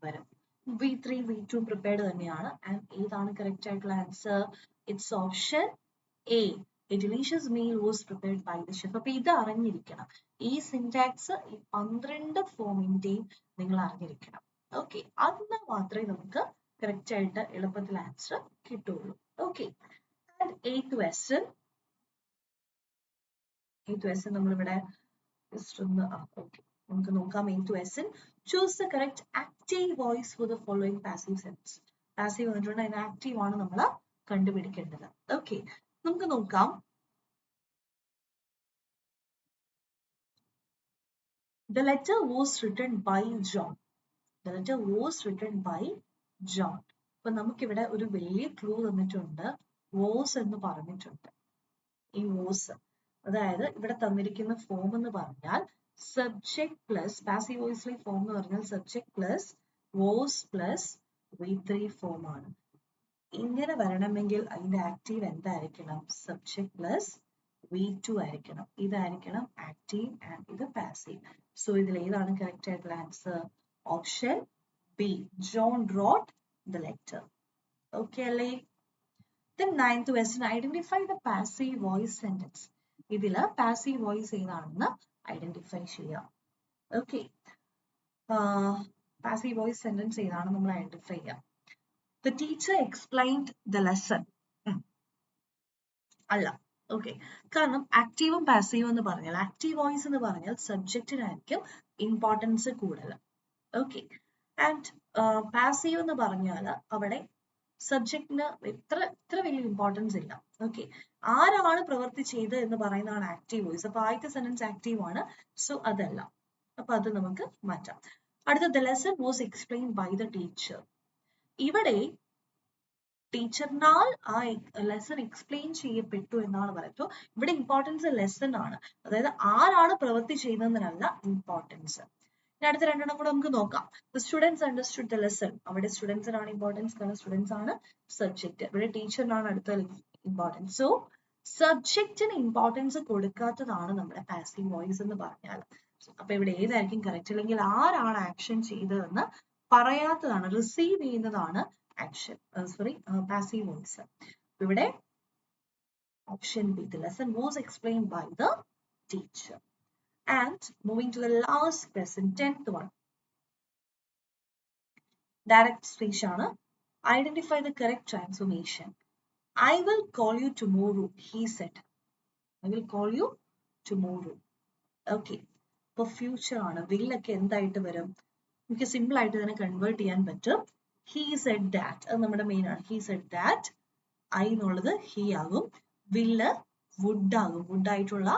വരും. V3 V2 പ്രിപ്പയർഡ് തന്നെയാണ്. ആൻഡ് ഏതാണ് കറക്റ്റ് ആയിട്ടുള്ള answer? It's option A. A delicious meal was prepared by the chef. അപ്പൊ ഇത് അറിഞ്ഞിരിക്കണം. ഈ സിന്റാക്സ് ഈ 12 ഫോമിന്റെയും നിങ്ങൾ അറിഞ്ഞിരിക്കണം. ഓക്കെ, അന്ന് മാത്രമേ നമുക്ക് കറക്റ്റ് ആയിട്ട് എളുപ്പത്തിൽ ആൻസർ കിട്ടുള്ളൂ. ഓക്കെ, ആൻഡ് 8th question നമ്മളിവിടെ ജസ്റ്റ് ഒന്ന് ഓക്കെ നമുക്ക് നോക്കാം. 8th question, choose the correct active voice for the following passive sentence. Passive വന്നിട്ടുണ്ട്, അതിന് ആക്റ്റീവ് ആണ് നമ്മൾ കണ്ടുപിടിക്കേണ്ടത്. ഓക്കെ, നമുക്ക് നോക്കാം. The letter was written by John. The letter was written by John. അപ്പൊ നമുക്കിവിടെ ഒരു വലിയ ക്ലൂ തന്നിട്ടുണ്ട്. was എന്ന് പറഞ്ഞിട്ടുണ്ട്. ഈ was, അതായത് ഇവിടെ തന്നിരിക്കുന്ന ഫോം എന്ന് പറഞ്ഞാൽ സബ്ജക്ട് പ്ലസ് പാസീവ് വോയിസിലെ ഫോം എന്ന് പറഞ്ഞാൽ subject plus was plus V3 form ആണ്. ഇങ്ങനെ വരണമെങ്കിൽ അതിന്റെ ആക്റ്റീവ് എന്തായിരിക്കണം? സബ്ജക്ട് പ്ലസ് V2 ആയിരിക്കണം. ഇതായിരിക്കണം ആക്റ്റീവ് ആൻഡ് ഇത് പാസീവ്. സോ ഇതിൽ ഏതാണ് കറക്റ്റ് ആയിട്ടുള്ള answer? Option B, John wrote the letter. Okay അല്ലേ? Then 9th question, identify the passive voice sentence. ഇതില് പാസീവ് വോയിസ് ഏതാണെന്ന് ഐഡന്റിഫൈ ചെയ്യാം. ഓക്കെ, പാസീവ് വോയിസ് സെന്റൻസ് ഏതാണ് നമ്മൾ ഐഡന്റിഫൈ ചെയ്യാം. The teacher explained the lesson. അല്ല. ഓക്കെ, കാരണം ആക്റ്റീവും പാസീവും എന്ന് പറഞ്ഞാൽ ആക്റ്റീവ് വോയിസ് എന്ന് പറഞ്ഞാൽ സബ്ജക്റ്റിനായിരിക്കും ഇമ്പോർട്ടൻസ് കൂടുതൽ. ഓക്കെ, ആൻഡ് പാസീവ് എന്ന് പറഞ്ഞാൽ അവിടെ സബ്ജക്റ്റിന് ഇത്ര വലിയ ഇമ്പോർട്ടൻസ് ഇല്ല. ഓക്കെ, ആരാണ് പ്രവൃത്തി ചെയ്ത് എന്ന് പറയുന്നതാണ് ആക്റ്റീവ് വോയിസ്. അപ്പൊ ആദ്യത്തെ സെന്റൻസ് ആക്റ്റീവ് ആണ്, സോ അതല്ല. അപ്പൊ അത് നമുക്ക് മാറ്റാം. അടുത്ത, the lesson was explained by the teacher. ഇവിടെ ടീച്ചറിനാൽ ആ ലെസൺ എക്സ്പ്ലെയിൻ ചെയ്യപ്പെട്ടു എന്നാണ് പറയുന്നത്. ഇവിടെ ഇമ്പോർട്ടൻസ് ലെസൺ ആണ്, അതായത് ആരാണ് പ്രവൃത്തി ചെയ്യുന്നതിനല്ല ഇമ്പോർട്ടൻസ്. ഇനി അടുത്ത രണ്ടെണ്ണം കൂടെ നമുക്ക് നോക്കാം. The students understood the lesson. അവിടെ സ്റ്റുഡൻസിനാണ് ഇമ്പോർട്ടൻസ്, കാരണം സ്റ്റുഡൻസ് ആണ് സബ്ജക്ട്. ഇവിടെ ടീച്ചറിനാണ് അടുത്ത ഇമ്പോർട്ടൻസ്. സോ സബ്ജക്റ്റിന് ഇമ്പോർട്ടൻസ് കൊടുക്കാത്തതാണ് നമ്മുടെ പാസീവ് വോയിസ് എന്ന് പറഞ്ഞാൽ. അപ്പൊ ഇവിടെ ഏതായിരിക്കും കറക്റ്റ്? അല്ലെങ്കിൽ ആരാണ് ആക്ഷൻ ചെയ്തതെന്ന് പറയാത്തതാണ്, റിസീവ് ചെയ്യുന്നതാണ് ആക്ഷൻ, സോറി പാസീവ് വോയിസ്. ഇവിടെ option B, the lesson was explained by the teacher. And moving to the last question, 10th one, direct speech ആണ്. Identify the correct transformation. I will call you tomorrow, he said. I will call you tomorrow. Okay, ഇപ്പൊ ഫ്യൂച്ചർ ആണ്. will ഒക്കെ എന്തായിട്ട് വരും? നമുക്ക് സിമ്പിൾ ആയിട്ട് തന്നെ കൺവേർട്ട് ചെയ്യാൻ പറ്റും. he said that, അത് നമ്മുടെ മെയിൻ ആണ്. he said that, I എന്നുള്ളത് he ആകും, will would ആകും. would ആയിട്ടുള്ള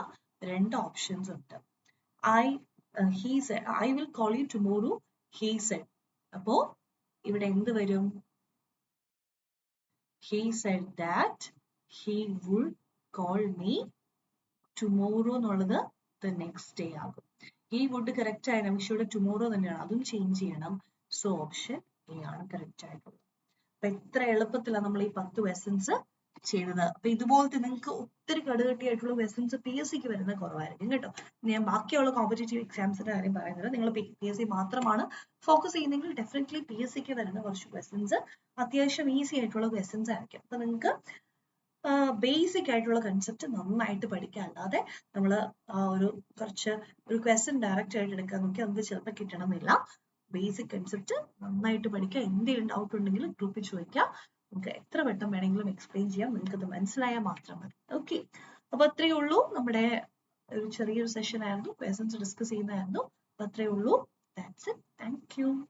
രണ്ട് ഓപ്ഷൻസ് ഉണ്ട്. he said, I will call you tomorrow, he said. അപ്പോ ഇവിടെ എന്ത് വരും? he said that he would call me tomorrow എന്നുള്ളത് the next day ആകും. he would കറക്റ്റ് ആയി നമുക്ക് ഇവിടെ tomorrow തന്നെയാണ്, അതും ചേഞ്ച് ചെയ്യണം. സോ ഓപ്ഷൻ എ ആണ് കറക്റ്റ് ആയിട്ടുള്ളത്. അപ്പൊ എത്ര എളുപ്പത്തിലാണ് നമ്മൾ ഈ 10 ക്വസ്റ്റ്യൻസ് ചെയ്തത്. അപ്പൊ ഇതുപോലത്തെ നിങ്ങൾക്ക് ഒത്തിരി കടുകട്ടിയായിട്ടുള്ള ക്വസ്റ്റ്യൻസ് PSCക്ക് വരുന്നത് കുറവായിരിക്കും കേട്ടോ. ഞാൻ ബാക്കിയുള്ള കോമ്പറ്റേറ്റീവ് എക്സാംസിന്റെ കാര്യം പറയുന്നത്, നിങ്ങൾ PSC മാത്രമാണ് ഫോക്കസ് ചെയ്യുന്നെങ്കിൽ ഡെഫിനറ്റ്ലി PSCക്ക് വരുന്ന കുറച്ച് ക്വസ്റ്റ്യൻസ് അത്യാവശ്യം ഈസി ആയിട്ടുള്ള ക്വസ്റ്റ്യൻസ് ആയിരിക്കും. അപ്പൊ നിങ്ങൾക്ക് ബേസിക് ആയിട്ടുള്ള കൺസെപ്റ്റ് നന്നായിട്ട് പഠിക്കുക. അല്ലാതെ നമ്മൾ കുറച്ച് ഒരു ക്വസ്റ്റ്യൻ ഡയറക്റ്റ് ആയിട്ട് എടുക്കാൻ നോക്കി നമുക്ക് ചിലപ്പോൾ കിട്ടണമെന്നില്ല. ബേസിക് കൺസെപ്റ്റ് നന്നായിട്ട് പഠിക്കുക. എന്തെങ്കിലും ഡൗട്ട് ഉണ്ടെങ്കിൽ ഗ്രൂപ്പിൽ ചോദിക്കുക. നമുക്ക് എത്ര വട്ടം വേണമെങ്കിലും എക്സ്പ്ലെയിൻ ചെയ്യാം. നിങ്ങൾക്ക് അത് മനസ്സിലായാൽ മാത്രം മതി. ഓക്കെ, അപ്പൊ അത്രയേ ഉള്ളൂ. നമ്മുടെ ഒരു ചെറിയൊരു സെഷൻ ആയിരുന്നു, ക്വസ്റ്റ്യൻസ് ഡിസ്കസ് ചെയ്യുന്നതായിരുന്നു. അപ്പൊ അത്രയേ ഉള്ളൂ. That's it. Thank you.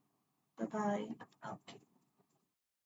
Bye bye. Okay.